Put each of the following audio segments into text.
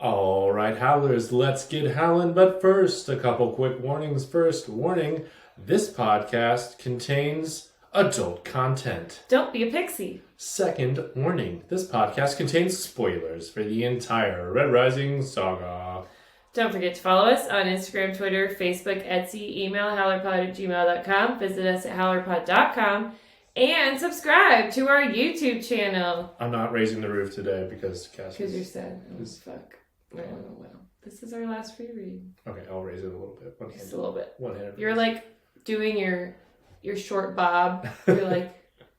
All right, Howlers, let's get howling. But first, a couple quick warnings. First warning, this podcast contains adult content. Don't be a pixie. Second warning, this podcast contains spoilers for the entire Red Rising saga. Don't forget to follow us on Instagram, Twitter, Facebook, Etsy, email HowlerPod@gmail.com, visit us at HowlerPod.com, and subscribe to our YouTube channel. I'm not raising the roof today because Cassius... Because you're sad. Oh, fuck. Well, this is our last reread. Okay, I'll raise it a little bit. Just a little bit. One hand. You're like doing your short bob. You're like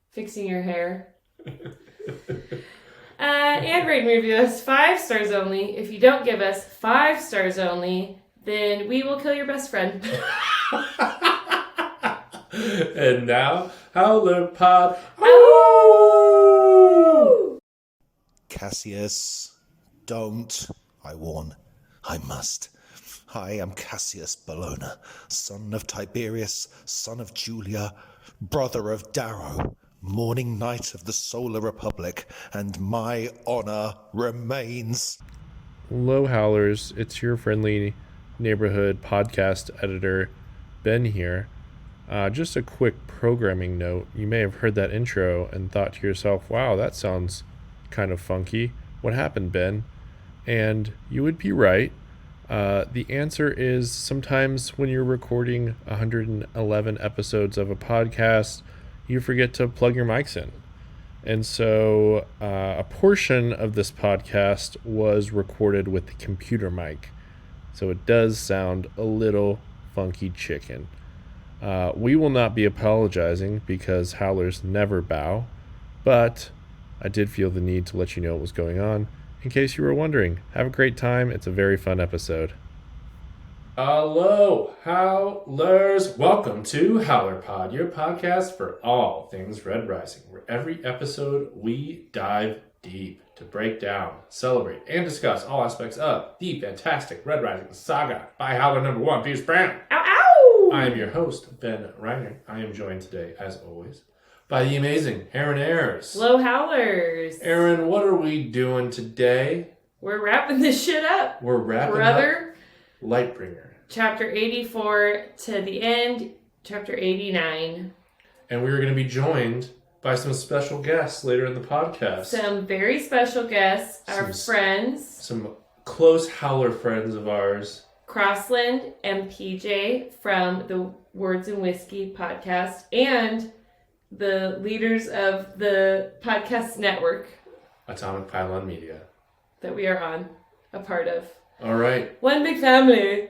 fixing your hair. And rate and review us 5 stars only. If you don't give us 5 stars only, then we will kill your best friend. And now, HowlerPod. Oh! Cassius, don't. I warn. I must. I am Cassius Bologna, son of Tiberius, son of Julia, brother of Darrow, morning knight of the Solar Republic, and my honor remains. Hello, Howlers. It's your friendly neighborhood podcast editor, Ben here. Just a quick programming note. You may have heard that intro and thought to yourself, wow, that sounds kind of funky. What happened, Ben? And you would be right. The answer is sometimes when you're recording 111 episodes of a podcast, you forget to plug your mics in. And so a portion of this podcast was recorded with the computer mic. So it does sound a little funky chicken. We will not be apologizing because howlers never bow, but I did feel the need to let you know what was going on in case you were wondering. Have a great time. It's a very fun episode. Hello, Howlers. Welcome to HowlerPod, your podcast for all things Red Rising, where every episode we dive deep to break down, celebrate, and discuss all aspects of the fantastic Red Rising saga by Howler number 1, Pierce Brown. Ow, ow! I am your host, Ben Reiner. I am joined today, as always, by the amazing Erin Ayers. Hello, Howlers. Erin, what are we doing today? We're wrapping this shit up. We're wrapping Brother. up Lightbringer. Chapter 84 to the end, chapter 89. And we're going to be joined by some special guests later in the podcast. Some very special guests, our friends. Some close Howler friends of ours. Krossland and PJ from the Words and Whiskey podcast and the leaders of the podcast network. Atomic Pylon Media. That we are on, a part of. All right. One big family.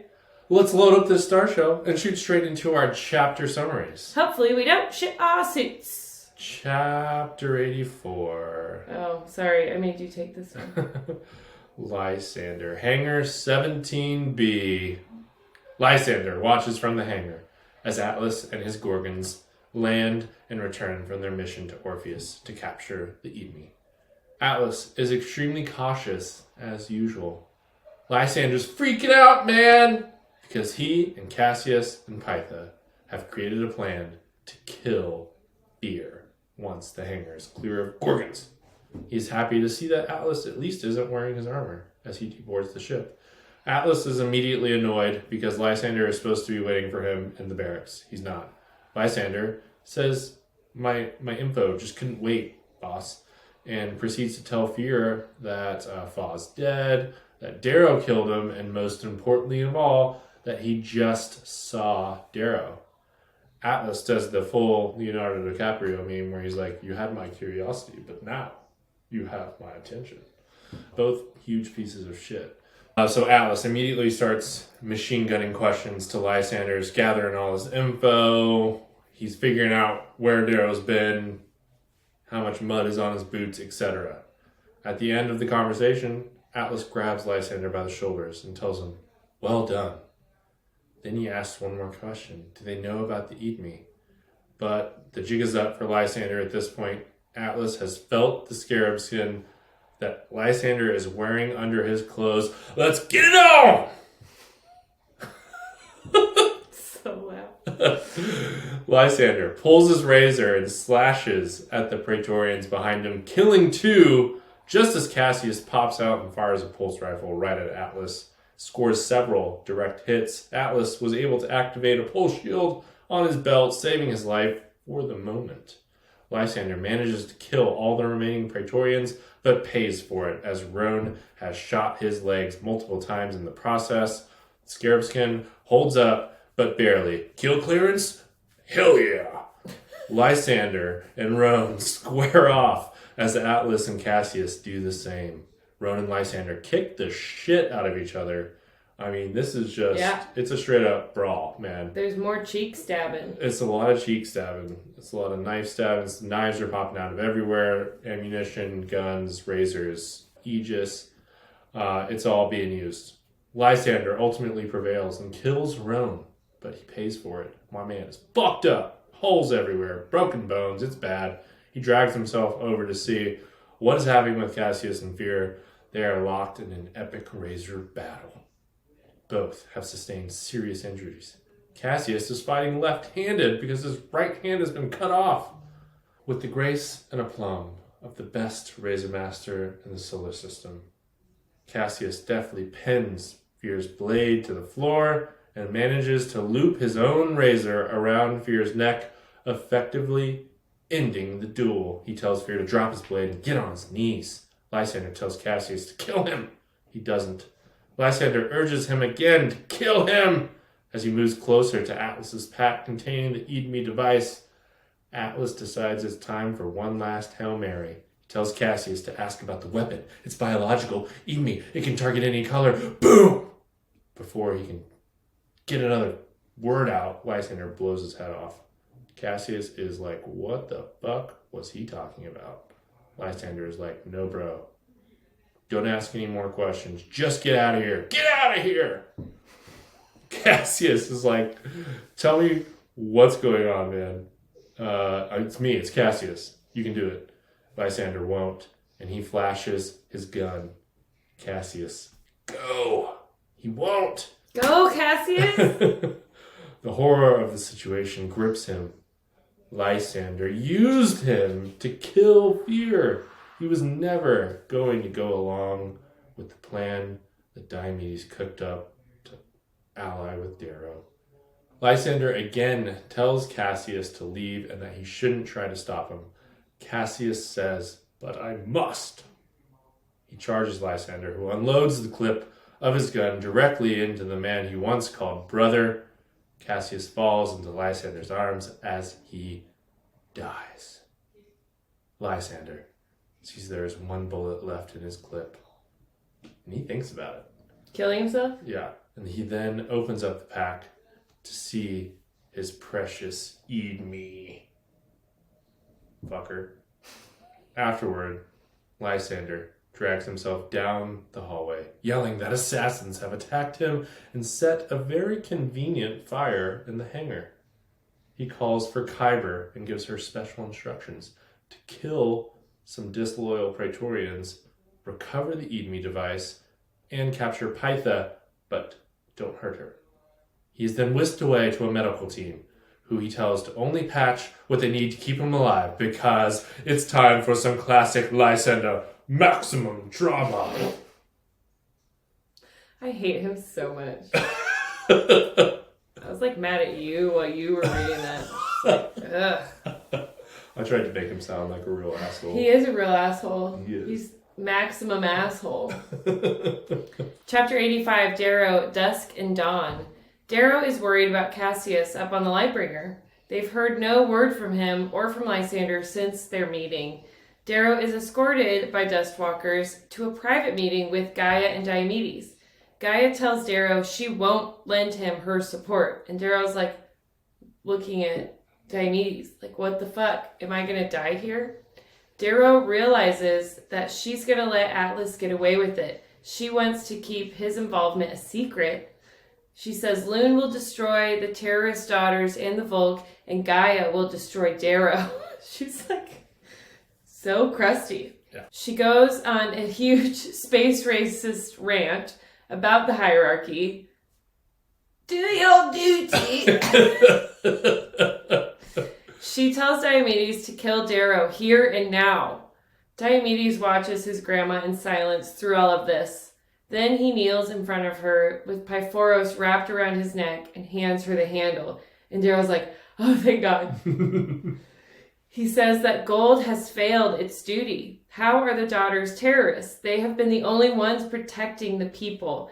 Let's load up this Star Show and shoot straight into our chapter summaries. Hopefully we don't shit our suits. Chapter 84. Oh, sorry. I made you take this one. Lysander. Hangar 17B. Lysander watches from the hangar as Atlas and his Gorgons land and return from their mission to Orpheus to capture the Edme. Atlas is extremely cautious as usual. Lysander's freaking out, man! Because he and Cassius and Pytha have created a plan to kill Fear once the hangar is clear of Gorgons. He's happy to see that Atlas at least isn't wearing his armor as he deboards the ship. Atlas is immediately annoyed because Lysander is supposed to be waiting for him in the barracks. He's not. Lysander says, my info just couldn't wait, boss, and proceeds to tell Fear that Faw's dead, that Darrow killed him, and most importantly of all, that he just saw Darrow. Atlas does the full Leonardo DiCaprio meme where he's like, you had my curiosity, but now you have my attention. Both huge pieces of shit. So Atlas immediately starts machine gunning questions to Lysander's, gathering all his info. He's figuring out where Darrow's been, how much mud is on his boots, etc. At the end of the conversation, Atlas grabs Lysander by the shoulders and tells him, well done. Then he asks one more question. Do they know about the Edme? But the jig is up for Lysander at this point. Atlas has felt the scarab skin that Lysander is wearing under his clothes. Let's get it on! So loud. Lysander pulls his razor and slashes at the Praetorians behind him, killing 2 just as Cassius pops out and fires a pulse rifle right at Atlas, scores several direct hits. Atlas was able to activate a pulse shield on his belt, saving his life for the moment. Lysander manages to kill all the remaining Praetorians, but pays for it as Roan has shot his legs multiple times in the process. Scarabskin holds up, but barely. Kill clearance? Hell yeah! Lysander and Roan square off as Atlas and Cassius do the same. Roan and Lysander kick the shit out of each other. I mean, this is just, it's a straight up brawl, man. There's more cheek stabbing. It's a lot of cheek stabbing. It's a lot of knife stabbing. Knives are popping out of everywhere. Ammunition, guns, razors, aegis. It's all being used. Lysander ultimately prevails and kills Roan, but he pays for it. My man is fucked up. Holes everywhere. Broken bones. It's bad. He drags himself over to see what is happening with Cassius and Fear. They are locked in an epic razor battle. Both have sustained serious injuries. Cassius is fighting left-handed because his right hand has been cut off. With the grace and aplomb of the best razor master in the solar system, Cassius deftly pins Fear's blade to the floor and manages to loop his own razor around Fear's neck, effectively ending the duel. He tells Fear to drop his blade and get on his knees. Lysander tells Cassius to kill him. He doesn't. Lysander urges him again to kill him. As he moves closer to Atlas's pack containing the Edme device, Atlas decides it's time for one last Hail Mary. He tells Cassius to ask about the weapon. It's biological. Edme, it can target any color. Boom! Before he can get another word out, Lysander blows his head off. Cassius is like, what the fuck was he talking about? Lysander is like, no, bro. Don't ask any more questions. Just get out of here. Get out of here! Cassius is like, tell me what's going on, man. It's me. It's Cassius. You can do it. Lysander won't, and he flashes his gun. Cassius, go! He won't! Go, Cassius! The horror of the situation grips him. Lysander used him to kill Fear. He was never going to go along with the plan that Diomedes cooked up to ally with Darrow. Lysander again tells Cassius to leave and that he shouldn't try to stop him. Cassius says, but I must. He charges Lysander, who unloads the clip of his gun directly into the man he once called brother. Cassius falls into Lysander's arms as he dies. Lysander sees there is one bullet left in his clip, and he thinks about it. Killing himself? Yeah, and he then opens up the pack to see his precious Edme. Fucker. Afterward, Lysander drags himself down the hallway, yelling that assassins have attacked him and set a very convenient fire in the hangar. He calls for Kuiper and gives her special instructions to kill some disloyal Praetorians, recover the Edme device, and capture Pytha, but don't hurt her. He is then whisked away to a medical team, who he tells to only patch what they need to keep him alive, because it's time for some classic Lysander maximum drama. I hate him so much. I was like mad at you while you were reading that. Like, ugh. I tried to make him sound like a real asshole. He is a real asshole. He is. He's maximum asshole. Chapter 85, Darrow, Dusk and Dawn. Darrow is worried about Cassius up on the Lightbringer. They've heard no word from him or from Lysander since their meeting. Darrow is escorted by Dustwalkers to a private meeting with Gaia and Diomedes. Gaia tells Darrow she won't lend him her support, and Darrow's like looking at Diomedes, like, what the fuck? Am I gonna die here? Darrow realizes that she's gonna let Atlas get away with it. She wants to keep his involvement a secret. She says Loon will destroy the terrorist daughters and the Volk, and Gaia will destroy Darrow. She's like so crusty. Yeah. She goes on a huge space racist rant about the hierarchy. Do your duty. She tells Diomedes to kill Darrow here and now. Diomedes watches his grandma in silence through all of this. Then he kneels in front of her with Pyphoros wrapped around his neck and hands her the handle. And Darrow's like, oh, thank God. He says that gold has failed its duty. How are the daughters terrorists? They have been the only ones protecting the people.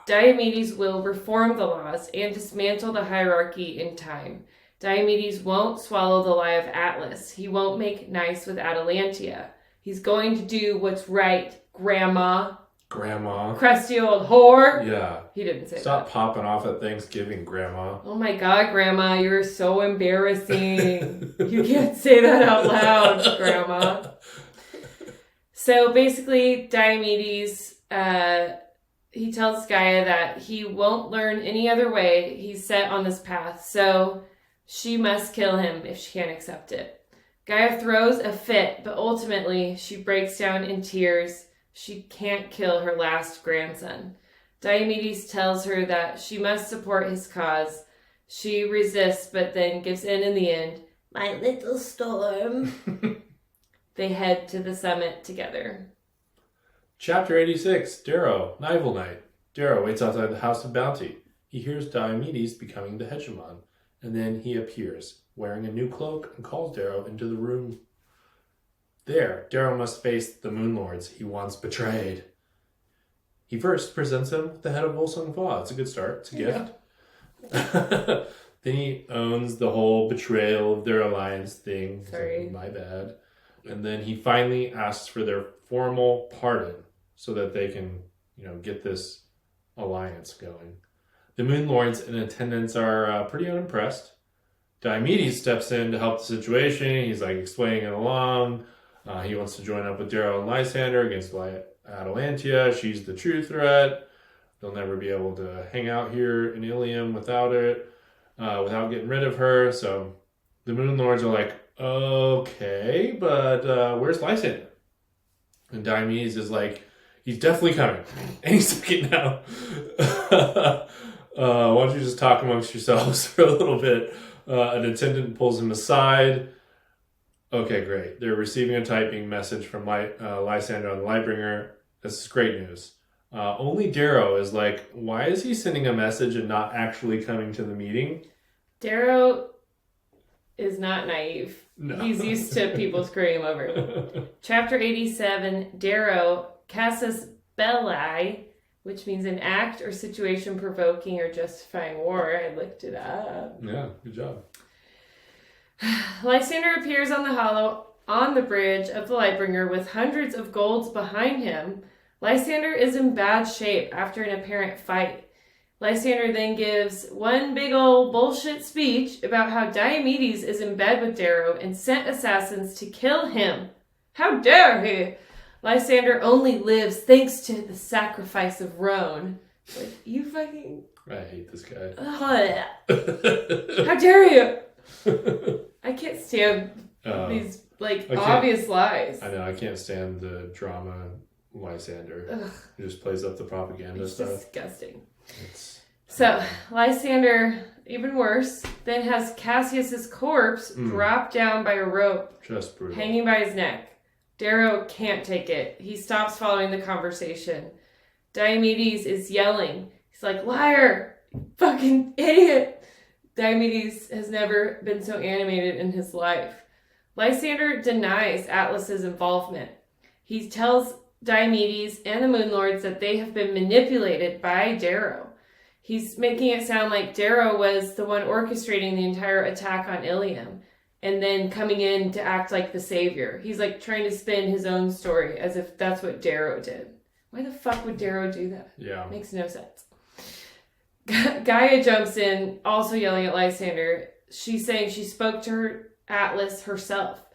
Diomedes will reform the laws and dismantle the hierarchy in time. Diomedes won't swallow the lie of Atlas. He won't make nice with Atalantia. He's going to do what's right, Grandma. Grandma. Crusty old whore. Yeah. He didn't say Stop that. popping off at Thanksgiving, Grandma. Oh my God, Grandma, you're so embarrassing. You can't say that out loud, Grandma. So basically, Diomedes, he tells Gaia that he won't learn any other way. He's set on this path, so she must kill him if she can't accept it. Gaia throws a fit, but ultimately she breaks down in tears. She can't kill her last grandson. Diomedes tells her that she must support his cause. She resists, but then gives in the end. My little storm. They head to the summit together. Chapter 86, Darrow, Nival Night. Darrow waits outside the House of Bounty. He hears Diomedes becoming the hegemon, and then he appears, wearing a new cloak, and calls Darrow into the room. There, Darrow must face the Moon Lords he once betrayed. He first presents him with the head of Volsung Fa. It's a good start. It's a gift. Then he owns the whole betrayal of their alliance thing. Sorry. Like, my bad. And then he finally asks for their formal pardon so that they can, get this alliance going. The Moon Lords in attendance are pretty unimpressed. Diomedes steps in to help the situation. He's explaining it along. He wants to join up with Darrow and Lysander against Atalantia. She's the true threat. They'll never be able to hang out here in Ilium without getting rid of her. So the Moon Lords are like, okay, but where's Lysander? And Diomedes is like, he's definitely coming. Any second now. Why don't you just talk amongst yourselves for a little bit? An attendant pulls him aside. Okay, great. They're receiving a typing message from Lysander on the Lightbringer. This is great news. Only Darrow is like, why is he sending a message and not actually coming to the meeting? Darrow is not naive. No. He's used to people screwing him over. Chapter 87, Darrow, Casus Belli, which means an act or situation provoking or justifying war. I looked it up. Yeah, good job. Lysander appears on the hollow on the bridge of the Lightbringer with hundreds of golds behind him. Lysander is in bad shape after an apparent fight. Lysander then gives one big old bullshit speech about how Diomedes is in bed with Darrow and sent assassins to kill him. How dare he? Lysander only lives thanks to the sacrifice of Roan. You fucking... I hate this guy. How dare you? I can't stand these, obvious lies. I know, I can't stand the drama Lysander. Ugh. He just plays up the propaganda It's stuff. disgusting. So, Lysander, even worse, then has Cassius's corpse dropped down by a rope, Just brutal. hanging by his neck. Darrow can't take it. He stops following the conversation. Diomedes is yelling. He's like, liar! Fucking idiot! Diomedes has never been so animated in his life. Lysander denies Atlas's involvement. He tells Diomedes and the Moon Lords that they have been manipulated by Darrow. He's making it sound like Darrow was the one orchestrating the entire attack on Ilium and then coming in to act like the savior. He's trying to spin his own story as if that's what Darrow did. Why the fuck would Darrow do that? Yeah. Makes no sense. Gaia jumps in, also yelling at Lysander. She's saying she spoke to her Atlas herself.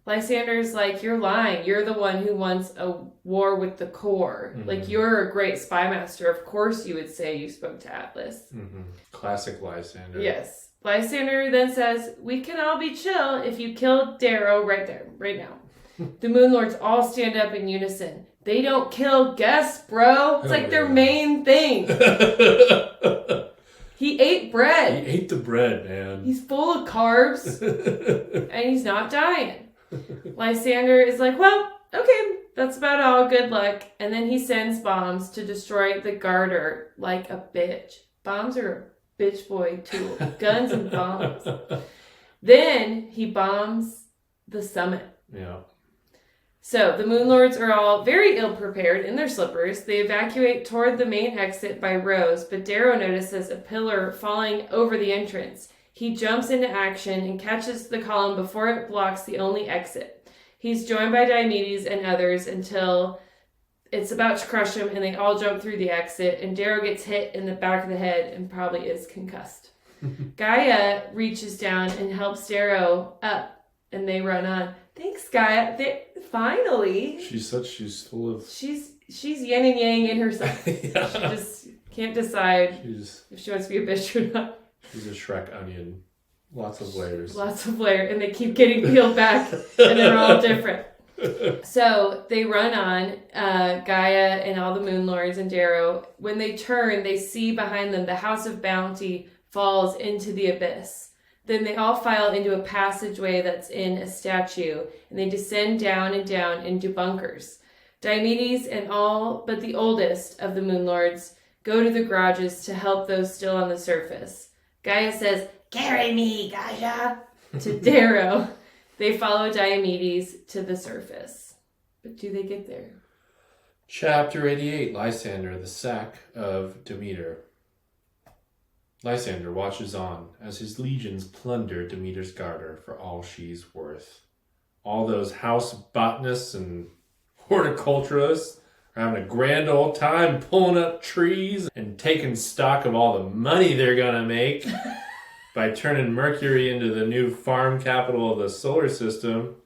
Lysander's like, you're lying. You're the one who wants a war with the core. Mm-hmm. You're a great spy master. Of course you would say you spoke to Atlas. Mm-hmm. Classic Lysander. Yes. Lysander then says, we can all be chill if you kill Darrow right there, right now. The Moon Lords all stand up in unison. They don't kill guests, bro. It's their main thing. He ate bread. He ate the bread, man. He's full of carbs. And he's not dying. Lysander is like, well, okay, that's about all. Good luck. And then he sends bombs to destroy the garter like a bitch. Bombs are a bitch boy tool. Guns and bombs. Then he bombs the summit. Yeah. So the Moon Lords are all very ill prepared in their slippers. They evacuate toward the main exit by rows, but Darrow notices a pillar falling over the entrance. He jumps into action and catches the column before it blocks the only exit. He's joined by Diomedes and others until it's about to crush him, and they all jump through the exit, and Darrow gets hit in the back of the head and probably is concussed. Gaia reaches down and helps Darrow up, and they run on. Thanks, Gaia. Finally. She's full of... She's yin and yang in herself. Yeah. She just can't decide She's if she wants to be a bitch or not. a Shrek onion. Lots of layers. Lots of layers, and they keep getting peeled back, and they're all different. So they run on, Gaia and all the Moon Lords and Darrow. When they turn, they see behind them the House of Bounty falls into the abyss. Then they all file into a passageway that's in a statue, and they descend down and down into bunkers. Diomedes and all but the oldest of the Moon Lords go to the garages to help those still on the surface. Gaia says, "Carry me, Gaia," to Darrow. They follow Diomedes to the surface. But do they get there? Chapter 88, Lysander, the Sack of Demeter. Lysander watches on as his legions plunder Demeter's garter for all she's worth. All those house botanists and horticulturists are having a grand old time pulling up trees and taking stock of all the money they're gonna make by turning Mercury into the new farm capital of the solar system.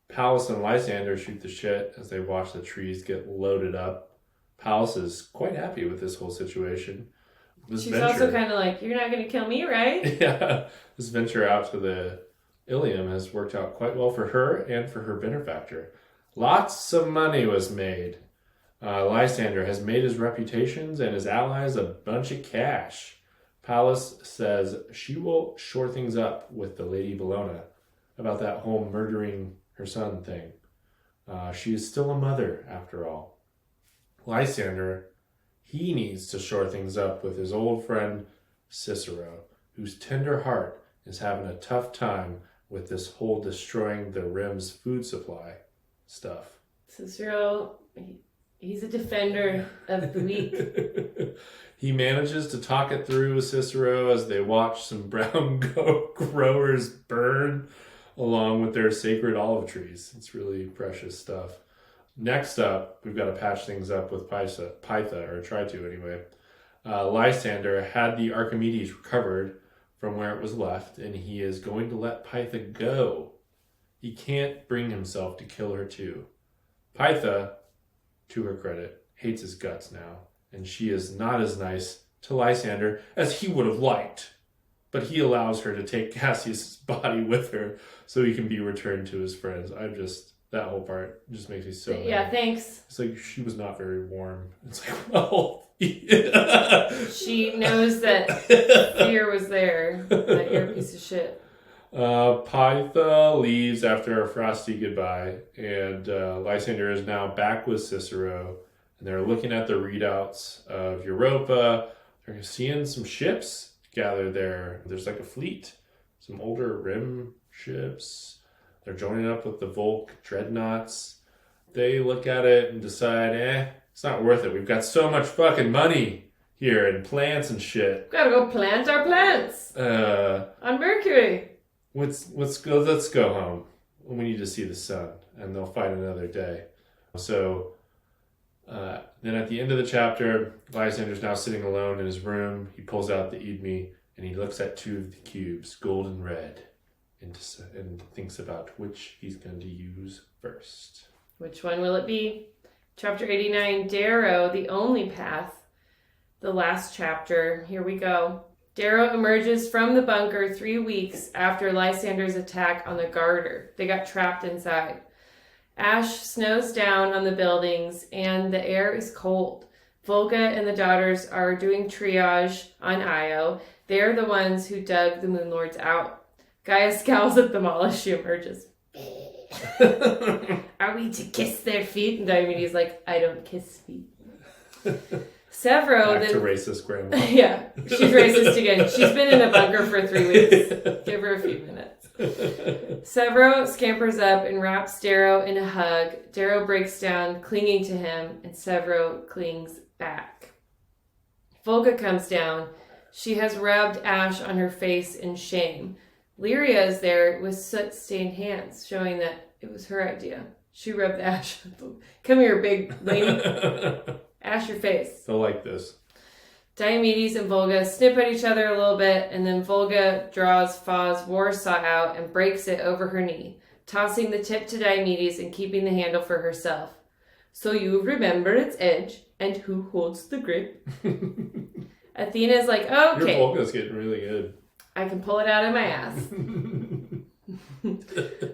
Pallas and Lysander shoot the shit as they watch the trees get loaded up. Pallas is quite happy with this whole situation. She's also kind of like, "You're not going to kill me, right?" Yeah, this venture out to the Ilium has worked out quite well for her and for her benefactor. Lots of money was made. Lysander has made his reputations and his allies a bunch of cash. Pallas says she will shore things up with the Lady Bellona about that whole murdering her son thing. She is still a mother, after all. Lysander, he needs to shore things up with his old friend Cicero, whose tender heart is having a tough time with this whole destroying the Rim's food supply stuff. Cicero, he's a defender of the weak. He manages to talk it through with Cicero as they watch some brown goat growers burn along with their sacred olive trees. It's really precious stuff. Next up, we've got to patch things up with Pytha, or try to anyway. Lysander had the Archimedes recovered from where it was left, and he is going to let Pytha go. He can't bring himself to kill her too. Pytha, to her credit, hates his guts now, and she is not as nice to Lysander as he would have liked. But he allows her to take Cassius' body with her so he can be returned to his friends. That whole part just makes me so mad. Yeah, thanks. It's like, she was not very warm. It's like, well... She knows that fear was there. That you're a piece of shit. Pytha leaves after a frosty goodbye, and Lysander is now back with Cicero, and they're looking at the readouts of Europa. They're seeing some ships gathered there. There's like a fleet, some older Rim ships. They're joining up with the Volk dreadnoughts. They look at it and decide, it's not worth it. We've got so much fucking money here and plants and shit. Gotta go plant our plants on Mercury. Let's go home. We need to see the sun, and they'll fight another day. So then at the end of the chapter, Lysander's now sitting alone in his room. He pulls out the Eidme, and he looks at two of the cubes, gold and red, and thinks about which he's going to use first. Which one will it be? Chapter 89, Darrow, the only path. The last chapter. Here we go. Darrow emerges from the bunker 3 weeks after Lysander's attack on the garter. They got trapped inside. Ash snows down on the buildings, and the air is cold. Volga and the daughters are doing triage on Io. They're the ones who dug the Moon Lords out. Gaia scowls at them all as she emerges. Are we to kiss their feet? And Diomedes like, I don't kiss feet. Severo Back to racist grandma. Yeah, she's racist again. She's been in a bunker for 3 weeks. Give her a few minutes. Severo scampers up and wraps Darrow in a hug. Darrow breaks down, clinging to him, and Severo clings back. Volga comes down. She has rubbed ash on her face in shame. Lyria is there with soot-stained hands, showing that it was her idea. She rubbed ash. Come here, big lady. Ash your face. They'll like this. Diomedes and Volga snip at each other a little bit, and then Volga draws Fa's war saw out and breaks it over her knee, tossing the tip to Diomedes and keeping the handle for herself. So you remember its edge and who holds the grip. Athena's like, oh, okay. Your Volga's getting really good. I can pull it out of my ass.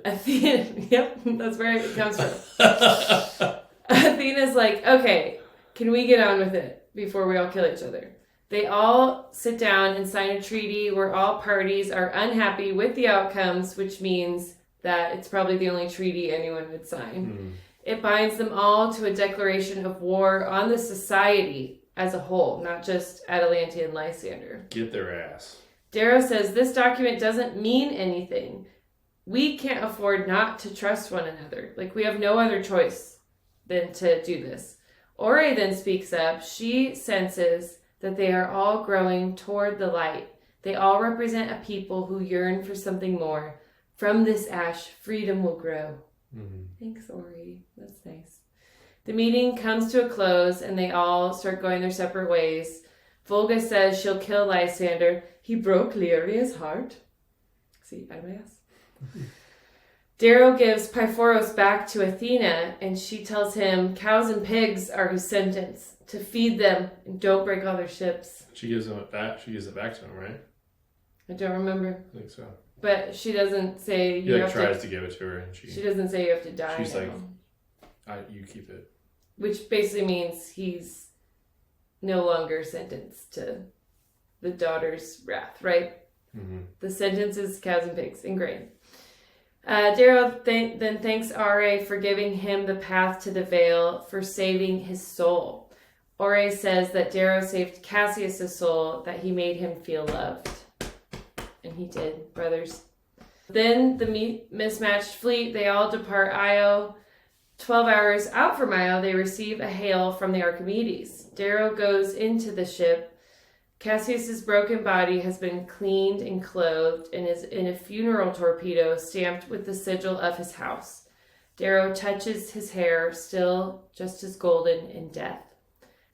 Athena, yep, that's where it comes from. Athena's like, okay, can we get on with it before we all kill each other? They all sit down and sign a treaty where all parties are unhappy with the outcomes, which means that it's probably the only treaty anyone would sign. It binds them all to a declaration of war on the society as a whole, not just Atalante and Lysander. Get their ass. Darrow says this document doesn't mean anything. We can't afford not to trust one another. Like, we have no other choice than to do this. Ore then speaks up. She senses that they are all growing toward the light. They all represent a people who yearn for something more. From this ash, freedom will grow. Thanks, Ore. That's nice. The meeting comes to a close, and they all start going their separate ways. Volga says she'll kill Lysander. He broke Lyria's heart. See, out of my ass. Darrow gives Pyphoros back to Athena, and she tells him cows and pigs are his sentence, to feed them and don't break all their ships. She gives him it back. She gives it back to him, right? I don't remember. I think so. But she doesn't say He tries to give it to her, and she doesn't say you have to die. She's now. like, you keep it. Which basically means he's no longer sentenced to the daughter's wrath, right? The sentence is cows and pigs and grain. Darrow then thanks Ore for giving him the path to the veil, for saving his soul. Ore says that Darrow saved Cassius' soul, that he made him feel loved. And he did, brothers. Then the mismatched fleet, they all depart Io. 12 hours out from Io, they receive a hail from the Archimedes. Darrow goes into the ship. Cassius's broken body has been cleaned and clothed and is in a funeral torpedo stamped with the sigil of his house. Darrow touches his hair, still just as golden in death.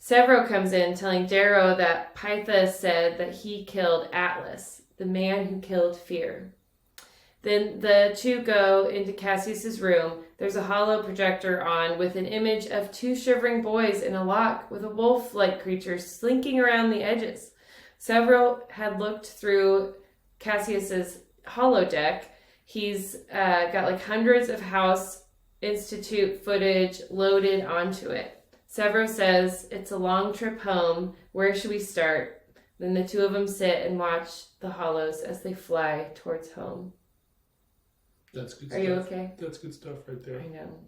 Severo comes in, telling Darrow that Pytha said that he killed Atlas, the man who killed Fear. Then the two go into Cassius's room. There's a hollow projector on with an image of two shivering boys in a lock with a wolf-like creature slinking around the edges. Severo had looked through Cassius's holodeck. He's got like hundreds of House Institute footage loaded onto it. Severo says, it's a long trip home. Where should we start? Then the two of them sit and watch the hollows as they fly towards home. That's good Are stuff. you okay? That's good stuff right there. I know.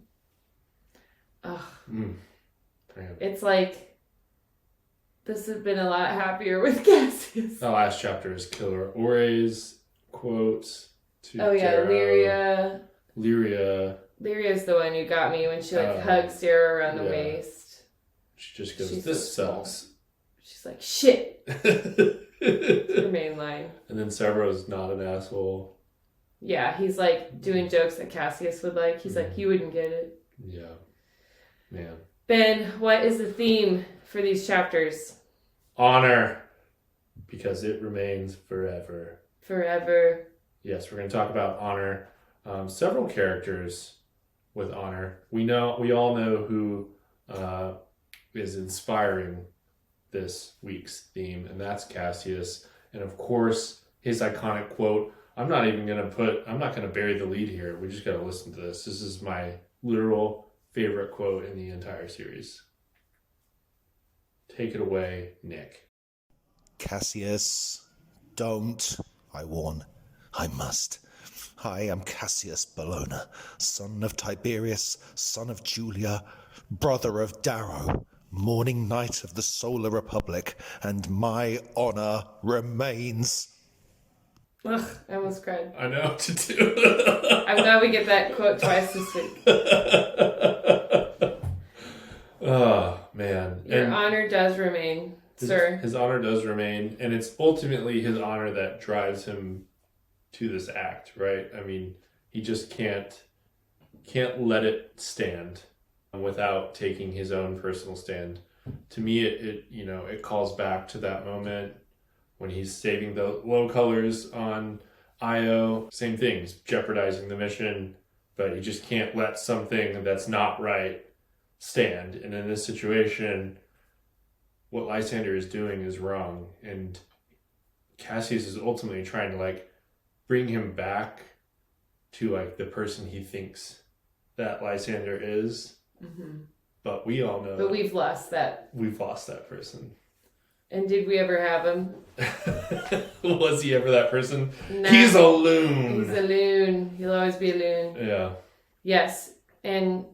Ugh. Damn. It's like, this has been a lot happier with Cassius. The last chapter is killer. Ore's quotes to Oh yeah, Darrow. Lyria. Lyria's the one who got me when she hugs Darrow around the waist. She just goes, She's this so sucks. She's like, shit. Her main line. And then Severo's not an asshole. Yeah, he's like doing jokes that Cassius would like. He's like, you wouldn't get it. Yeah. Man. Ben, what is the theme for these chapters? Honor. Because it remains forever. Forever. Yes, we're going to talk about honor. Several characters with honor. We all know who is inspiring this week's theme, and that's Cassius. And of course, his iconic quote. I'm not going to bury the lead here. We just got to listen to this. This is my literal favorite quote in the entire series. Take it away, Nick. Cassius, don't. I warn. I must. I am Cassius Bologna, son of Tiberius, son of Julia, brother of Darrow, morning knight of the Solar Republic, and my honor remains. Ugh, I almost cried. I know what to do. I'm glad we get that quote twice this week. Oh, man. Your honor does remain, sir. His honor does remain, and it's ultimately his honor that drives him to this act, right? I mean, he just can't let it stand without taking his own personal stand. To me, it calls back to that moment when he's saving the low colors on Io. Same things, jeopardizing the mission, but he just can't let something that's not right stand. And in this situation, what Lysander is doing is wrong, and Cassius is ultimately trying to bring him back to the person he thinks that Lysander is. Mm-hmm. But we all know. But we've lost that. We've lost that person. And did we ever have him? Was he ever that person? No. He's a loon. He's a loon. He'll always be a loon. Yeah. Yes. And,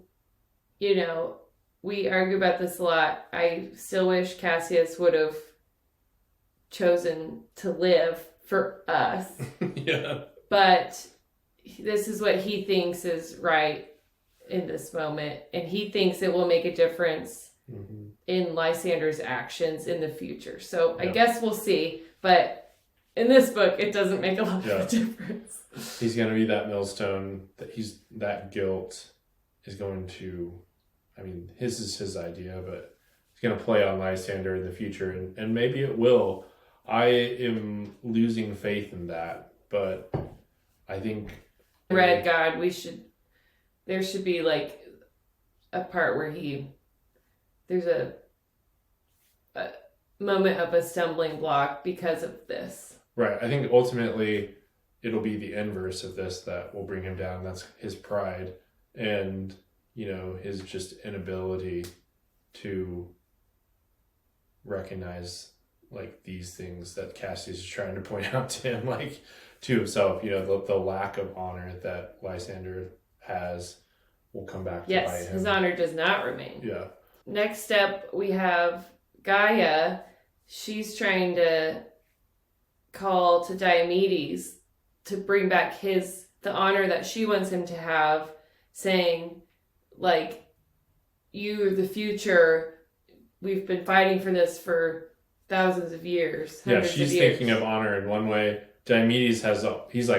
we argue about this a lot. I still wish Cassius would have chosen to live for us. Yeah. But this is what he thinks is right in this moment. And he thinks it will make a difference in Lysander's actions in the future. So I guess we'll see. But in this book, it doesn't make a lot of a difference. He's going to be that millstone, that guilt is going to, his is his idea, but he's going to play on Lysander in the future, and maybe it will. I am losing faith in that, but I think... Red God, there should be a part where there's a moment of a stumbling block because of this. Right. I think ultimately it'll be the inverse of this that will bring him down. That's his pride and, his just inability to recognize these things that Cassius is trying to point out to him, to himself, the lack of honor that Lysander has will come back to bite him. His honor does not remain. Yeah. Next up, we have Gaia. She's trying to call to Diomedes to bring back the honor that she wants him to have, saying, you, the future, we've been fighting for this for thousands of years. Yeah, she's thinking of honor in one way. Diomedes he's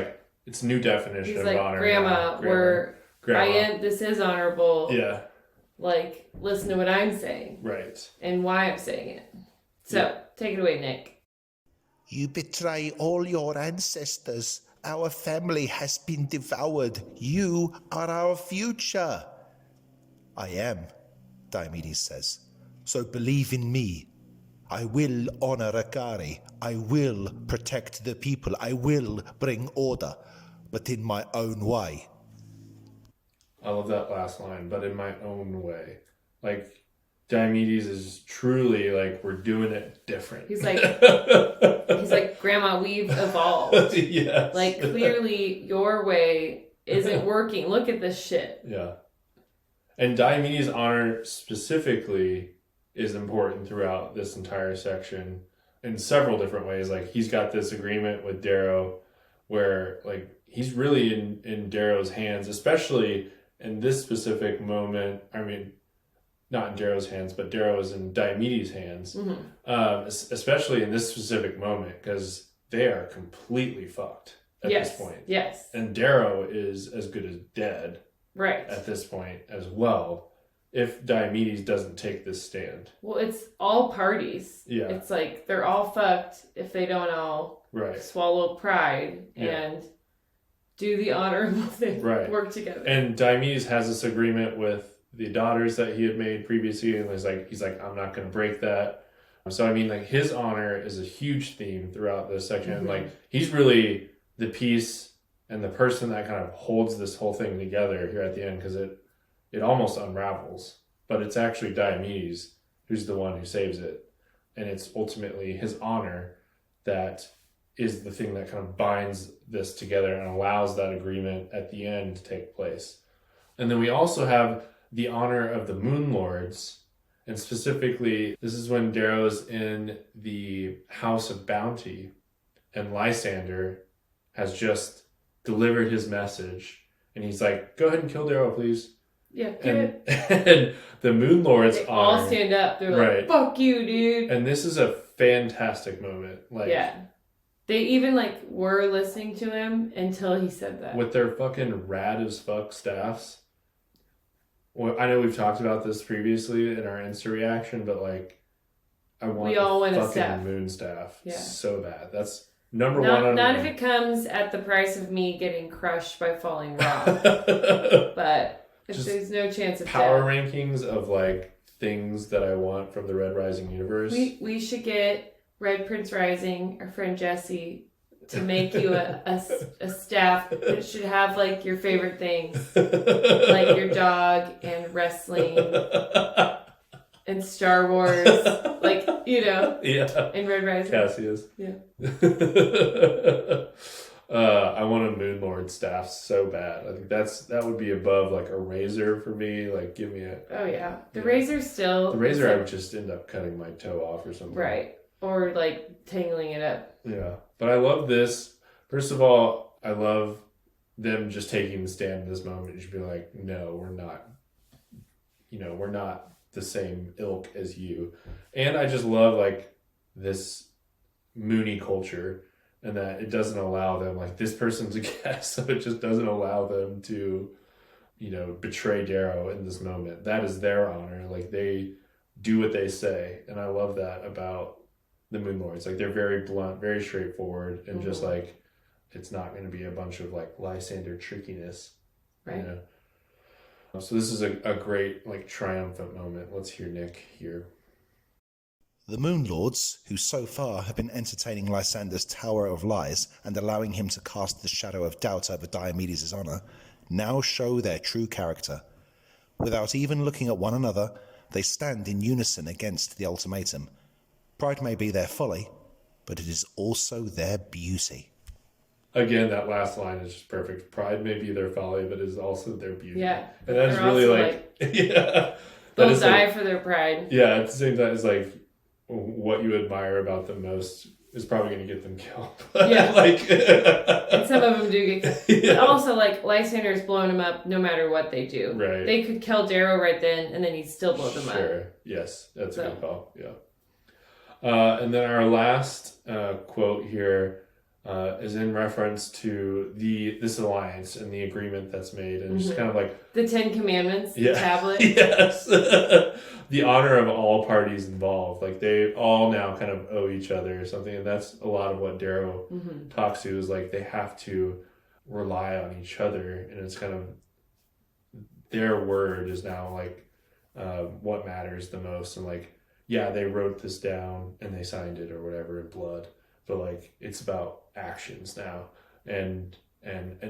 it's new definition of honor. Grandma, this is honorable. Yeah. Listen to what I'm saying. Right. And why I'm saying it. So, take it away, Nick. You betray all your ancestors. Our family has been devoured. You are our future. I am, Diomedes says. So believe in me. I will honor Akari. I will protect the people. I will bring order, but in my own way. I love that last line, but in my own way. Diomedes is truly we're doing it different. He's Grandma, we've evolved. Yes. Clearly your way isn't working. Look at this shit. Yeah. And Diomedes' honor specifically is important throughout this entire section in several different ways. He's got this agreement with Darrow where he's really in Darrow's hands, especially in this specific moment. Not in Darrow's hands, but Darrow is in Diomedes' hands, especially in this specific moment, because they are completely fucked at this point. Yes. And Darrow is as good as dead at this point as well, if Diomedes doesn't take this stand. Well, it's all parties. Yeah. It's they're all fucked if they don't all swallow pride and do the honorable thing. Right. Work together. And Diomedes has this agreement with the daughters that he had made previously, and he's I'm not going to break that. So his honor is a huge theme throughout this section. Mm-hmm. He's really the piece and the person that kind of holds this whole thing together here at the end, because it almost unravels, but it's actually Diomedes who's the one who saves it, and it's ultimately his honor that is the thing that kind of binds this together and allows that agreement at the end to take place. And then we also have the honor of the Moon Lords. And specifically, this is when Darrow's in the House of Bounty and Lysander has just delivered his message. And he's like, go ahead and kill Darrow, please. Yeah, and the Moon Lords they all stand up. They're like, fuck you, dude. And this is a fantastic moment. Like, yeah. They even like were listening to him until he said that. With their fucking rad as fuck staffs. Well, I know we've talked about this previously in our Insta reaction, but like, I want the fucking moon staff so bad. That's number one. Not if it comes at the price of me getting crushed by falling rock. But if there's no chance of power death. rankings of like things that I want from the Red Rising universe. We should get Red Prince Rising, our friend Jesse, to make you a staff that should have like your favorite things, like your dog and wrestling and Star Wars, like, you know, and Red Rising. Cassius. Yeah. I want a Moon Lord staff so bad. I think that would be above like a razor for me. Like, give me a. Oh yeah, the razor still. The razor, I would just end up cutting my toe off or something. Right. Or like tangling it up. Yeah. But I love this. First of all, I love them just taking the stand in this moment and just be like, no, we're not, we're not the same ilk as you. And I just love like this Moony culture and that it doesn't allow them, like, this person's a guest, so it just doesn't allow them to, betray Darrow in this moment. That is their honor. Like, they do what they say. And I love that about the Moon Lords. Like, they're very blunt, very straightforward, and just like, it's not going to be a bunch of like Lysander trickiness. Right. So this is a great like triumphant moment. Let's hear Nick here. The Moon Lords, who so far have been entertaining Lysander's Tower of Lies and allowing him to cast the shadow of doubt over Diomedes' honor, now show their true character. Without even looking at one another, they stand in unison against the ultimatum. Pride may be their folly, but it is also their beauty. Again, that last line is just perfect. Pride may be their folly, but it is also their beauty. Yeah. And that is really like yeah. They'll die for their pride. Yeah, at the same time, it's like what you admire about them most is probably going to get them killed. Yeah. Like, and some of them do get killed. Yeah. But also, like, Lysander's blowing them up no matter what they do. Right. They could kill Darrow right then, and then he'd still blow them up. Sure. Yes, that's a good call. Yeah. And then our last quote here is in reference to this alliance and the agreement that's made, and just kind of like the 10 Commandments, the tablet. Yes. The honor of all parties involved. Like, they all now kind of owe each other or something, and that's a lot of what Darrow talks to, is like they have to rely on each other, and it's kind of their word is now like what matters the most. And like, yeah, they wrote this down and they signed it or whatever in blood, but like, it's about actions now and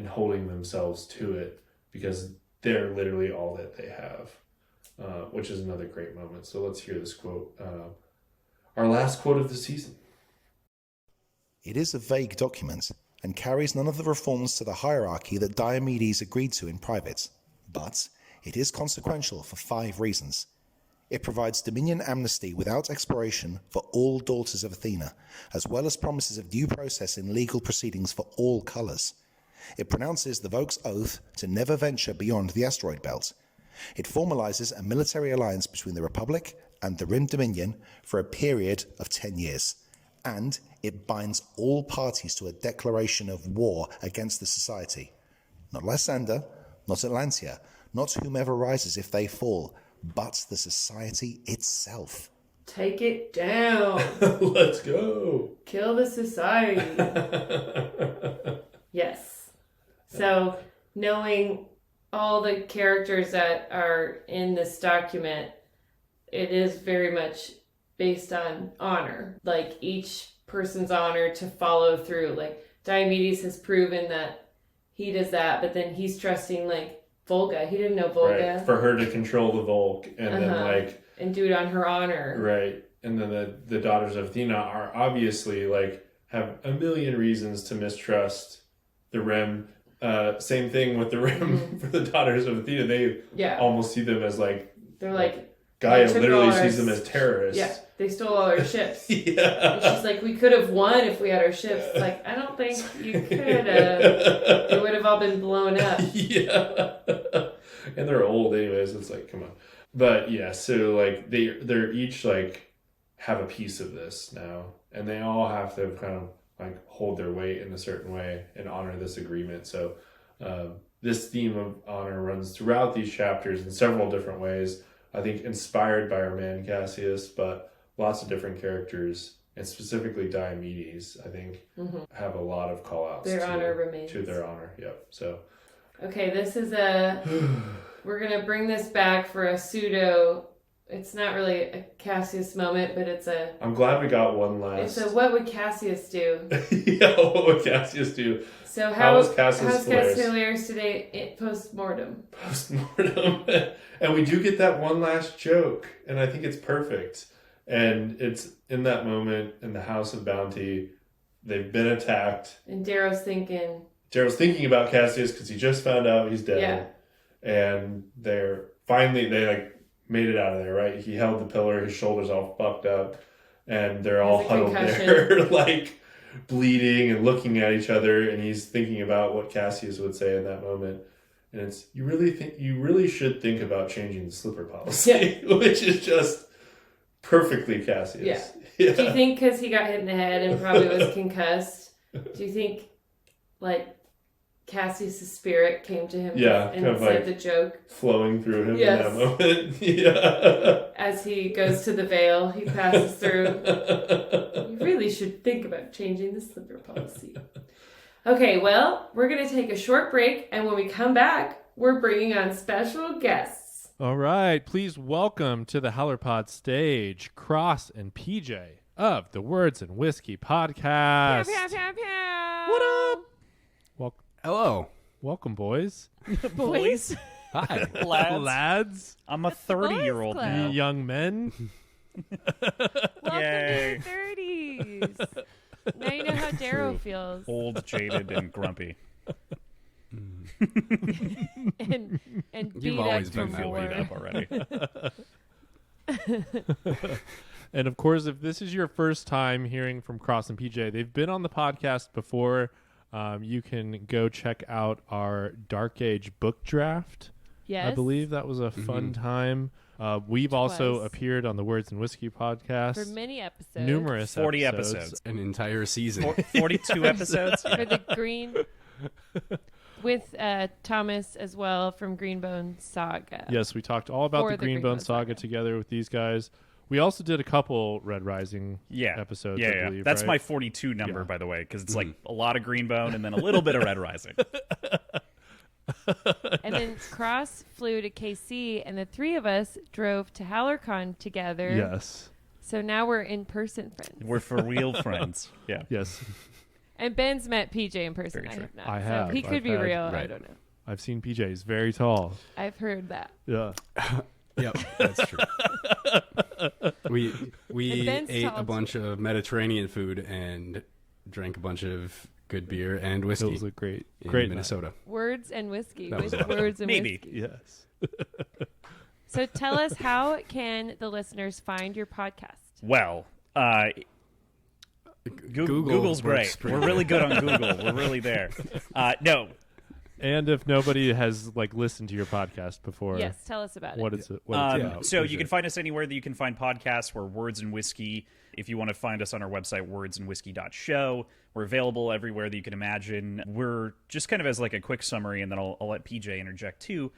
holding themselves to it, because they're literally all that they have, which is another great moment. So let's hear this quote, our last quote of the season. It is a vague document and carries none of the reforms to the hierarchy that Diomedes agreed to in private, but it is consequential for 5 reasons. It provides dominion amnesty without expiration for all daughters of Athena, as well as promises of due process in legal proceedings for all colours. It pronounces the Voke's oath to never venture beyond the asteroid belt. It formalises a military alliance between the Republic and the Rim Dominion for a period of 10 years. And it binds all parties to a declaration of war against the society. Not Lysander, not Atlantia, not whomever rises if they fall, but the society itself. Take it down. Let's go. Kill the society. Yes. So, knowing all the characters that are in this document, it is very much based on honor. Like, each person's honor to follow through. Like, Diomedes has proven that he does that, but then he's trusting, like, Volga. He didn't know Volga. Right. For her to control the Volk and then like... And do it on her honor. Right. And then the daughters of Athena are obviously like have a million reasons to mistrust the Rim. Same thing with the Rim for the daughters of Athena. They almost see them as like... They're like... Gaia literally sees them as terrorists. Yeah, they stole all our ships. Yeah. And she's like, we could have won if we had our ships. It's like, I don't think you could have. They would have all been blown up. Yeah. And they're old anyways. It's like, come on. But yeah, so like they're each like have a piece of this now. And they all have to kind of like hold their weight in a certain way and honor this agreement. So this theme of honor runs throughout these chapters in several different ways. I think inspired by our man Cassius, but lots of different characters, and specifically Diomedes, I think, have a lot of call-outs Their honor remains. To their honor, yep. So, okay, this is we're going to bring this back for a pseudo... It's not really a Cassius moment, but it's a... I'm glad we got one last... It's a what would Cassius do? Yeah, what would Cassius do? So how's Cassius hilarious today post-mortem? Post-mortem. And we do get that one last joke, and I think it's perfect. And it's in that moment in the House of Bounty. They've been attacked. And Darrow's thinking about Cassius because he just found out he's dead. Yeah. And they like made it out of there, right? He held the pillar, his shoulders all fucked up, and they're all huddled there, like bleeding and looking at each other, and he's thinking about what Cassius would say in that moment. And it's, you really should think about changing the slipper policy, which is just perfectly Cassius. Yeah. Do you think because he got hit in the head and probably was concussed, do you think like Cassius' spirit came to him and kind of said like the joke? Flowing through him in that moment. Yeah. As he goes to the veil, he passes through. You really should think about changing the slipper policy. Okay, well, we're going to take a short break, and when we come back, we're bringing on special guests. All right, please welcome to the HowlerPod stage, Kross and PJ of the Words and Whiskey podcast. Pew, pew, pew, pew. What up? Hello. Welcome, boys. Boys? Hi. Lads. I'm a 30-year-old now. Young men. Welcome Yay. to your 30s. Now you know how Darrow feels. Old, jaded, and grumpy. and You've beat always up been from that war. Beat up already. And of course, if this is your first time hearing from Kross and PJ, they've been on the podcast before. You can go check out our Dark Age book draft. Yes. I believe that was a fun time. We've also appeared on the Words and Whiskey podcast. For many episodes. Numerous 40 episodes. episodes. An entire season. 42 episodes? For the Green... With Thomas as well from Greenbone Saga. Yes, we talked all about the Greenbone Saga together with these guys. We also did a couple Red Rising episodes, I believe. That's right? my 42 number, by the way, because it's like a lot of Greenbone and then a little bit of Red Rising. And then Kross flew to KC, and the three of us drove to HowlerCon together. Yes. So now we're in-person friends. We're for real friends. Yeah. Yes. And Ben's met PJ in person. Very I true. have not. I have. So he could be real. I don't know. I've seen PJ. He's very tall. I've heard that. Yeah. Yep, that's true. We Ben's ate tall a bunch of Mediterranean food and drank a bunch of good beer and whiskey. It was a great Minnesota. Words and whiskey. That was With awesome. words and Maybe. whiskey. Yes. So tell us, how can the listeners find your podcast? Well, Google's great. We're really good on Google. We're really there. No. And if nobody has listened to your podcast before, Yes, tell us about what it. is it? What it's about? So you can find us anywhere that you can find podcasts. We're Words and Whiskey. If you want to find us on our website, wordsandwhiskey.show. We're available everywhere that you can imagine. We're just kind of as a quick summary, and then I'll let PJ interject too.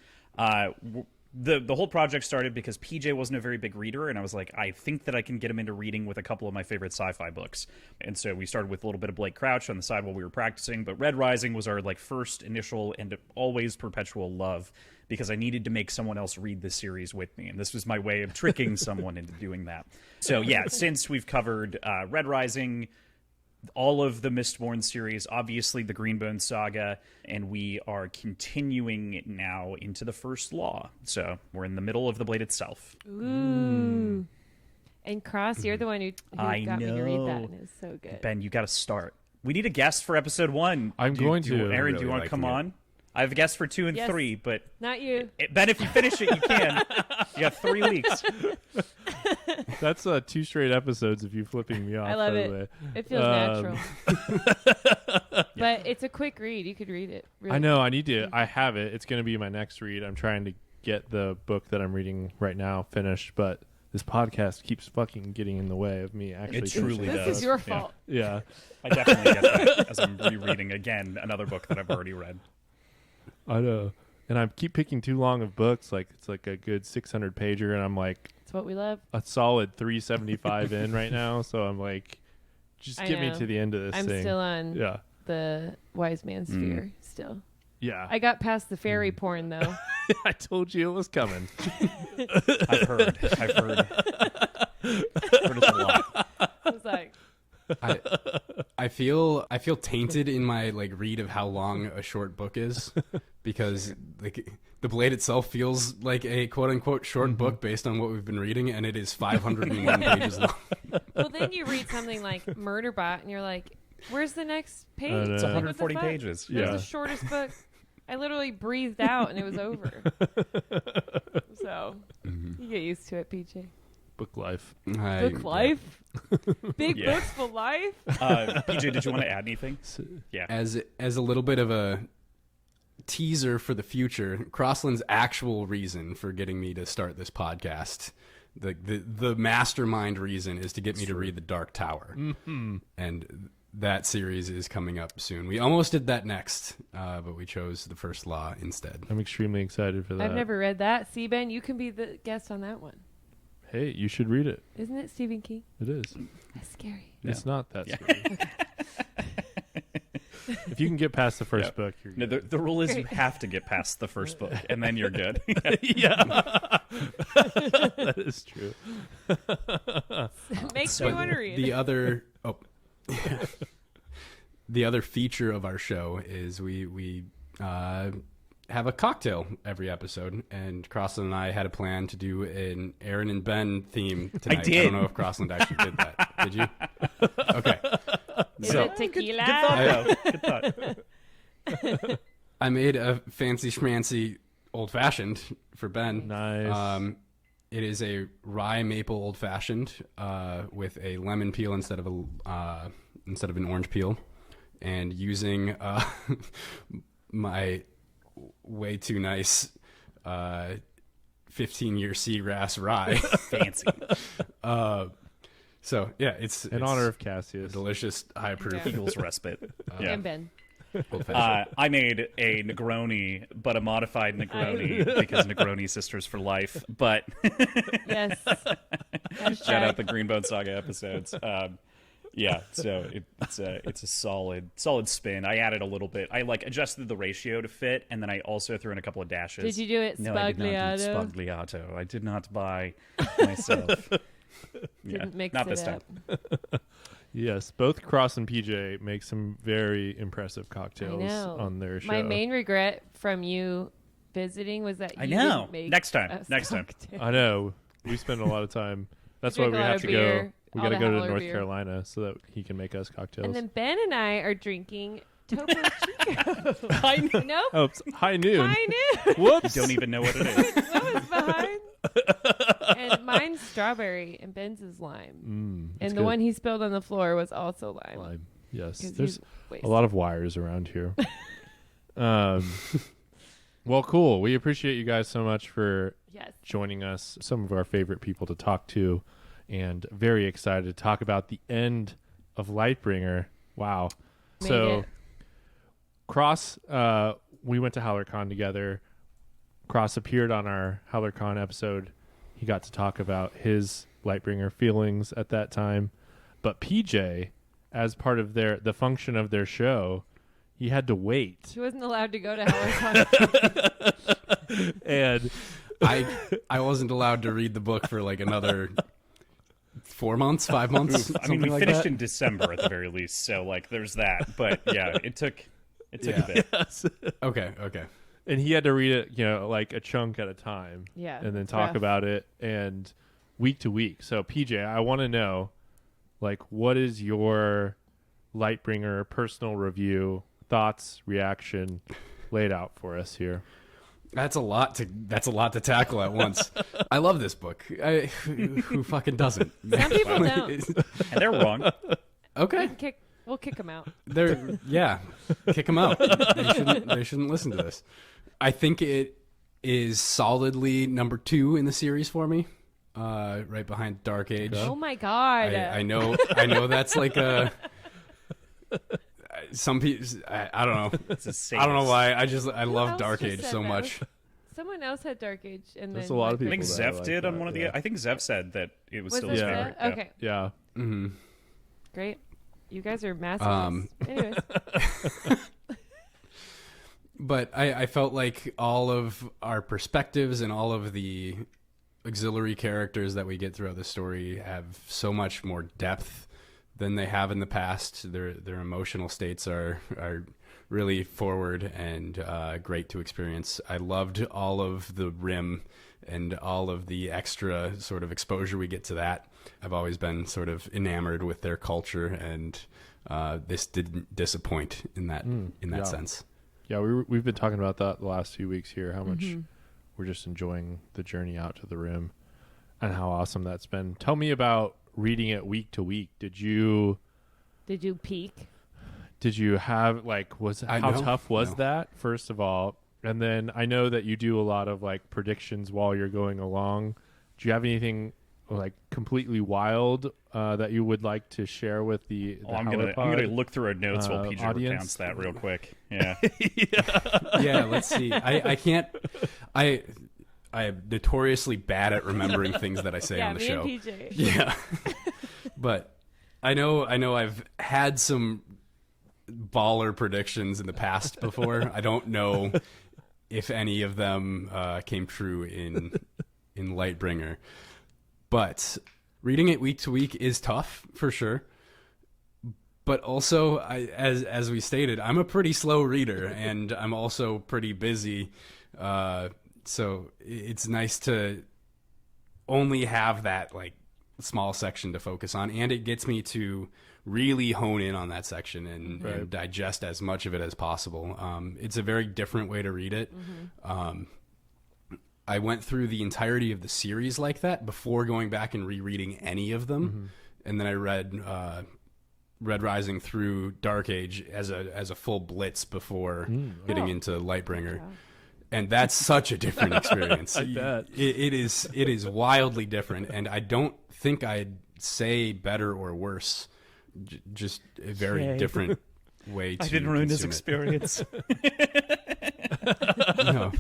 The whole project started because PJ wasn't a very big reader, and I was like, I think that I can get him into reading with a couple of my favorite sci-fi books. And so we started with a little bit of Blake Crouch on the side while we were practicing, but Red Rising was our first initial and always perpetual love, because I needed to make someone else read this series with me, and this was my way of tricking someone into doing that. So yeah, since we've covered Red Rising, all of the Mistborn series, obviously the Greenbone Saga, and we are continuing now into the First Law. So we're in the middle of the Blade itself. Ooh. And And Cross, you're the one who I got me to read that, know. and it's so good. Ben, you got to start. We need a guest for episode 1. I'm going to. Aaron, Really do you want to come liking it. on? I have a guest for 2 and Yes. 3, but Not you. Ben, if you finish it, you can. You got 3 weeks. That's 2 straight episodes of you flipping me off. I love by it. the way. It feels natural. But it's a quick read. You could read it. Really. I know. I need to. I have it. It's going to be my next read. I'm trying to get the book that I'm reading right now finished, but this podcast keeps fucking getting in the way of me actually. It truly finishing This it. is your fault. Yeah. I definitely get that as I'm rereading again another book that I've already read. I know. And I keep picking too long of books. Like it's like a good 600 pager, and I'm like It's what we love. a solid 375 in right now. So I'm like, just I get me know. to the end of this I'm thing. still on Yeah. the Wise Man's Sphere still. Yeah. I got past the fairy porn though. I told you it was coming. I've heard it a lot. I was like, I feel tainted in my like read of how long a short book is, because like the Blade itself feels like a quote unquote short book based on what we've been reading, and it is 501 pages long. well, then you read something like Murderbot, and you're like, "Where's the next page?" I know. It's Like, 140 what the fuck? pages. It was Yeah. the shortest book. I literally breathed out, and it was over. So you get used to it, PJ. Book life. Book life, big Yeah. books for life. PJ, did you want to add anything? Yeah. As a little bit of a teaser for the future, Krossland's actual reason for getting me to start this podcast, the mastermind reason, is to get me to read The Dark Tower. Mm-hmm. And that series is coming up soon. We almost did that next, but we chose The First Law instead. I'm extremely excited for that. I've never read that. See, Ben, you can be the guest on that one. Hey, you should read it. Isn't it Stephen King? It is. That's scary. It's not that Yeah. scary. If you can get past the first book, you're No, good. the rule is you Great. have to get past the first book, and then you're good. Yeah. That is true. Makes me want to read. The other feature of our show is we have a cocktail every episode, and Krossland and I had a plan to do an Erin and Ben theme tonight. did. I don't know if Krossland actually did that. Did you? Okay. Is So it tequila? Good thought. I made a fancy schmancy old fashioned for Ben. Nice. It is a rye maple old fashioned with a lemon peel instead of an orange peel, and using my way too nice 15-year seagrass rye. Fancy. So yeah, it's In honor of Cassius. delicious, high proof Yeah. Eagles respite. Yeah. And Ben. old fashioned. I made a Negroni, but a modified Negroni because Negroni sisters for life. But Yes. shout out the Greenbone Saga episodes. Yeah, so it's a solid spin. I added a little bit. I like adjusted the ratio to fit, and then I also threw in a couple of dashes. Did you do it No, I did not do spagliato? spagliato. I did not buy myself. Yeah, Didn't mix not it this up. time. Yes, both Cross and PJ make some very impressive I cocktails know. on their show. My main regret from you visiting was that you I know. didn't make Next time. a Next time. cocktail. I know. We spend a lot of time. That's why drink we a lot have of to beer, go. We all got to the go to Howler North beer. Carolina so that he can make us cocktails. And then Ben and I are drinking Topo Chico. I know. Nope. oh, it's high noon. I knew. Whoops. Don't even know what it is. What was behind? And mine's strawberry and Ben's is lime. That's And the good. one he spilled on the floor was also lime. Lime. Yes. 'Cause There's he's a wasted. lot of wires around here. Well, cool. We appreciate you guys so much for Yes. joining us. Some of our favorite people to talk to, and very excited to talk about the end of Lightbringer. Wow. Made So it. Cross, we went to HowlerCon together. Cross appeared on our HowlerCon episode. He got to talk about his Lightbringer feelings at that time. But PJ, as part of the function of their show, he had to wait. She wasn't allowed to go to HowlerPod. And I wasn't allowed to read the book for like another 4 months, 5 months. I mean, we something like finished that. in December at the very least, so like there's that. But yeah, it took Yeah. a bit. yes. Okay. And he had to read it, like a chunk at a time. Yeah, And then it's talk rough. about it. And week to week. So PJ, I want to know, like, what is your Lightbringer personal review, thoughts, reaction laid out for us here? That's a lot to tackle at once. I love this book. Who fucking doesn't? Some people don't. And they're wrong. Okay. We'll kick them out. Kick them out. They shouldn't listen to this. I think it is solidly number 2 in the series for me, right behind Dark Age. Oh my god! I know that's like a. Some people, I don't know. I don't know why. I love Dark Age so much. Someone else had Dark Age, and There's then a lot of I people. think Zev did on one of the. I think Zev said that it was still his favorite. Yeah. Okay. Yeah. Mm-hmm. Great. You guys are massive. Anyways. But I felt like all of our perspectives and all of the auxiliary characters that we get throughout the story have so much more depth than they have in the past. Their emotional states are really forward and great to experience. I loved all of the Rim and all of the extra sort of exposure we get to that. I've always been sort of enamored with their culture, and this didn't disappoint in that sense. Yeah, we've been talking about that the last few weeks here, how much we're just enjoying the journey out to the Rim and how awesome that's been. Tell me about reading it week to week. Did you peak? Did you have, like, how tough was that, first of all? And then I know that you do a lot of, like, predictions while you're going along. Do you have anything, like, completely wild that you would like to share with the I'm gonna look through our notes while PJ audience? recounts that real quick. Yeah. Yeah, let's see. I can't. I am notoriously bad at remembering things that I say on the show. Me and PJ. Yeah, but I know I've had some baller predictions in the past before. I don't know if any of them came true in Lightbringer, but reading it week to week is tough for sure. But also, as we stated, I'm a pretty slow reader, and I'm also pretty busy. So it's nice to only have that, like, small section to focus on, and it gets me to really hone in on that section and digest as much of it as possible. It's a very different way to read it. I went through the entirety of the series like that before going back and rereading any of them, and then I read Red Rising through Dark Age as a full blitz before getting into Lightbringer. And that's such a different experience. I bet. It is wildly different, and I don't think I'd say better or worse. Just a very different way to I didn't ruin this consume experience.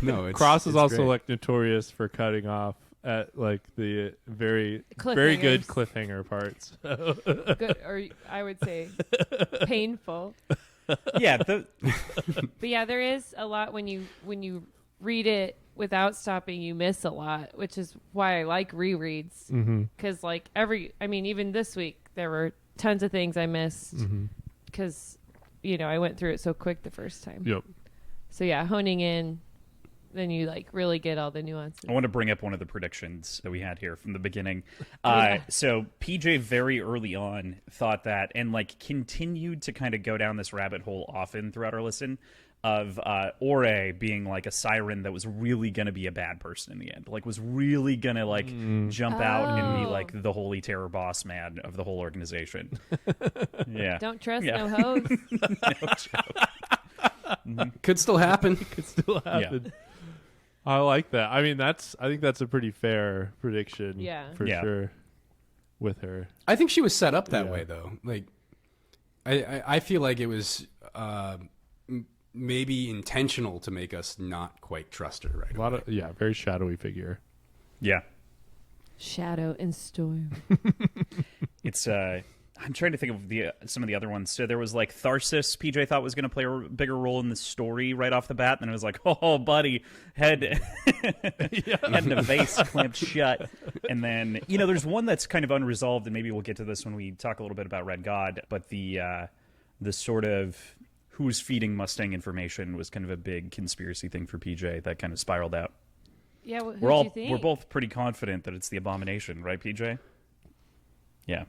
No. Cross is also great. like notorious for cutting off at, like, the very good cliffhanger parts. Good, or I would say painful. Yeah. But yeah, there is a lot when you read it without stopping, you miss a lot, which is why I like rereads. Because even this week there were tons of things I missed because I went through it so quick the first time. Yep. So yeah, honing in, then you, like, really get all the nuances. I want to bring up one of the predictions that we had here from the beginning. So PJ very early on thought that, and, like, continued to kind of go down this rabbit hole often throughout our listen, of Ore being, like, a siren that was really going to be a bad person in the end. Like, was really going to, like, jump out and be, like, the holy terror boss man of the whole organization. Yeah. Don't trust no hoes. No joke. Could still happen. Could still happen. I like that. I mean, I think that's a pretty fair prediction. Yeah. For sure. With her, I think she was set up that way, though. Like, I feel like it was maybe intentional to make us not quite trust her right away. Very shadowy figure. Yeah. Shadow and storm. It's I'm trying to think of some of the other ones. So there was, like, Tharsis, PJ thought was going to play a bigger role in the story right off the bat. Then it was like, oh, buddy, head in a vase clamped shut. And then, there's one that's kind of unresolved, and maybe we'll get to this when we talk a little bit about Red God. But the sort of who's feeding Mustang information was kind of a big conspiracy thing for PJ that kind of spiraled out. Yeah, who We're do you think? we're both pretty confident that it's the Abomination, right, PJ? Yeah.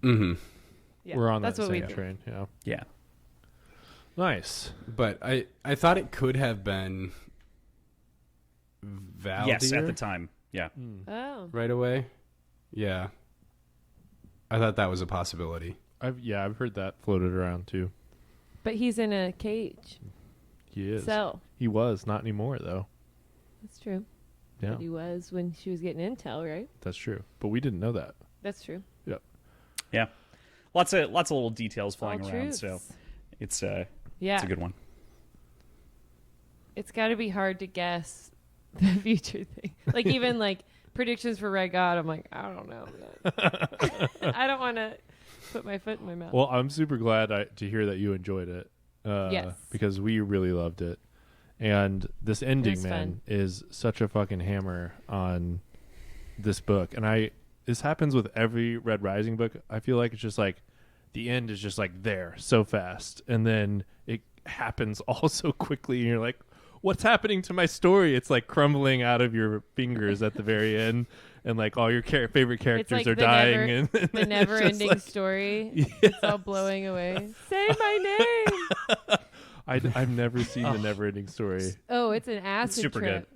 Mm-hmm. Yeah, We're on that's that what we same think. train. Yeah. Yeah. Nice. But I thought it could have been Valdir Yes, at the time. Yeah. Oh. right away. Yeah. I thought that was a possibility. I've heard that floated around too. But he's in a cage. He is. So, He was not anymore though. that's true. Yeah, But he was when she was getting intel, right? that's true. But we didn't know that. That's true. Yep. Yeah. Lots of little details flying All around, truths. so it's Yeah. it's a good one. It's got to be hard to guess the future thing. Like even like predictions for Red God, I'm like, I don't know. I don't want to put my foot in my mouth. Well, I'm super glad to hear that you enjoyed it. Yes. Because we really loved it. And this ending, was man, fun. is such a fucking hammer on this book. And this happens with every Red Rising book. I feel like it's just like the end is just like there so fast. And then it happens all so quickly. And you're like, what's happening to my story? It's like crumbling out of your fingers at the very end. And like all your favorite characters like are the dying. never- and the it's never-ending just like- story. It's all blowing away. Say my name. I've never seen the Never-Ending Story. Oh, it's an acid super trip.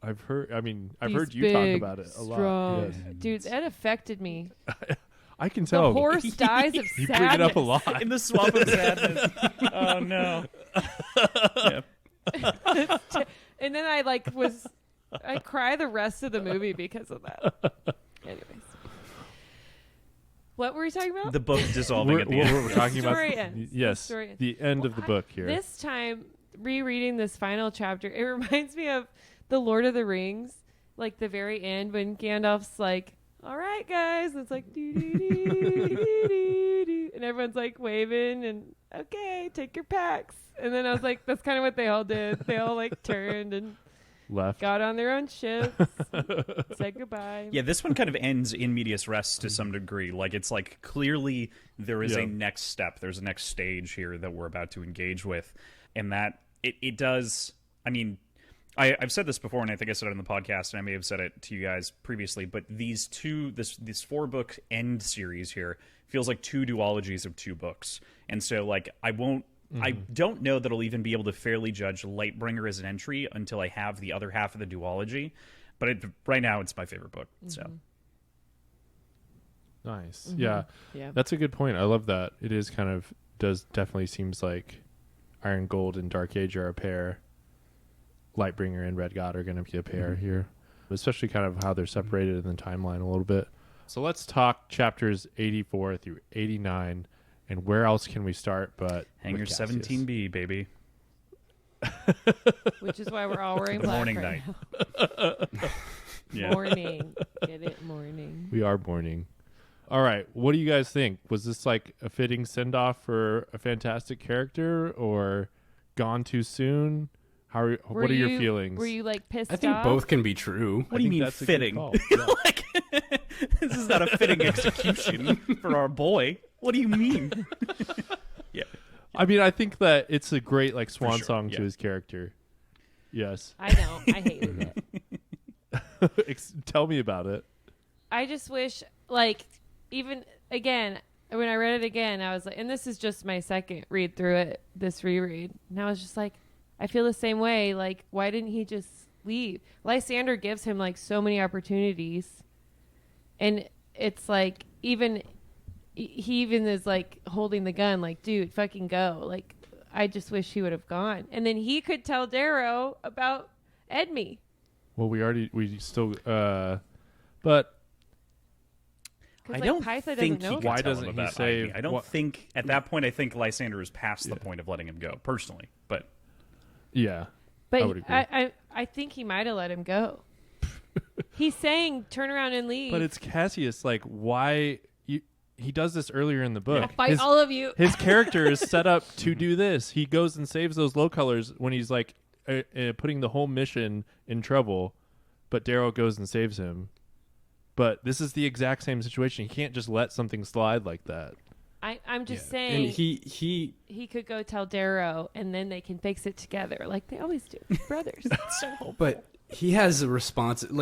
I've heard These heard you talk big, about it a lot. strong- Yes. Dude, that affected me. I can The tell. horse dies of You sadness. bring it up a lot. In the swamp of sadness. Oh no. Yeah. And then I cry the rest of the movie because of that. Anyways. What were we talking about? The book dissolving at the end. We're talking about Story ends. yes, The story ends. the end of the book here. This time, rereading this final chapter, it reminds me of The Lord of the Rings, like the very end when Gandalf's like, all right, guys. And it's like, doo-doo-doo-doo-doo-doo. And everyone's like waving and, okay, take your packs. And then I was like, that's kind of what they all did. They all like turned and Left. got on their own ships, said goodbye. Yeah, this one kind of ends in medias res to some degree. Like, it's like clearly there is Yeah. a next step. There's a next stage here that we're about to engage with. And that it does, I mean, I've said this before, and I think I said it on the podcast, and I may have said it to you guys previously, but this 4-book end series here feels like two duologies of 2 books. And so, like, I don't know that I'll even be able to fairly judge Lightbringer as an entry until I have the other half of the duology. But right now, it's my favorite book. So Nice. Yeah. Yeah. That's a good point. I love that. It is kind of definitely seems like Iron Gold and Dark Age are a pair. Lightbringer and Red God are going to be a pair here, especially kind of how they're separated in the timeline a little bit. So let's talk chapters 84 through 89, and where else can we start but Hanger with Cassius? 17B, baby. Which is why we're all wearing The black morning right night. now. Yeah. Morning. Get it? Morning. We are mourning. All right, what do you guys think? Was this like a fitting send-off for a fantastic character, or gone too soon? What are your feelings? Were you like pissed I think off? both can be true. What do you mean that's a good fitting? call. Yeah. Like, this is not a fitting execution for our boy. What do you mean? Yeah. I mean, I think that it's a great like swan sure, song yeah. to his character. Yes. I know. I hated it. Tell me about it. I just wish, like, even again, when I read it again, I was like, and this is just my second read through it, this reread. And I was just like, I feel the same way. Like, why didn't he just leave? Lysander gives him, like, so many opportunities. And it's like, he even is, like, holding the gun, like, dude, fucking go. Like, I just wish he would have gone. And then he could tell Darrow about Edme. Well, we still, but I Like, don't Pytha think doesn't know he that. can Why tell doesn't him he about say Ivy. I don't what- think at that point. I think Lysander is past the point of letting him go. Personally, but yeah. But I would agree. I think he might have let him go. He's saying turn around and leave. But it's Cassius. Like, why? He does this earlier in the book. I'll fight all of you. His character is set up to do this. He goes and saves those low colors when he's like putting the whole mission in trouble, but Darrow goes and saves him. But this is the exact same situation. He can't just let something slide like that. I'm just And saying he could go tell Darrow and then they can fix it together like they always do. Brothers. but he has a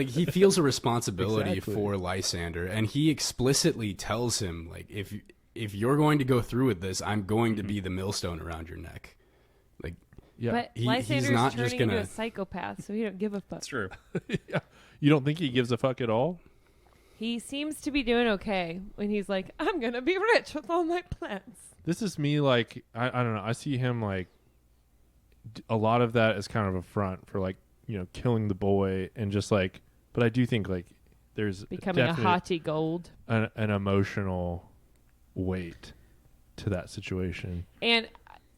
he feels a responsibility Exactly. for Lysander, and he explicitly tells him, like, if you're going to go through with this, I'm going to be the millstone around your neck. Like, Yeah. But he's Lysander's not turning just gonna- into a psychopath, so he don't give a fuck. That's true. Yeah. You don't think he gives a fuck at all? He seems to be doing okay when he's like, I'm going to be rich with all my plans. This is me, like, I don't know. I see him, like, a lot of that is kind of a front for, like, you know, killing the boy and just, like, but I do think, like, there's Becoming a definite haughty gold. an emotional weight to that situation. And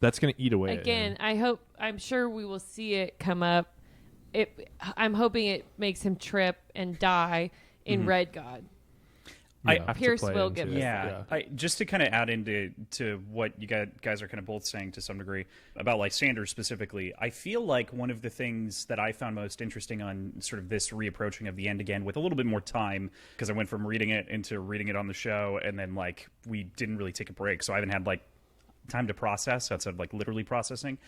That's going to eat away again, at him. I'm sure we will see it come up. I'm hoping it makes him trip and die in Red God. I- Have to Pierce play will into give it. Yeah, just to kind of add into what you guys are kind of both saying to some degree about Lysander specifically, I feel like one of the things that I found most interesting on sort of this reapproaching of the end again with a little bit more time, because I went from reading it into reading it on the show, and then like we didn't really take a break, so I haven't had like time to process outside of like literally processing.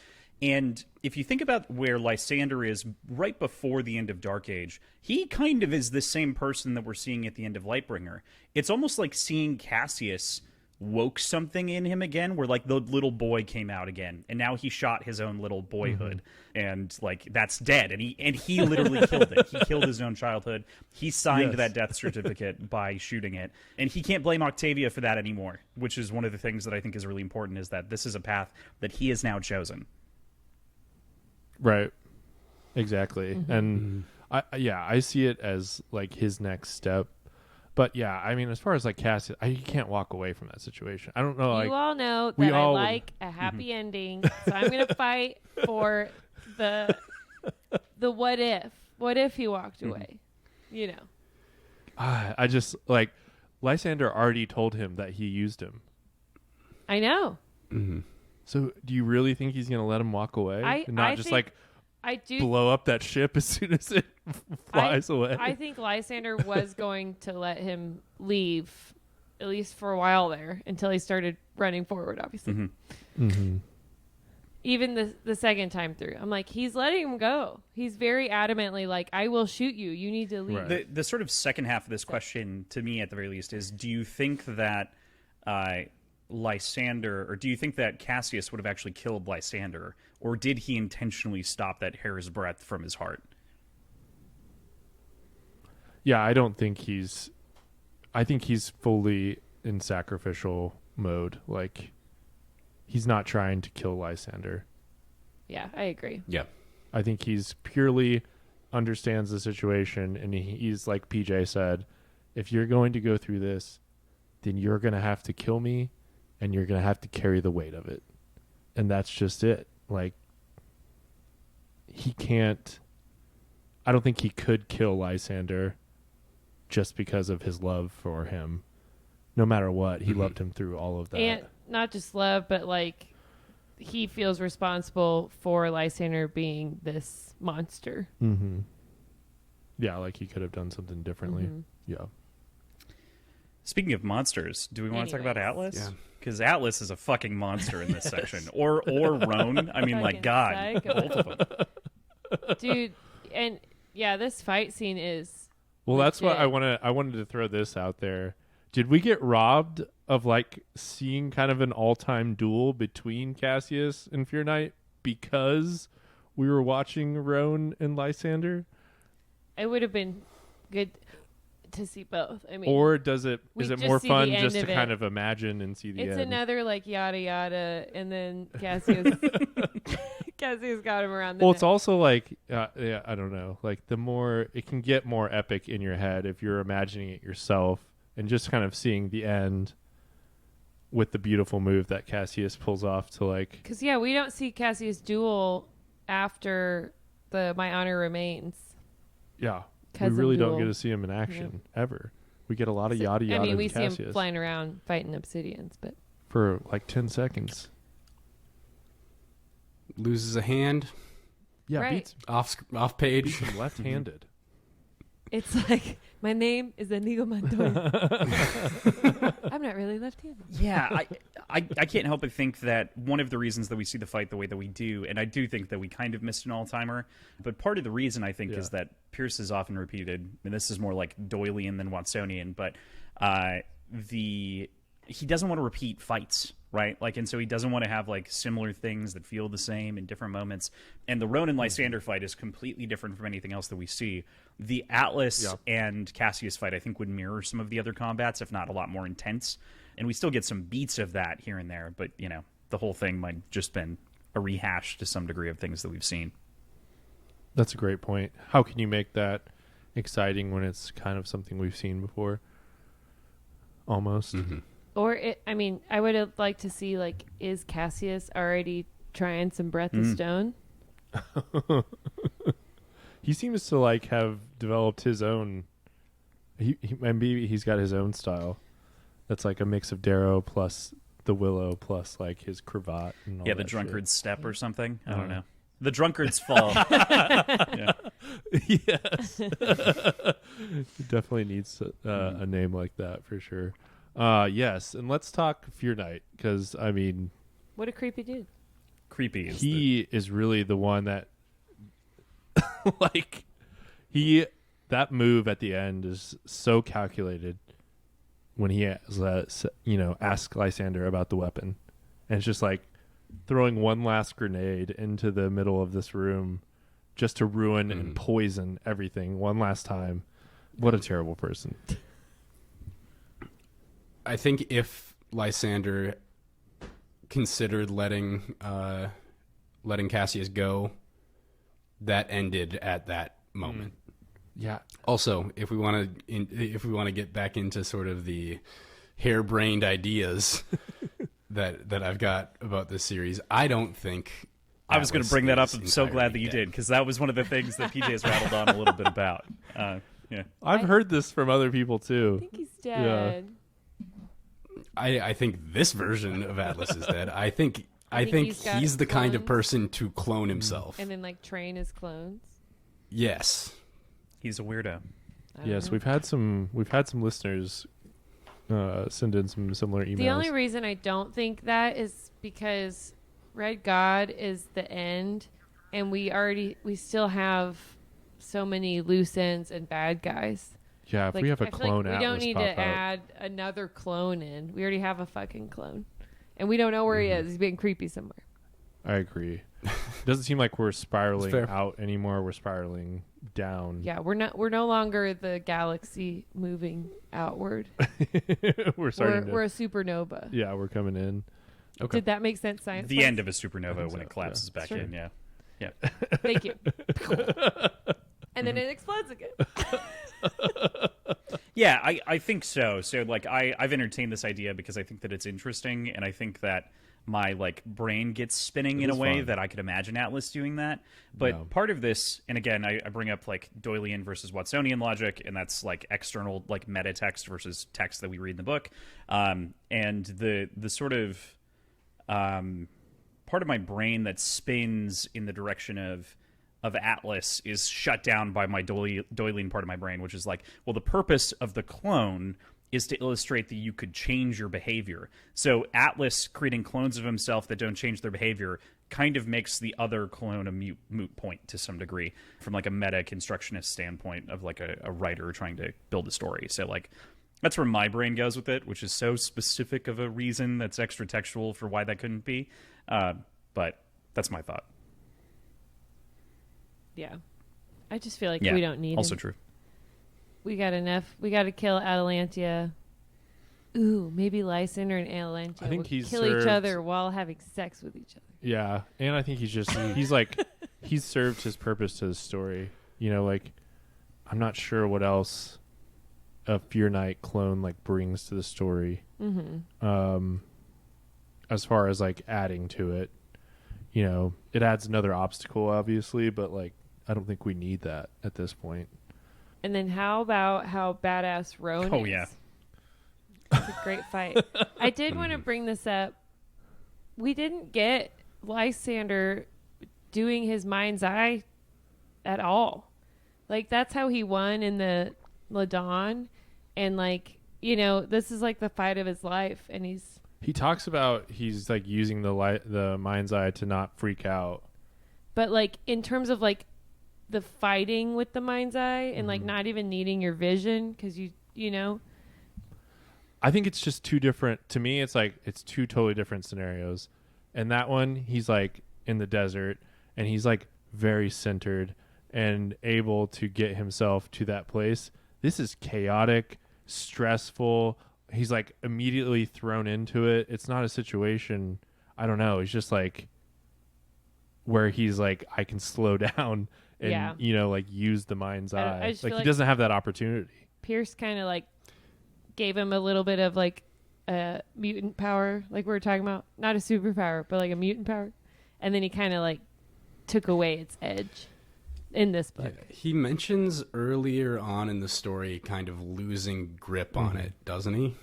And if you think about where Lysander is right before the end of Dark Age, he kind of is the same person that we're seeing at the end of Lightbringer. It's almost like seeing Cassius woke something in him again, where like the little boy came out again, and now he shot his own little boyhood, and like that's dead, and he literally killed it. He killed his own childhood. He signed that death certificate by shooting it, and he can't blame Octavia for that anymore, which is one of the things that I think is really important, is that this is a path that he has now chosen. Right. Exactly. And I see it as like his next step. But yeah, I mean, as far as like Cassius, he can't walk away from that situation. I don't know. You Like, all know we that I all- like a happy ending, so I'm going to fight for the what if. What if he walked away? You know. I just like Lysander already told him that he used him. I know. So do you really think he's going to let him walk away and not I just think- like I do. blow up that ship as soon as it flies away? I think Lysander was going to let him leave, at least for a while there, until he started running forward, obviously. Even the second time through. I'm like, he's letting him go. He's very adamantly like, I will shoot you. You need to leave. Right. The sort of second half of this question, to me at the very least, is do you think that Lysander, or do you think that Cassius would have actually killed Lysander, or did he intentionally stop that hair's breadth from his heart? Yeah, I don't think he's. I think he's fully in sacrificial mode. Like, he's not trying to kill Lysander. Yeah, I agree. yeah. I think he's purely understands the situation, and he's like PJ said, if you're going to go through this, then you're going to have to kill me, and you're going to have to carry the weight of it. And that's just it. Like, he can't. I don't think he could kill Lysander just because of his love for him. No matter what, he loved him through all of that. And not just love, but like he feels responsible for Lysander being this monster. Mm-hmm. Yeah, like he could have done something differently. Yeah. Speaking of monsters, do we want to talk about Anyways. Atlas? Yeah. Because Atlas is a fucking monster in this section. Or Roan. I mean, like, Fucking God. psycho. Both of them. Dude, and yeah, this fight scene is Well, that's what legit. I wanted to throw this out there. Did we get robbed of like seeing kind of an all-time duel between Cassius and Fear Knight because we were watching Roan and Lysander? It would have been good to see both. I mean, Or is it we is it just more see the fun end just to of it. kind of imagine and see the it's end? another like yada yada, and then Cassius Cassius got him around the Well, neck. it's also like yeah, I don't know. Like the more it can get more epic in your head if you're imagining it yourself and just kind of seeing the end with the beautiful move that Cassius pulls off to like. Because yeah, we don't see Cassius duel after the My Honor Remains. Yeah, Cousin we really don't duel. get to see him in action ever. We get a lot of yada yada. I mean, we with see him Cassius flying around fighting obsidians, but for like 10 seconds. Loses a hand Yeah, Right. beats off page. him left-handed. it's like my name is Inigo Montoya. I'm not really left-handed. Yeah, I can't help but think that one of the reasons that we see the fight the way that we do, and I do think that we kind of missed an all-timer, but part of the reason I think is that Pierce is often repeated, and this is more like Doylean than Watsonian, but he doesn't want to repeat fights, right? Like, and so he doesn't want to have like similar things that feel the same in different moments. And the Ronan Lysander fight is completely different from anything else that we see. The Atlas and Cassius fight, I think, would mirror some of the other combats, if not a lot more intense. And we still get some beats of that here and there, but you know, the whole thing might have just been a rehash to some degree of things that we've seen. That's a great point. How can you make that exciting when it's kind of something we've seen before? Almost. Mm-hmm. Or, I would have liked to see, like, is Cassius already trying some Breath of Stone? He seems to, like, have developed his own... Maybe he's got his own style. That's, like, a mix of Darrow plus the Willow plus, like, his cravat and all the that drunkard's shit. step or something. I don't know. The drunkard's fall. Yes. It definitely needs a name like that for sure. Yes, and let's talk Fear Knight, because, What a creepy dude. Creepy is is really the one that, like, that move at the end is so calculated when he has, ask Lysander about the weapon. And it's just like throwing one last grenade into the middle of this room just to ruin and poison everything one last time. What a terrible person. I think if Lysander considered letting Cassius go, that ended at that moment. Yeah. Also, if we want to get back into sort of the harebrained ideas that I've got about this series, I don't think I was going to bring that up. I'm so entirely glad that you dead. did, because that was one of the things that PJ has rattled on a little bit about. I've heard this from other people I too. think he's dead. I think this version of Atlas is dead. I think he's got he's the kind of clones. person to clone himself. And then, like, train his clones. Yes. He's a weirdo. I don't Yes, know. we've had some listeners send in some similar emails. The only reason I don't think that is because Red God is the end, and we still have so many loose ends and bad guys. Yeah, if Like, we have a I feel clone like we don't Atlas need pop to out. add another clone in. We already have a fucking clone, and we don't know where he is. He's being creepy somewhere. I agree. Doesn't seem like we're spiraling fair. out anymore. We're spiraling down. Yeah, we're no longer the galaxy moving outward. we're starting We're a supernova. Yeah, we're coming in. Okay. Did that make sense, science? The end of a supernova when so, it collapses back Sure. in, yeah. Thank you. And then it explodes again. Yeah, I think so. So, like, I've entertained this idea because I think that it's interesting, and I think that my, like, brain gets spinning in a is way fun. that I could imagine Atlas doing that. But Yeah. part of this, and again, I bring up, like, Doylean versus Watsonian logic, and that's, like, external, like, meta text versus text that we read in the book. And the sort of part of my brain that spins in the direction of Atlas is shut down by my Doylean part of my brain, which is like, well, the purpose of the clone is to illustrate that you could change your behavior. So Atlas creating clones of himself that don't change their behavior kind of makes the other clone a moot point to some degree from like a meta constructionist standpoint of like a writer trying to build a story. So like that's where my brain goes with it, which is so specific of a reason that's extra textual for why that couldn't be. But that's my thought. Yeah. I just feel like Yeah, we don't need also him. true. We got enough. We got to kill Atalantia. Ooh, maybe Lysander and Atalantia I think will he's kill each served- other while having sex with each other. Yeah, and I think he's like, he's served his purpose to the story. You know, like, I'm not sure what else a Fear Knight clone, like, brings to the story. Mm-hmm. As far as, like, adding to it. You know, it adds another obstacle, obviously, but, like, I don't think we need that at this point. And then how about how badass Roan Oh, is? yeah. It's a great fight. I did want to bring this up. We didn't get Lysander doing his mind's eye at all. Like, that's how he won in the Ladon. And, like, you know, this is like the fight of his life. And he's He talks about he's like using the mind's eye to not freak out. But like in terms of like the fighting with the mind's eye and like not even needing your vision because you know. I think it's just two different. To me, it's like it's two totally different scenarios. And that one, he's like in the desert and he's like very centered and able to get himself to that place. This is chaotic, stressful. He's like immediately thrown into it. It's not a situation, I don't know. It's just like where he's like, I can slow down and, you know, like use the mind's eye. I just Like feel he doesn't have that opportunity. Pierce kind of like gave him a little bit of like a mutant power, like we were talking about. Not a superpower, but like a mutant power. And then he kind of like took away its edge in this book. Yeah, he mentions earlier on in the story kind of losing grip on it, doesn't he?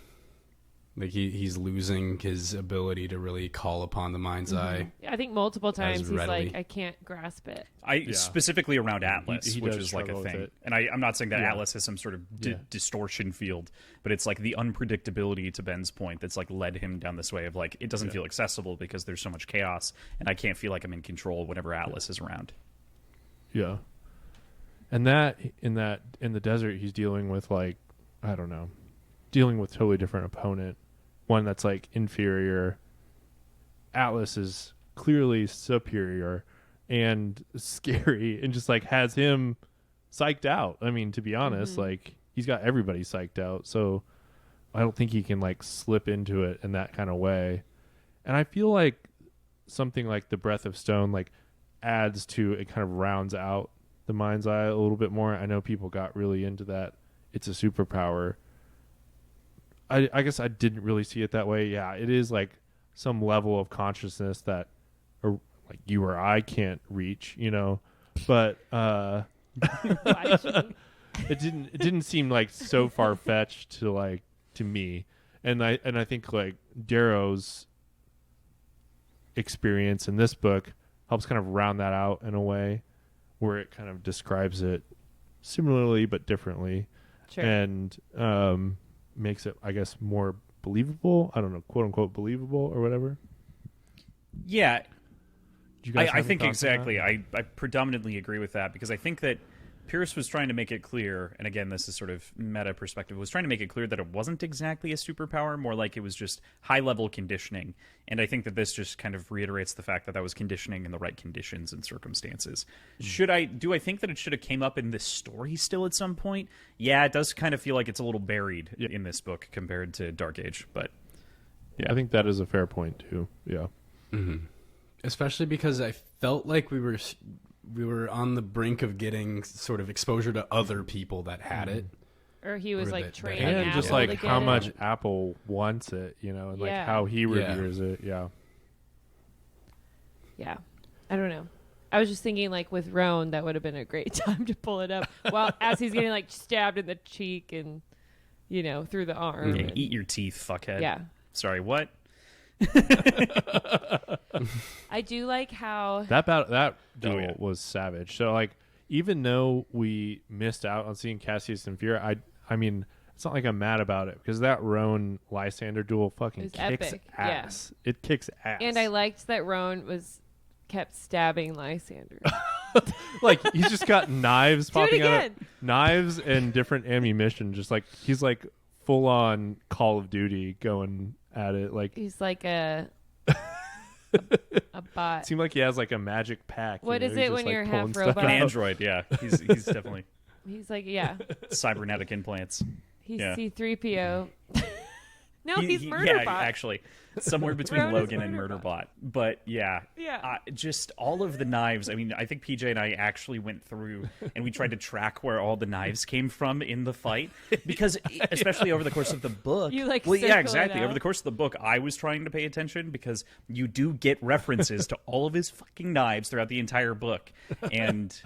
Like he's losing his ability to really call upon the mind's eye. I think multiple times he's readily. like, I can't grasp it. Specifically around Atlas, He which does is like a struggle with thing. it. And I'm not saying that Atlas has some sort of distortion field, but it's like the unpredictability, to Ben's point, that's like led him down this way of like, it doesn't feel accessible because there's so much chaos and I can't feel like I'm in control whenever Atlas is around. Yeah. And that in the desert, he's dealing with like, I don't know, dealing with totally different opponent. One that's like inferior. Atlas is clearly superior and scary and just like has him psyched out. I mean, to be honest, like he's got everybody psyched out. So I don't think he can like slip into it in that kind of way. And I feel like something like the Breath of Stone like adds to, it kind of rounds out the mind's eye a little bit more. I know people got really into that. It's a superpower. I guess I didn't really see it that way. Yeah, it is like some level of consciousness that like you or I can't reach, you know. But it didn't seem like so far fetched to me. And I think like Darrow's experience in this book helps kind of round that out in a way where it kind of describes it similarly but differently. Sure. And makes it, I guess, more believable. I don't know, quote unquote believable or whatever. Yeah. Do you guys I have think any thoughts on exactly. that? I predominantly agree with that because I think that Pierce was trying to make it clear, and again, this is sort of meta perspective, was trying to make it clear that it wasn't exactly a superpower, more like it was just high-level conditioning. And I think that this just kind of reiterates the fact that that was conditioning in the right conditions and circumstances. Do I think that it should have came up in this story still at some point? Yeah, it does kind of feel like it's a little buried in this book compared to Dark Age, but Yeah, I think that is a fair point too. Yeah. Mm-hmm. Especially because I felt like we were on the brink of getting sort of exposure to other people that had it. Or he was Or like that- training that- And Apple just like to how get much it. Apple wants it, you know, and like Yeah. how he Yeah. reveres it. Yeah. Yeah. I don't know. I was just thinking like with Roan, that would have been a great time to pull it up while as he's getting like stabbed in the cheek and, you know, through the arm. yeah, and- eat your teeth, fuckhead. Yeah. Sorry, what? I do like how That duel yeah. was savage. So like, even though we missed out on seeing Cassius and Fear, I mean, it's not like I'm mad about it because that Roan Lysander duel fucking It was kicks epic, yeah. ass. It kicks ass. and I liked that Roan kept stabbing Lysander. like he's just got knives Do it popping out, again. knives and different ammunition. Just like he's like full on Call of Duty going at it. Like He's like a bot. it seemed like he has like a magic pack. What you is know? He's it just, when like, you're pulling half stuff robot? An out. android, yeah. He's definitely He's like, yeah. cybernetic implants. He's Yeah. C-3PO. No, he's Murderbot. Yeah, actually. Somewhere between Roan is Logan and Murderbot. Murderbot. But yeah. Yeah. Just all of the knives. I mean, I think PJ and I actually went through and we tried to track where all the knives came from in the fight. Because, especially over the course of the book. You, like, well, yeah, circle it exactly. out. Over the course of the book, I was trying to pay attention because you do get references to all of his fucking knives throughout the entire book. And.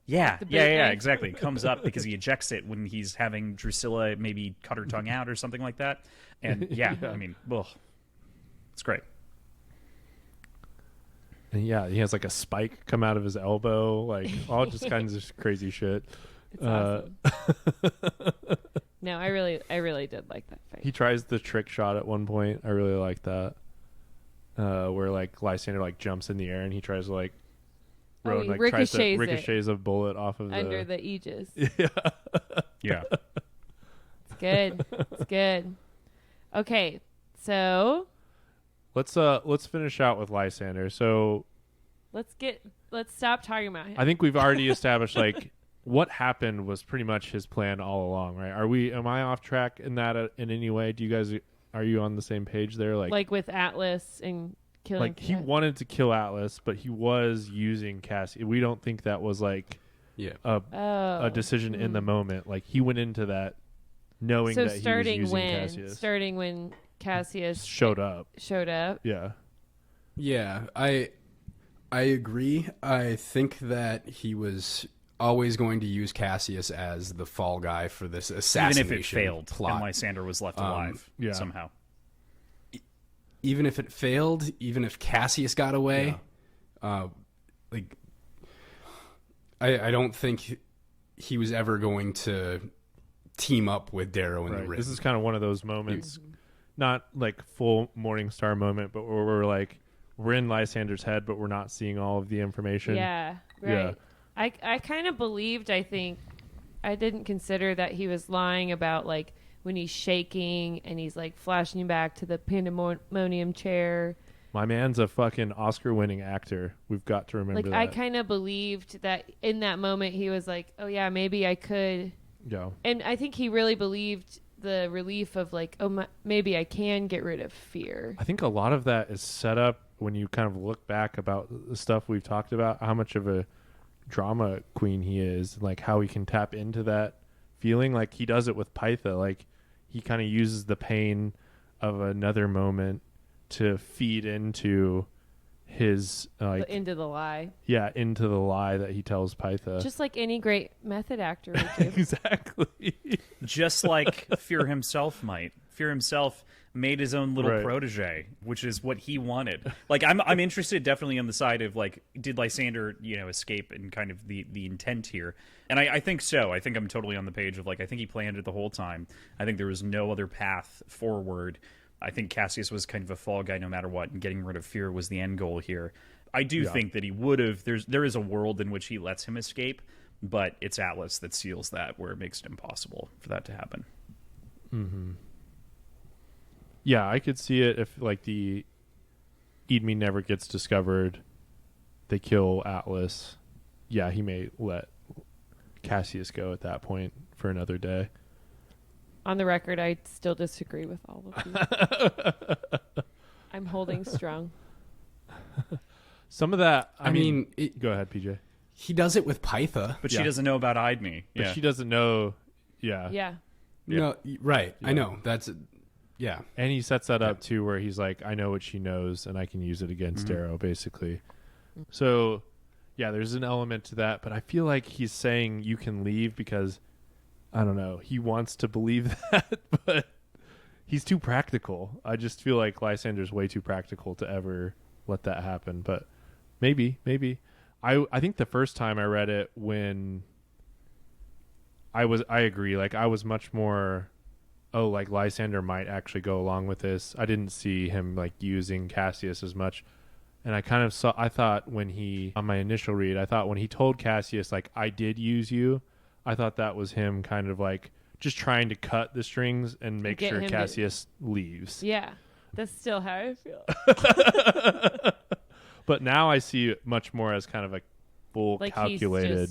Yeah, The yeah, big yeah, knife. exactly. It comes up because he ejects it when he's having Drusilla maybe cut her tongue out or something like that. And yeah, I mean, ugh. It's great. And yeah, he has like a spike come out of his elbow, like all just kinds of crazy shit. It's awesome. No, I really did like that fight. He tries the trick shot at one point. I really like that. Where like Lysander like jumps in the air and he tries to like he ricochets a bullet off of under the aegis. Yeah. Yeah. It's good. It's good. Okay, so let's finish out with Lysander. So let's stop talking about him. I think we've already established like what happened was pretty much his plan all along, right? Am I off track in that in any way? Are you on the same page there? Like with Atlas and killing. Like he wanted to kill Atlas, but he was using Cassius. We don't think that was like a decision in the moment. Like he went into that knowing that he was using Cassius. Starting when Cassius showed up. Yeah. Yeah, I agree. I think that he was always going to use Cassius as the fall guy for this assassination even if it failed plot. And Lysander was left alive somehow. Even if it failed, even if Cassius got away, I don't think he was ever going to team up with Darrow in the ring. This is kind of one of those moments, not like full Morningstar moment, but where we're in Lysander's head, but we're not seeing all of the information. Yeah, right. Yeah. I kind of believed, I think, I didn't consider that he was lying about, like, when he's shaking and he's, like, flashing back to the pandemonium chair. My man's a fucking Oscar-winning actor. We've got to remember that. I kind of believed that in that moment he was like, oh, yeah, maybe I could. Yeah. And I think he really believed the relief of, like, maybe I can get rid of fear. I think a lot of that is set up when you kind of look back about the stuff we've talked about, how much of a drama queen he is, like how he can tap into that feeling. Like he does it with Pytha. Like he kind of uses the pain of another moment to feed into his into the lie. Yeah, into the lie that he tells Pytha. Just like any great method actor would do. Exactly. Just like Fear himself might. Fear himself made his own little protege, which is what he wanted. Like I'm interested definitely on the side of like, did Lysander, escape, and kind of the intent here. And I think so. I think I'm totally on the page of like, I think he planned it the whole time. I think there was no other path forward. I think Cassius was kind of a fall guy no matter what, and getting rid of fear was the end goal here. I do think that he would have, there is a world in which he lets him escape, but it's Atlas that seals that, where it makes it impossible for that to happen. Mm-hmm. Yeah, I could see it if, like, the Eadme never gets discovered, they kill Atlas. Yeah, he may let Cassius go at that point for another day. On the record, I still disagree with all of you. I'm holding strong. Some of that, I mean go ahead, PJ. He does it with Pytha. But she doesn't know about Eadme. But she doesn't know, Yeah. No, right. Yeah. I know. That's... Yeah. And he sets that up, too, where he's like, I know what she knows, and I can use it against Darrow, basically. So, yeah, there's an element to that, but I feel like he's saying you can leave because, I don't know, he wants to believe that, but he's too practical. I just feel like Lysander's way too practical to ever let that happen, but maybe. I think the first time I read it, when I agree, like, I was much more... like Lysander might actually go along with this. I didn't see him like using Cassius as much. And I thought when he told Cassius, like, I did use you, I thought that was him kind of like just trying to cut the strings and make sure Cassius leaves. Yeah. That's still how I feel. But now I see it much more as kind of a full like calculated,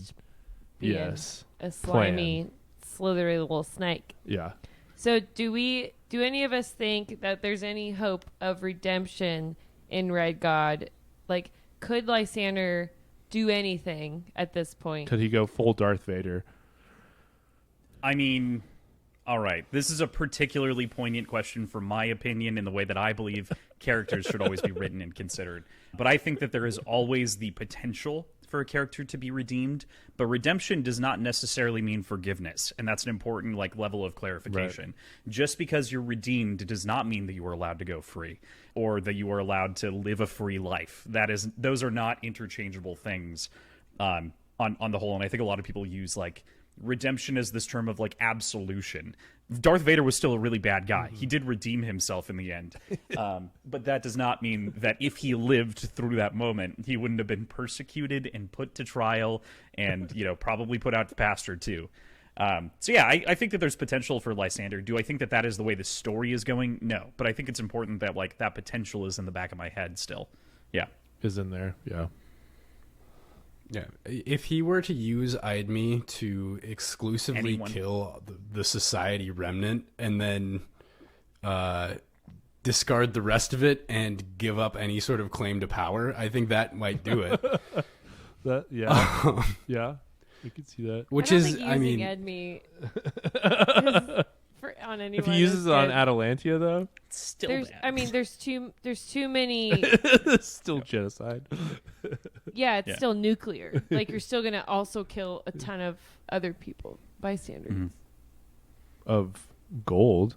he's just a slimy, slithery little snake. Yeah. So do any of us think that there's any hope of redemption in Red God? Like, could Lysander do anything at this point? Could he go full Darth Vader? I mean, all right. This is a particularly poignant question for my opinion in the way that I believe characters should always be written and considered. But I think that there is always the potential for a character to be redeemed, but redemption does not necessarily mean forgiveness, and that's an important level of clarification. Right. Just because you're redeemed does not mean that you are allowed to go free or that you are allowed to live a free life. Those are not interchangeable things on the whole, and I think a lot of people use redemption as this term of like absolution. Darth Vader was still a really bad guy. He did redeem himself in the end. But that does not mean that if he lived through that moment, he wouldn't have been persecuted and put to trial and, probably put out to pasture too. So yeah, I think that there's potential for Lysander. Do I think that is the way the story is going? No. But I think it's important that like that potential is in the back of my head still. Yeah. Is in there. Yeah. Yeah, if he were to use Idme to exclusively kill the society remnant and then discard the rest of it and give up any sort of claim to power, I think that might do it. Yeah, you could see that. Which Edme on anyone. If he uses it on Atalantia, though, it's still bad. There's too many. It's still genocide. Yeah, it's still nuclear. Like you're still gonna also kill a ton of other people, bystanders. Of gold.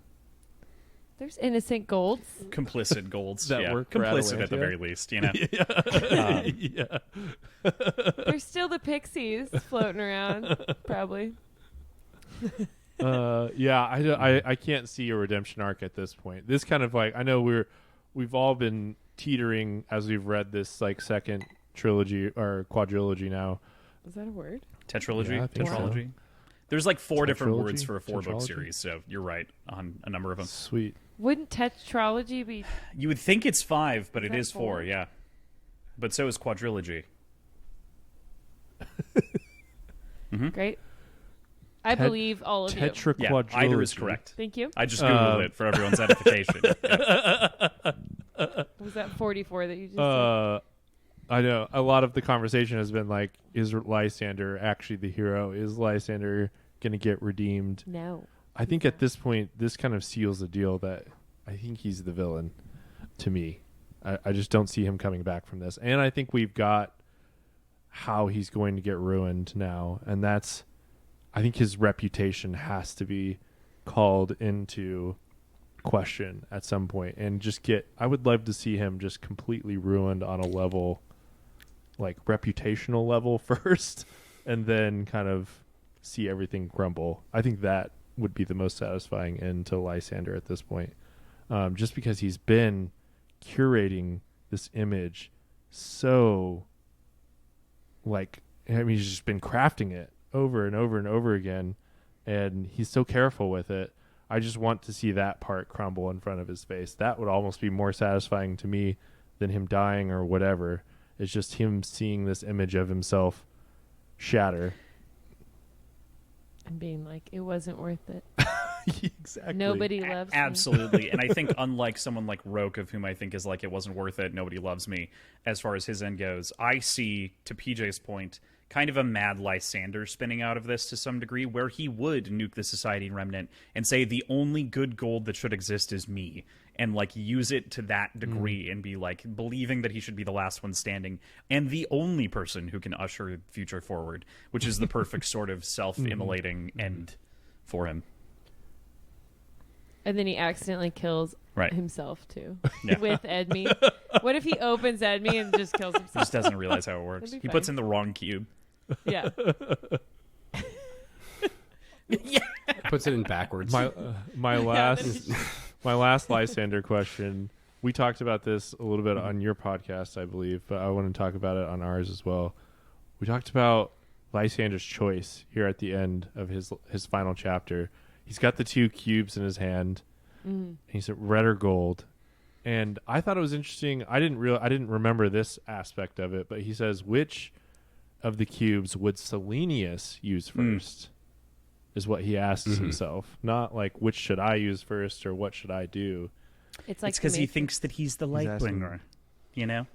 There's innocent golds. Complicit golds. That work for complicit Atalantia. at the very least, Yeah. There's still the pixies floating around, probably. I can't see a redemption arc at this point. This kind of like, I know we've all been teetering as we've read this like second trilogy or quadrilogy now. Is that a word? Tetralogy? Yeah, I think Tetralogy? So. There's like 4 different words for a 4-book Tetralogy? series, so you're right on a number of them. Sweet. Wouldn't tetralogy be... You would think it's 5, but it is 4, 4? yeah. But so is quadrilogy. Great. I believe all of you. Tetraquadrilogy. Yeah, either is correct. Thank you. I just Googled it for everyone's edification. Was that 44 that you just said? I know. A lot of the conversation has been like, is Lysander actually the hero? Is Lysander going to get redeemed? No. I think at this point, this kind of seals the deal that I think he's the villain to me. I just don't see him coming back from this. And I think we've got how he's going to get ruined now. And that's, I think his reputation has to be called into question at some point and just I would love to see him just completely ruined on a level, like reputational level first, and then kind of see everything crumble. I think that would be the most satisfying end to Lysander at this point. Just because he's been curating this image so he's just been crafting it over and over and over again, and he's so careful with it. I just want to see that part crumble in front of his face. That would almost be more satisfying to me than him dying or whatever. It's just him seeing this image of himself shatter. And being like, it wasn't worth it. Exactly. Nobody loves me. Absolutely. And I think unlike someone like Roke, of whom I think is like, it wasn't worth it, nobody loves me, as far as his end goes, I see, to PJ's point, kind of a mad Lysander spinning out of this to some degree, where he would nuke the Society Remnant and say the only good gold that should exist is me, and like use it to that degree and be like believing that he should be the last one standing and the only person who can usher the future forward, which is the perfect sort of self-immolating end for him. And then he accidentally kills himself too. Yeah. With Edme. What if he opens Edme and just kills himself? Just doesn't realize how it works. He puts in the wrong cube. Yeah. Puts it in backwards. My last Lysander question. We talked about this a little bit on your podcast, I believe, but I want to talk about it on ours as well. We talked about Lysander's choice here at the end of his final chapter. He's got the 2 cubes in his hand. And he said red or gold. And I thought it was interesting. I didn't remember this aspect of it, but he says, which of the cubes would Selenius use first? Is what he asks himself. Not like, which should I use first or what should I do? It's like it's because he thinks that he's the light bringer, you know?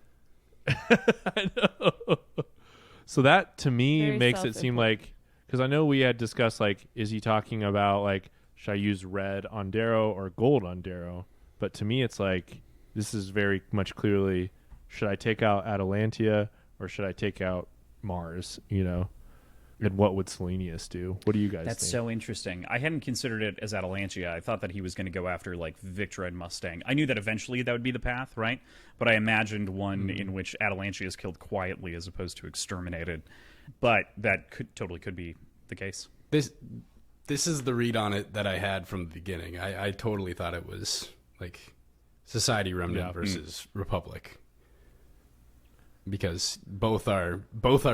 I know. So that to me Very makes it seem like, because I know we had discussed like, is he talking about like, should I use red on Darrow or gold on Darrow? But to me, it's like, this is very much clearly, should I take out Atalantia or should I take out Mars, you know? And what would Selenius do? What do you guys think? That's so interesting. I hadn't considered it as Atalantia. I thought that he was going to go after, like, Victra and Mustang. I knew that eventually that would be the path, right? But I imagined one in which Atalantia is killed quietly as opposed to exterminated. But that could be the case. This is the read on it that I had from the beginning. I totally thought it was like Society Remnant versus Republic, because both are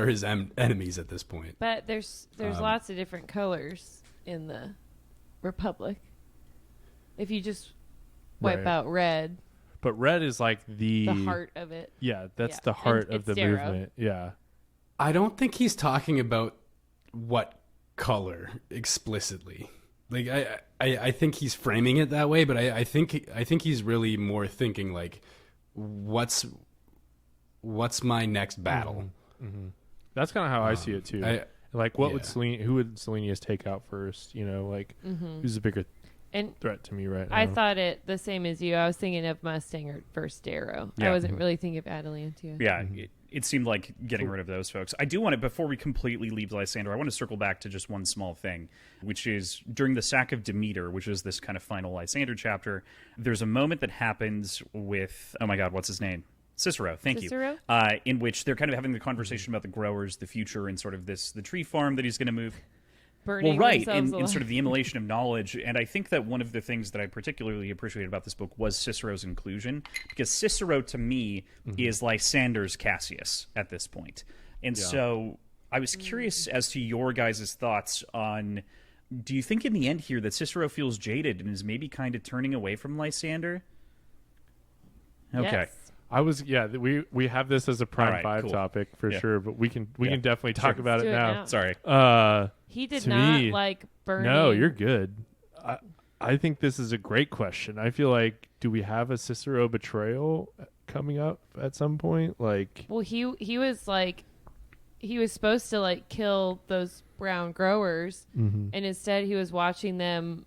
his enemies at this point. But there's lots of different colors in the Republic. If you just wipe out red, But red is like the heart of it. Yeah, that's Yeah. the heart And of the it's Darrow. movement. Yeah. I don't think he's talking about what color explicitly. Like I think he's framing it that way, but I think he's really more thinking like, what's my next battle? Mm-hmm. That's kind of how I see it too. Like, what would who would Selenius take out first? You know, like who's the bigger threat to me right now? I thought it the same as you. I was thinking of Mustang versus Darrow. Yeah. I wasn't really thinking of Atalantia. Yeah, it seemed like getting rid of those folks. I do want to, before we completely leave Lysander, I want to circle back to just one small thing, which is during the sack of Demeter, which is this kind of final Lysander chapter, there's a moment that happens with, oh my god, what's his name? Cicero, thank Cicero? you. In which they're kind of having the conversation about the growers, the future, and sort of the tree farm that he's going to move. Burning Well, right, themselves in alive. sort of the immolation of knowledge. And I think that one of the things that I particularly appreciated about this book was Cicero's inclusion, because Cicero, to me, is Lysander's Cassius at this point. And so I was curious as to your guys' thoughts on, do you think in the end here that Cicero feels jaded and is maybe kind of turning away from Lysander? Okay. Yes. I was we have this as a Prime All right, 5 cool. topic for sure, but we can definitely talk Sure. about Do it it now. now. Sorry. He did to not me- like burning. No, you're good. I think this is a great question. I feel like, do we have a Cicero betrayal coming up at some point? Like, Well, he was like, he was supposed to like kill those brown growers, and instead he was watching them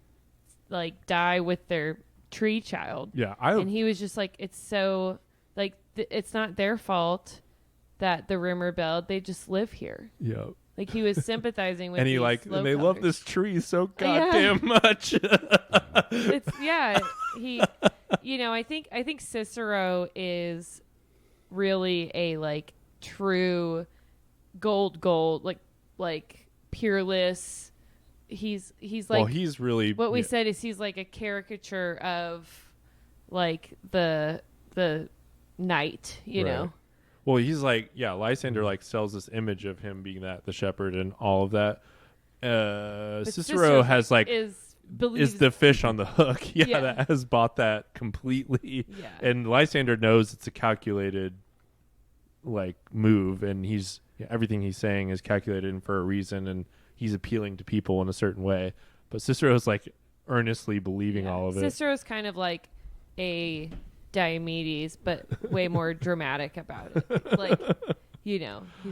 like die with their tree child. yeah, And he was just like, it's so like it's not their fault that the rim rebelled. They just live here. yeah. Like he was sympathizing with. And he these like, low and they love colors. this tree so Yeah. goddamn much. It's he, I think Cicero is really a like true gold like peerless. He's like, well, he's really what we said is he's like a caricature of like the knight, you Right. know. Well, he's like, Lysander like sells this image of him being the shepherd and all of that. But Cicero has like believes is the fish on the hook. Yeah. That has bought that completely. Yeah. And Lysander knows it's a calculated like move, and everything he's saying is calculated and for a reason, and he's appealing to people in a certain way. But Cicero's like earnestly believing all of it. Cicero's kind of like a Diomedes, but way more dramatic about it. Like, he's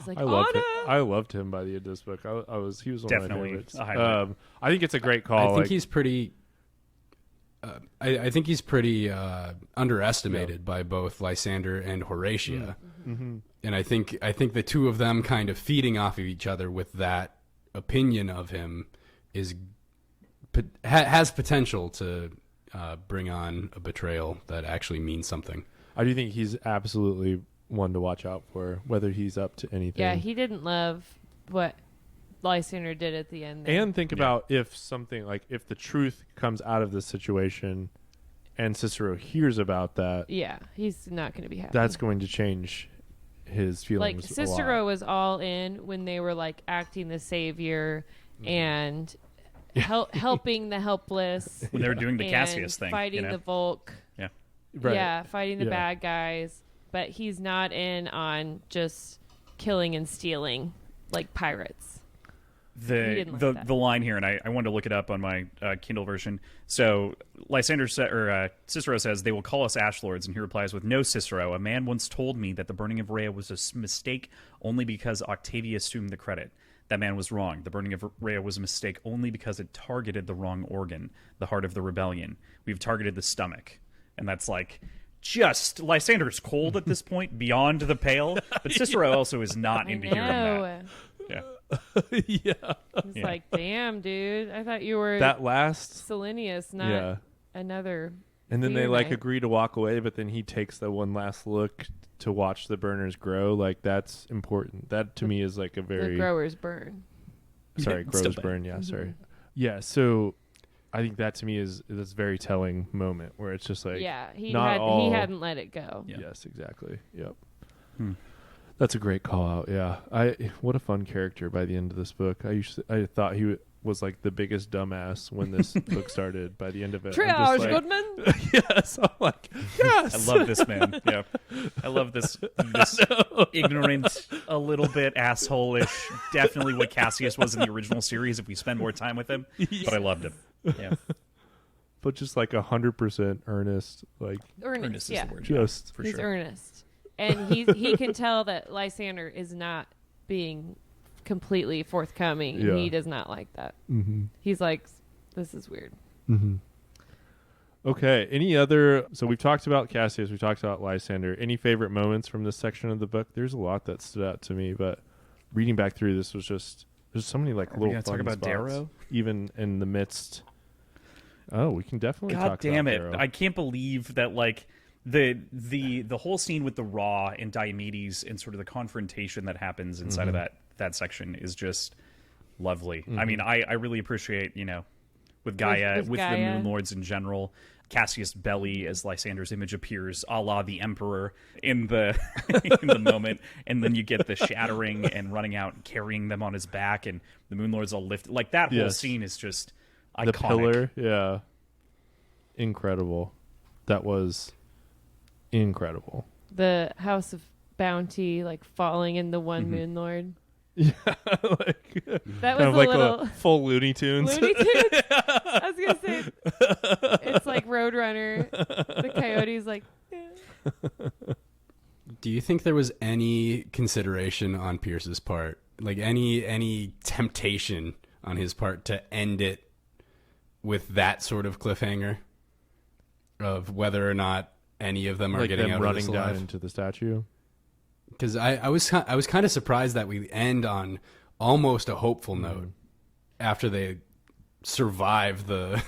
like, I loved him by the end of this book. He was one Definitely of my favorites. a highlight. I think it's a great call. I think he's pretty. I think he's pretty underestimated by both Lysander and Horatia, and I think the two of them kind of feeding off of each other with that opinion of him has potential to bring on a betrayal that actually means something. I do think he's absolutely one to watch out for, whether he's up to anything. Yeah, he didn't love what Lysander did at the end. There. And think about if something like if the truth comes out of this situation and Cicero hears about that, yeah, he's not going to be happy. that's going to change his feelings. Like a Cicero lot. was all in when they were like acting the savior and helping the helpless. When they were doing the and Cassius thing. fighting you know? the Volk. Yeah. Right. Yeah, fighting the Yeah. bad guys. But he's not in on just killing and stealing like pirates. He didn't like that. The line here, and I wanted to look it up on my Kindle version. So Cicero says, "They will call us Ash Lords," and he replies with, "No, Cicero. A man once told me that the burning of Rhea was a mistake only because Octavia assumed the credit. That man was wrong. The burning of Rhea was a mistake only because it targeted the wrong organ, the heart of the rebellion. We've targeted the stomach." And that's like, just Lysander's cold at this point, beyond the pale. But Cicero also is not into hearing that. Yeah. Yeah. It's like, damn, dude. I thought you were That last Selenius, not another. And then they Weird like night. agree to walk away, but then he takes the one last look to watch the burners grow. Like that's important. That to me is like a The very growers burn. Sorry, Still Crow's bad. Burn. Yeah, sorry. Yeah, so I think that to me is this very telling moment where it's just like, Yeah, he not all. he hadn't let it go. Yeah. Yes, exactly. Yep. Hmm. That's a great call out. Yeah, what a fun character by the end of this book. I thought he was like the biggest dumbass when this book started. By the end of it, I'm Triage, just like, Goodman. yes, I'm like, yes. I love this man. Yeah, I love this ignorant, a little bit asshole-ish. Definitely what Cassius was in the original series. If we spend more time with him, but I loved him. Yeah, But just like 100% earnest, like Earnest, is yeah. the word. just For He's sure. earnest, and he can tell that Lysander is not being completely forthcoming. Yeah. And he does not like that. Mm-hmm. He's like, this is weird. Mm-hmm. Okay. Any other? So we've talked about Cassius. We talked about Lysander. Any favorite moments from this section of the book? There's a lot that stood out to me, but reading back through this was just there's so many like Are we little gonna fun talk about spots, Darrow? even in the midst. Oh, we can definitely God talk damn about it! Darrow. I can't believe that like the whole scene with the Raw and Diomedes and sort of the confrontation that happens inside of that section is just lovely. I mean, I really appreciate with Gaia, With with the Gaia. Moon Lords in general. Cassius' belly as Lysander's image appears, a la the Emperor in the in the moment, and then you get the shattering and running out and carrying them on his back, and the Moon Lords all lift. Like that whole Yes. scene is just the iconic. pillar, yeah, incredible. That was incredible. The House of Bounty, like falling in the one Moon Lord. Yeah, like That kind was of a like little a full Looney Tunes. Looney Tunes. I was gonna say it's like Roadrunner. The coyote's like, Do you think there was any consideration on Pierce's part, like any temptation on his part to end it with that sort of cliffhanger of whether or not any of them are like getting them out running of this down alive? into the statue. Because I was kind of surprised that we end on almost a hopeful note after they survive the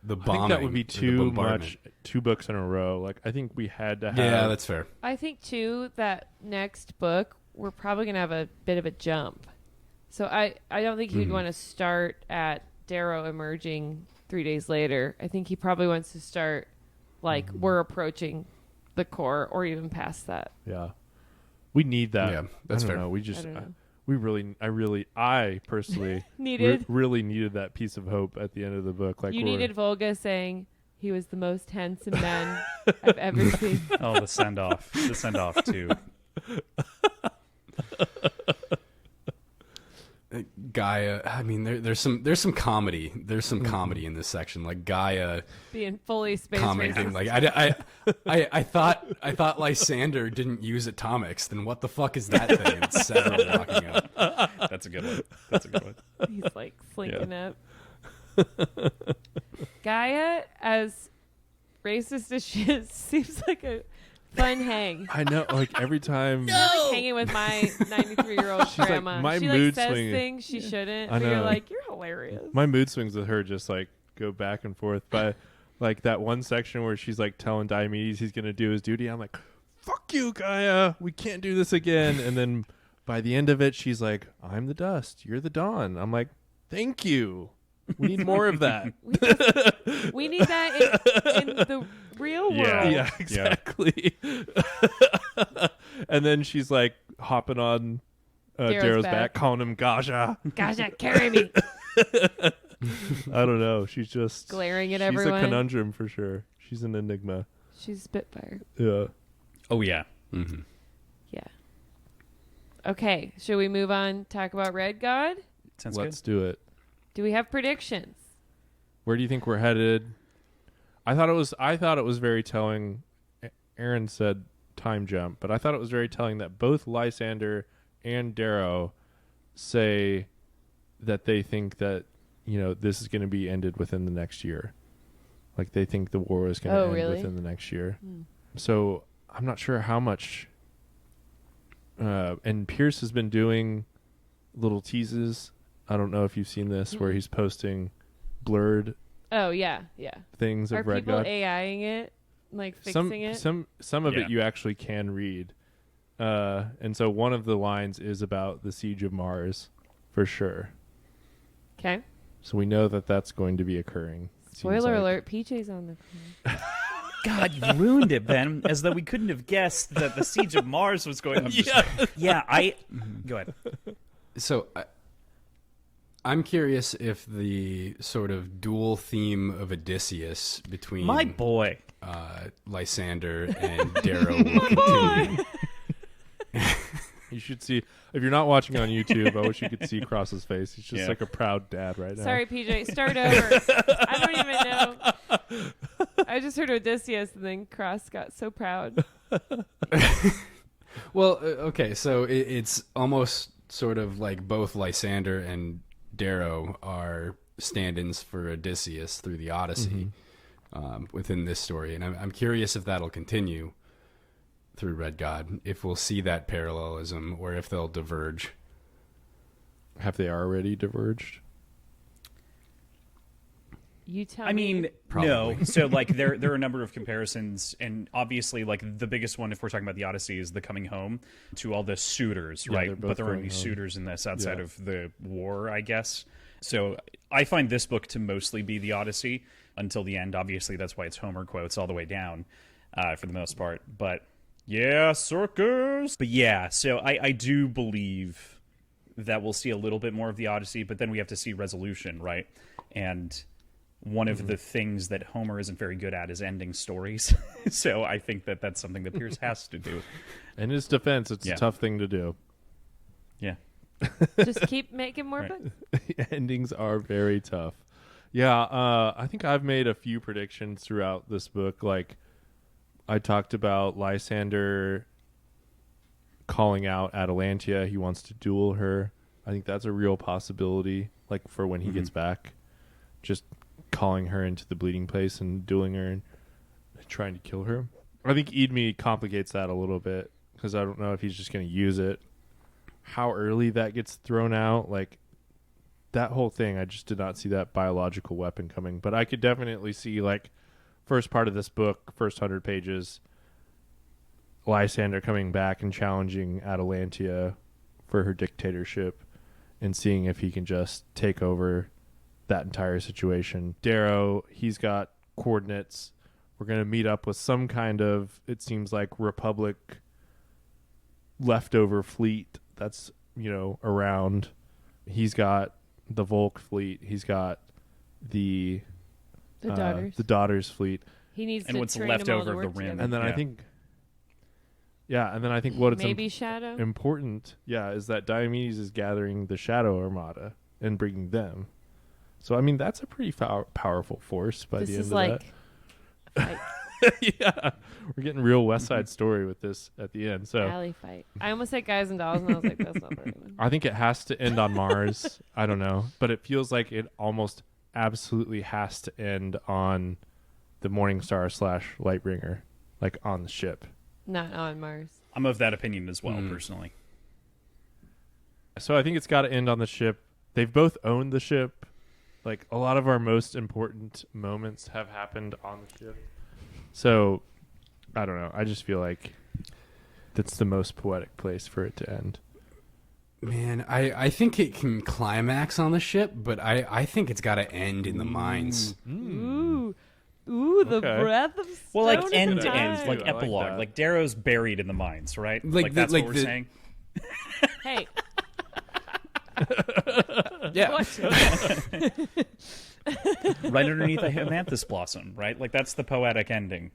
bombing. I think that would be or the too bombardment. much. 2 books in a row. Like I think we had to have. Yeah, that's fair. I think too that next book we're probably gonna have a bit of a jump. So I don't think he'd want to start at Darrow emerging 3 days later. I think he probably wants to start like we're approaching the core or even past that. Yeah, we need that. Yeah, that's I don't fair. know. We I just. don't know. I personally Needed. really needed that piece of hope at the end of the book. Like You we're- needed Volga saying he was the most handsome man I've ever seen. Oh, the send off too. Gaia. I mean, there's some comedy. There's some comedy in this section, like Gaia Being fully space commenting. racist. Like I thought Lysander didn't use atomics. Then what the fuck is that thing? And Several walking up. That's a good one. That's a good one. He's like slinking up. Gaia, as racist as she is, seems like a fun hang. I know. Like every time. Like hanging with my 93-year-old like, grandma. my she mood like says swinging. things she shouldn't. I But you're know. like, you're hilarious. My mood swings with her just like go back and forth. But like that one section where she's like telling Diomedes he's gonna do his duty, I'm like, "Fuck you, Gaia. We can't do this again." And then by the end of it, she's like, "I'm the dust. You're the dawn." I'm like, "Thank you. We need more of that." We need that in the real world. Yeah. Yeah, exactly. And then she's like hopping on Darrow's back, calling him Gaja. Gaja, carry me. I don't know. She's just Glaring at she's everyone. a conundrum for sure. She's an enigma. She's Spitfire. Yeah. Oh yeah. Mm-hmm. Yeah. Okay, should we move on? Talk about Red God? Sounds Let's do it. Do we have predictions? Where do you think we're headed? I thought it was very telling. Erin said time jump, but I thought it was very telling that both Lysander and Darrow say that they think that this is going to be ended within the next year. Like they think the war is going to end really? within the next year. So I'm not sure how much. And Pierce has been doing little teases. I don't know if you've seen this, where he's posting blurred Oh, yeah, yeah. things Are of Red people God. AIing it? Like fixing it? Some of Yeah. it you actually can read. And so one of the lines is about the siege of Mars. for sure. Okay. So we know that that's going to be occurring. it seems Spoiler like. alert, PJ's on the phone. God, you ruined it, Ben. As though we couldn't have guessed that the Siege of Mars was going on. Go ahead. So I'm curious if the sort of dual theme of Odysseus between My boy. Lysander and Darrow will continue. You should see, if you're not watching on YouTube, I wish you could see Cross's face. He's just like a proud dad right now. Sorry, PJ. Start over. I don't even know. I just heard Odysseus, and then Cross got so proud. Well, okay, so it's almost sort of like both Lysander and Darrow are stand-ins for Odysseus through the Odyssey within this story, and I'm curious if that'll continue through Red God, if we'll see that parallelism or if they'll diverge. Have they already diverged? You tell I me. mean, no. So, like, there are a number of comparisons, and obviously, like, the biggest one, if we're talking about the Odyssey, is the coming home to all the suitors, Yeah, they're right? both But there aren't going any home. suitors in this outside Yeah. of the war, I guess. So, I find this book to mostly be the Odyssey until the end. Obviously, that's why it's Homer quotes all the way down for the most part. But, yeah, circus! But, yeah, so I do believe that we'll see a little bit more of the Odyssey, but then we have to see resolution, right? And one of the things that Homer isn't very good at is ending stories. So I think that that's something that Pierce has to do. In his defense, it's Yeah. a tough thing to do. Yeah. Just keep making more Right. books. Endings are very tough. Yeah, I think I've made a few predictions throughout this book. Like, I talked about Lysander calling out Atalantia. He wants to duel her. I think that's a real possibility, like, for when he gets back. Just calling her into the bleeding place and dueling her and trying to kill her. I think Eadme complicates that a little bit, because I don't know if he's just going to use it. How early that gets thrown out, like, that whole thing, I just did not see that biological weapon coming. But I could definitely see, like, first part of this book, first 100 pages, Lysander coming back and challenging Atalantia for her dictatorship and seeing if he can just take over that entire situation. Darrow, he's got coordinates. We're going to meet up with some kind of, it seems like, Republic leftover fleet that's, around. He's got the Volk fleet. He's got the Daughters fleet. He needs And to what's train left them all over to of the work rim. together. And then I think what it's Maybe Shadow. important, is that Diomedes is gathering the Shadow Armada and bringing them. So, I mean, that's a pretty powerful force by This the end is of like fight. Yeah, we're getting real West Side Story with this at the end. So Alley fight. I almost said Guys and Dolls, and I was like, that's not the right one. I think it has to end on Mars. I don't know, but it feels like it almost absolutely has to end on the Morningstar / Lightbringer, like on the ship. Not on Mars. I'm of that opinion as well, personally. So I think it's got to end on the ship. They've both owned the ship. Like, a lot of our most important moments have happened on the ship. So, I don't know. I just feel like that's the most poetic place for it to end. Man, I think it can climax on the ship, but I think it's got to end in the mines. Ooh, the Okay. breath of stone. Well, like at end the to end, time. like I like epilogue. that. Like Darrow's buried in the mines, right? Like That's like what we're the- saying. Hey, Yeah. Right underneath a hibiscus blossom, right? Like that's the poetic ending.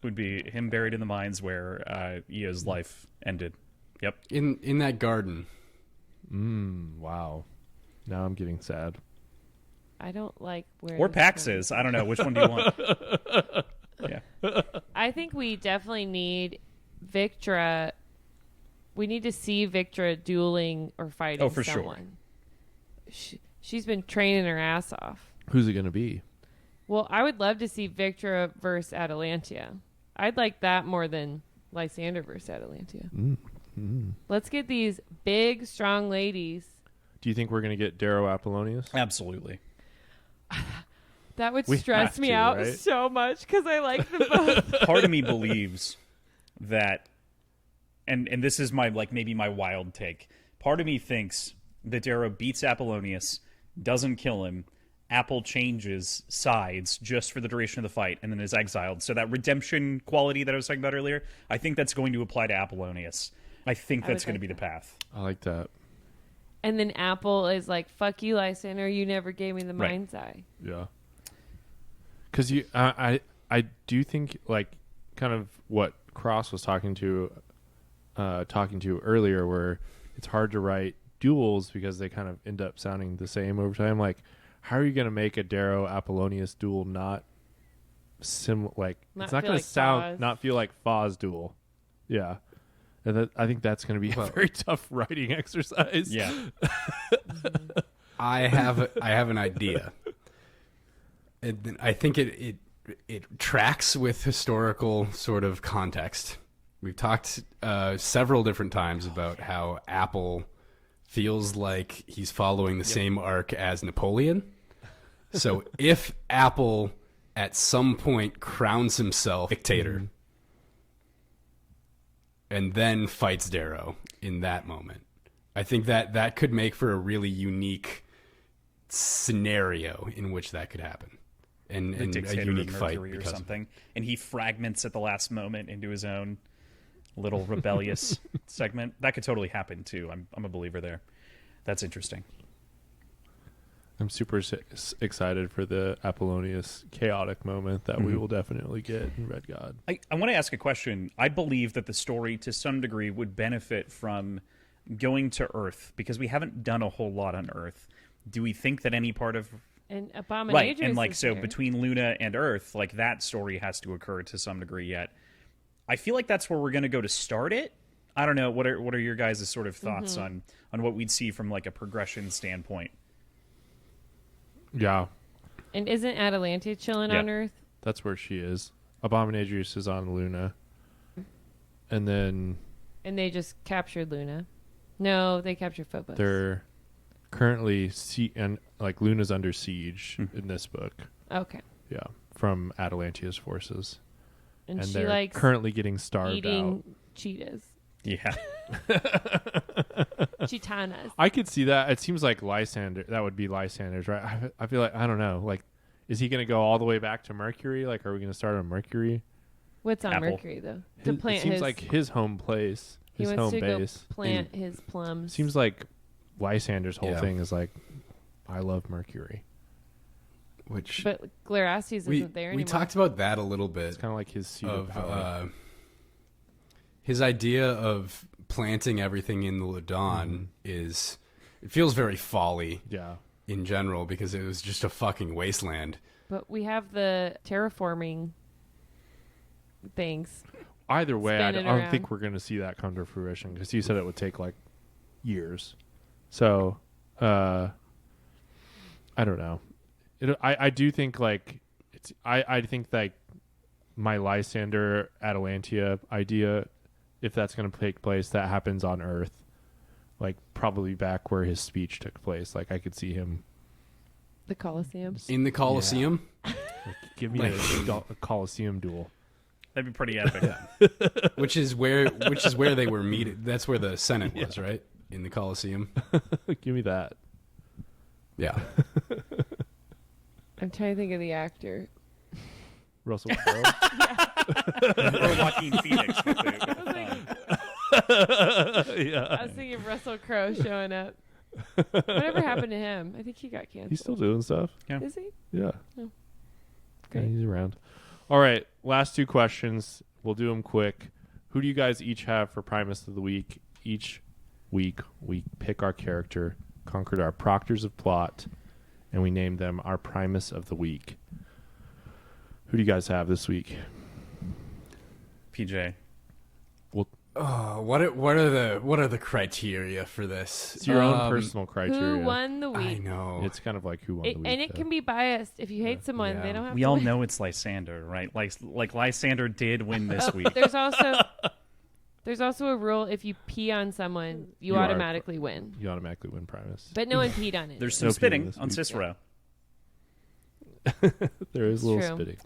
Would be him buried in the mines where Eo's life ended. Yep. In that garden. Wow. Now I'm getting sad. I don't like where. Or this is going. Pax's. I don't know. Which one do you want? Yeah. I think we definitely need Victra. We need to see Victra dueling or fighting Oh, for sure. someone. She's been training her ass off. Who's it going to be? Well, I would love to see Victra versus Atalantia. I'd like that more than Lysander versus Atalantia. Let's get these big, strong ladies. Do you think we're going to get Darrow Apollonius? Absolutely. That would We stress have me to, out right? so much because I like them both. Part of me believes that, and this is my maybe my wild take. Part of me thinks that Darrow beats Apollonius, doesn't kill him. Apple changes sides just for the duration of the fight and then is exiled. So that redemption quality that I was talking about earlier, I think that's going to apply to Apollonius. I think that's going to be the path. I like that. And then Apple is like, fuck you, Lysander, you never gave me the mind's eye. Yeah. Because I do think, like, kind of what Cross was talking to earlier, where it's hard to write duels because they kind of end up sounding the same over time. Like, how are you going to make a Darrow Apollonius duel not it's not going to not feel like Foz duel? Yeah. And I think that's going to be a very tough writing exercise. Yeah. I have an idea. I think it tracks with historical sort of context. We've talked several different times about how Apple feels like he's following the same arc as Napoleon. So if Apple at some point crowns himself dictator and then fights Darrow in that moment, I think that could make for a really unique scenario in which that could happen. And a unique fight or something. And he fragments at the last moment into his own little rebellious segment. That could totally happen too. I'm a believer there. That's interesting. I'm super excited for the Apollonius chaotic moment that we will definitely get in Red God. I want to ask a question. I believe that the story, to some degree, would benefit from going to Earth, because we haven't done a whole lot on Earth. Do we think that any part of... And Abominatrix right, and like, is so there. between Luna and Earth, like, that story has to occur to some degree yet. I feel like that's where we're going to go to start it. I don't know. What are your guys' sort of thoughts on what we'd see from, like, a progression standpoint? Yeah. And isn't Atalante chilling on Earth? That's where she is. Abominatrix is on Luna. And then... And they just captured Luna. No, they captured Phobos. They're currently... and like, Luna's under siege in this book. Okay. Yeah. From Atalantia's forces. And she they're likes currently getting starved eating out. cheetahs. Yeah. Chitanas. I could see that. It seems like Lysander. That would be Lysander's, right? I feel like, I don't know. Like, is he going to go all the way back to Mercury? Like, are we going to start on Mercury? What's on Apple. Mercury, though? To plant it seems his... like his home place. He His wants home to base. go plant his plums. Seems like Lysander's whole thing is like, I love Mercury. Which But Glaracius isn't there anymore. We talked about that a little bit. It's kind of like his seat of power. His idea of planting everything in the Ladon is... It feels very folly in general, because it was just a fucking wasteland. But we have the terraforming things. Either way, I spinning don't around. think we're going to see that come to fruition, because you said it would take like years. So, I don't know. I do think like it's. I think like my Lysander Atalantia idea, if that's going to take place, that happens on Earth, like probably back where his speech took place. Like I could see him The Colosseum. In the Colosseum? like, give me a Colosseum duel. That'd be pretty epic. which is where they were meeting. That's where the Senate was, right? In the Colosseum. Give me that. Yeah. I'm trying to think of the actor. Russell Crowe. Or Joaquin Phoenix. I was thinking Russell Crowe showing up. Whatever happened to him? I think he got canceled. He's still doing stuff. Is he? Yeah. Oh. Yeah, Great. he's around. All right, last two questions. We'll do them quick. Who do you guys each have for Primus of the Week? Each week we pick our character, conquered our proctors of plot, and we name them our Primus of the Week. Who do you guys have this week? PJ. Oh, what are the criteria for this? It's your own personal criteria. Who won the week? I know. It's kind of like who won the week. And it can be biased. If you hate someone, they don't have We to all win. know it's Lysander, right? Like Lysander did win this week. There's also a rule: if you pee on someone, you are- automatically win. You automatically win Primus. But no one peed on it. There's some No spitting penis on week. Cicero. There is a little true. spitting.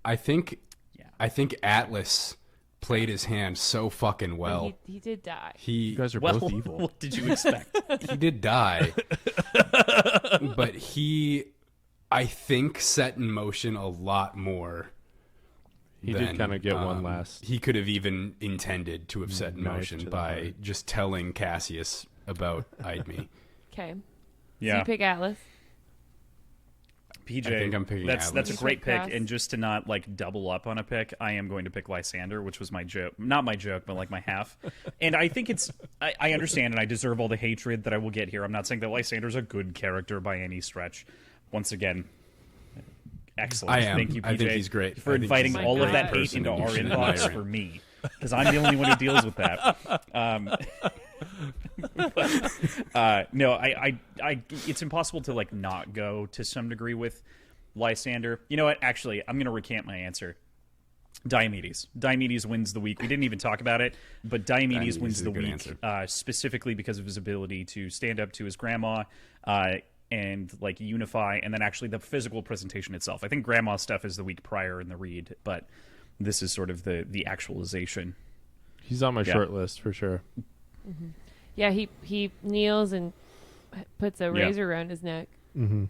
I think Atlas played his hand so fucking well. He did die. You guys are Well, both evil. what did you expect? He did die, but he, I think, set in motion a lot more. He did kind of get one last. He could have even intended to have set in knife motion to the by heart. just telling Cassius about Idme. Okay. So Yeah. you pick Atlas. PJ, I think I'm picking that's Atlas. a great You pick, pick and just to not like double up on a pick, I am going to pick Lysander, which was my joke, not my joke, but like my half. And I think I understand, and I deserve all the hatred that I will get here. I'm not saying that Lysander's a good character by any stretch. Once again, excellent. I am. Thank you, PJ. I think he's great. for I think inviting he's a all of great that hate person into and you our should inbox admire for him. me, because I'm the only one who deals with that. No, I it's impossible to like not go to some degree with Lysander. You know what? Actually, I'm going to recant my answer. Diomedes. Diomedes wins the week. We didn't even talk about it, but Diomedes wins is a the good week answer. specifically because of his ability to stand up to his grandma and like unify, and then actually the physical presentation itself. I think grandma stuff is the week prior in the read, but this is sort of the actualization. He's on my Yeah. short list for sure. Yeah, he kneels and puts a Yeah. razor around his neck Mm-hmm.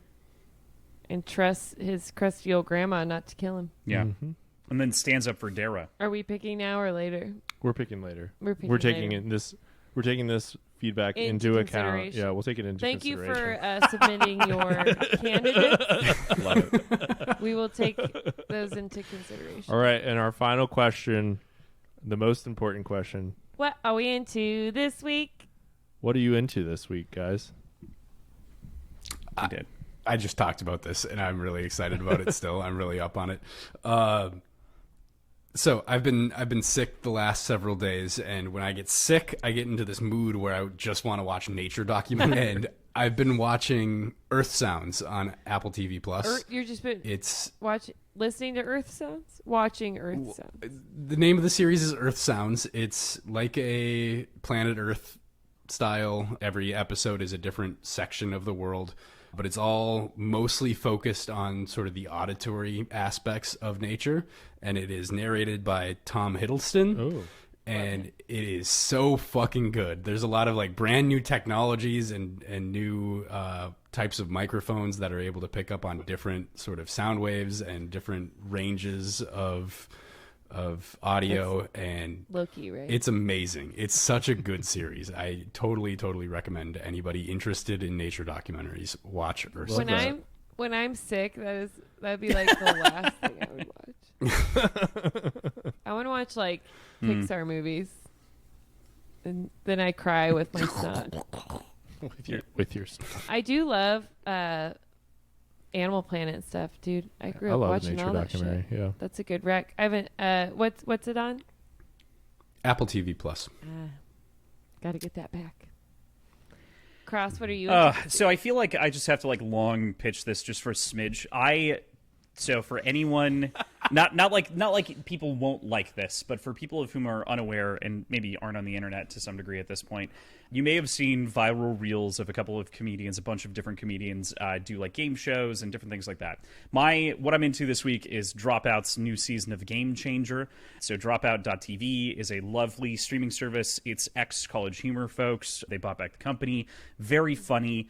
and trusts his crusty old grandma not to kill him. Yeah. Mm-hmm. And then stands up for Darrow. Are we picking now or later? We're picking later. We're picking We're taking later. We're taking this feedback Into into account. consideration. Yeah, we'll take it into Thank you consideration. for submitting your candidates. Love it. We will take those into consideration. All right, and our final question, the most important question. What are we into this week? What are you into this week, guys? I did. I just talked about this, and I'm really excited about it still. I'm really up on it. So I've been sick the last several days, and when I get sick, I get into this mood where I just want to watch nature documentaries. And I've been watching Earth Sounds on Apple TV Plus. You're just been It's listening to Earth Sounds? Watching Earth Sounds. the name of the series is Earth Sounds. It's like a Planet Earth style. Every episode is a different section of the world, but it's all mostly focused on sort of the auditory aspects of nature, and it is narrated by Tom Hiddleston. Oh. And it is so fucking good. There's a lot of like brand new technologies and new types of microphones that are able to pick up on different sort of sound waves and different ranges of audio, and Loki, right? it's amazing. It's such a good series. I totally recommend anybody interested in nature documentaries watch Earth when Sounds. I'm sick, that'd be like the last thing I would watch. I want to watch like Pixar movies, and then I cry with my son. with your stuff. I do love Animal Planet stuff, dude. I grew I up love watching nature all that documentary. shit. Yeah. That's a good rec. I haven't. What's it on? Apple TV Plus. Got to get that back. Cross, what are you? So I feel like I just have to like long pitch this just for a smidge. So for anyone, not like people won't like this, but for people of whom are unaware and maybe aren't on the internet to some degree at this point, you may have seen viral reels of a couple of comedians, a bunch of different comedians do like game shows and different things like that. What I'm into this week is Dropout's new season of Game Changer. So Dropout.tv is a lovely streaming service. It's ex-College Humor folks. They bought back the company. Very funny.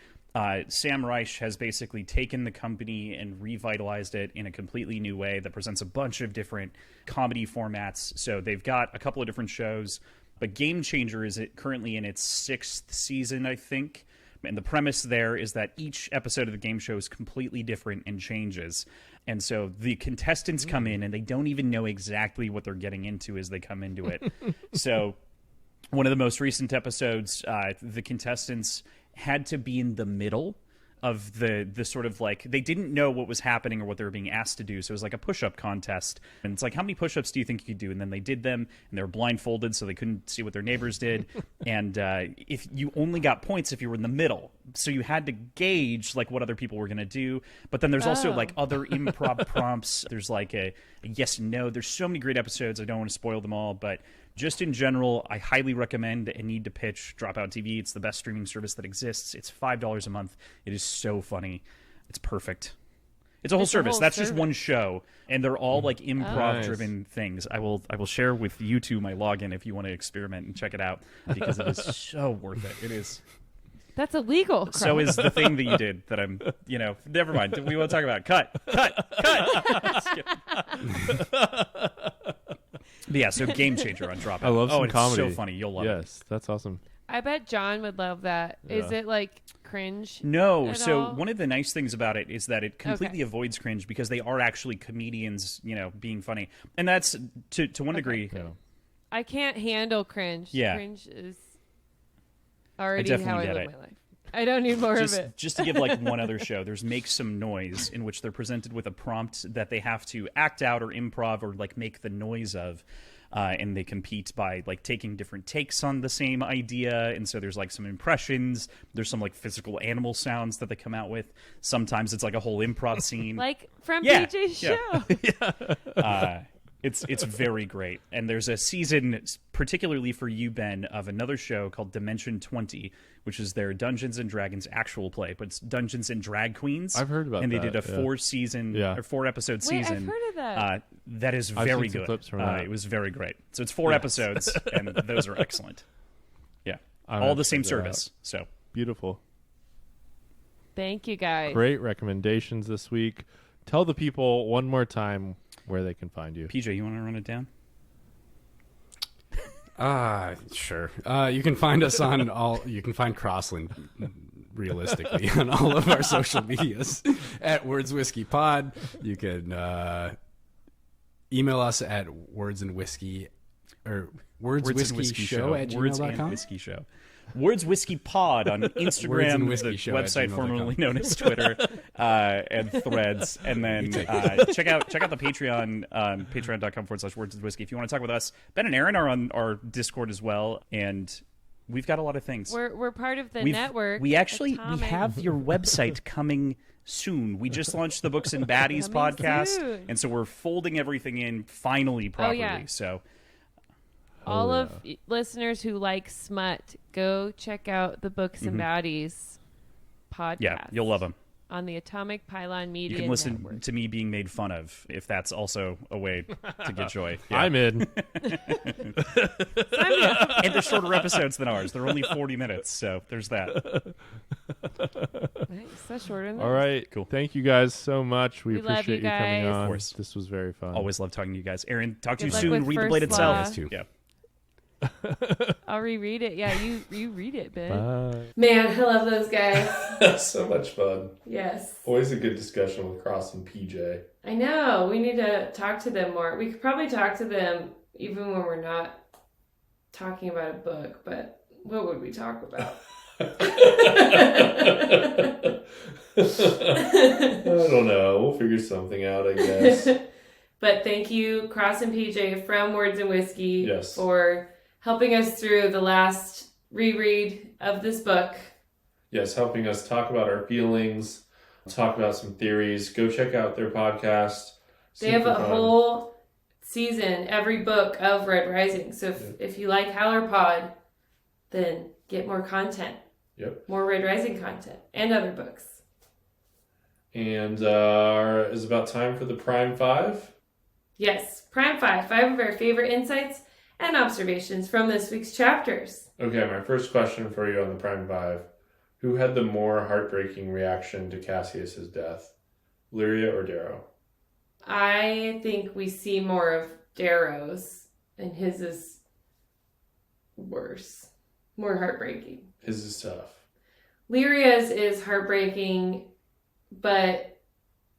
Sam Reich has basically taken the company and revitalized it in a completely new way that presents a bunch of different comedy formats. So they've got a couple of different shows, but Game Changer is currently in its 6th season, I think. And the premise there is that each episode of the game show is completely different and changes. And so the contestants come in and they don't even know exactly what they're getting into as they come into it. So one of the most recent episodes, the contestants had to be in the middle of the sort of like, they didn't know what was happening or what they were being asked to do. So it was like a push-up contest. And it's like, how many push-ups do you think you could do? And then they did them, and they were blindfolded, so they couldn't see what their neighbors did. And if you only got points if you were in the middle. So you had to gauge like what other people were going to do. But then there's also like other improv prompts. There's like a yes and no. There's so many great episodes. I don't want to spoil them all, but just in general, I highly recommend and need to pitch Dropout TV. It's the best streaming service that exists. It's $5 a month. It is so funny. It's perfect. It's a whole It's a service. whole That's just service. one show, and they're all like Oh. improv-driven things. I will share with you two my login if you want to experiment and check it out because it is so worth it. It is. That's illegal. So is the thing that you did that I'm, never mind. We won't talk about it. Cut. But yeah, so Game Changer on Dropout. I love some it's comedy. so funny. You'll love it. Yes, that's awesome. I bet John would love that. Is Yeah. it like cringe? No, at so all? one of the nice things about it is that it completely avoids cringe because they are actually comedians, being funny. And that's, to one degree, I can't handle cringe. Yeah. Cringe is already definitely how I get live it. my life. I don't need more of it. just to give like one other show, there's Make Some Noise, in which they're presented with a prompt that they have to act out or improv or like make the noise of. And they compete by like taking different takes on the same idea, and so there's like some impressions. There's some like physical animal sounds that they come out with. Sometimes it's like a whole improv scene. Like from Yeah, PJ's yeah. show. It's very great. And there's a season, particularly for you, Ben, of another show called Dimension 20, which is their Dungeons and Dragons actual play, but it's Dungeons and Drag Queens. I've heard about and that. And they did a Yeah. 4-episode Wait, season. I've heard of that. That is I've very seen some good. clips from that. It was very great. So it's 4 episodes, and those are excellent. Yeah. I'm All gonna the same check that service. So Beautiful. Thank you, guys. Great recommendations this week. Tell the people one more time where they can find you. PJ, you want to run it down? Sure. You can find us on you can find Krossland realistically on all of our social medias at wordswhiskeypod. You can email us at wordsandwhiskey or wordswhiskey.show at Words and gmail.com. Whiskey Show. Words Whiskey Pod on Instagram, Whiskey the Show at website gmail.com. formerly known as Twitter, and Threads. And then check out the Patreon, patreon.com/Words and Whiskey. If you want to talk with us, Ben and Erin are on our Discord as well, and we've got a lot of things. We're part of the network. We actually Atomic. have your website coming soon. We just launched the Books and Baddies Coming podcast, soon. and so we're folding everything in finally properly. yeah. So All of listeners who like smut, go check out the Books and Baddies podcast. yeah, you'll love them. On the Atomic Pylon Media You can listen Network. to me being made fun of, if that's also a way to get joy. Yeah. I'm in. And they're shorter episodes than ours. They're only 40 minutes, so there's that. Nice. That's shorter than All that. right. Cool. Thank you guys so much. We We love appreciate you you coming guys. on. Of course. This was very fun. Always love talking to you guys. Aaron, talk to you Good luck soon. with Read the First blade itself. Law. Yes, too. Yeah. I'll reread it. Yeah, you read it, Ben. Bye. Man, I love those guys. So much fun. Yes. Always a good discussion with Cross and PJ. I know. We need to talk to them more. We could probably talk to them even when we're not talking about a book, but what would we talk about? I don't know. We'll figure something out, I guess. But thank you, Cross and PJ from Words and Whiskey, Yes. for helping us through the last reread of this book. Yes, helping us talk about our feelings, talk about some theories. Go check out their podcast. They have Super a fun. whole season, every book of Red Rising. So if you like HowlerPod, then get more content. Yep. More Red Rising content and other books. And is about time for the Prime 5. Yes, Prime 5 of our favorite insights and observations from this week's chapters. Okay, my first question for you on the Prime 5. Who had the more heartbreaking reaction to Cassius's death? Lyria or Darrow? I think we see more of Darrow's, and his is worse. More heartbreaking. His is tough. Lyria's is heartbreaking, but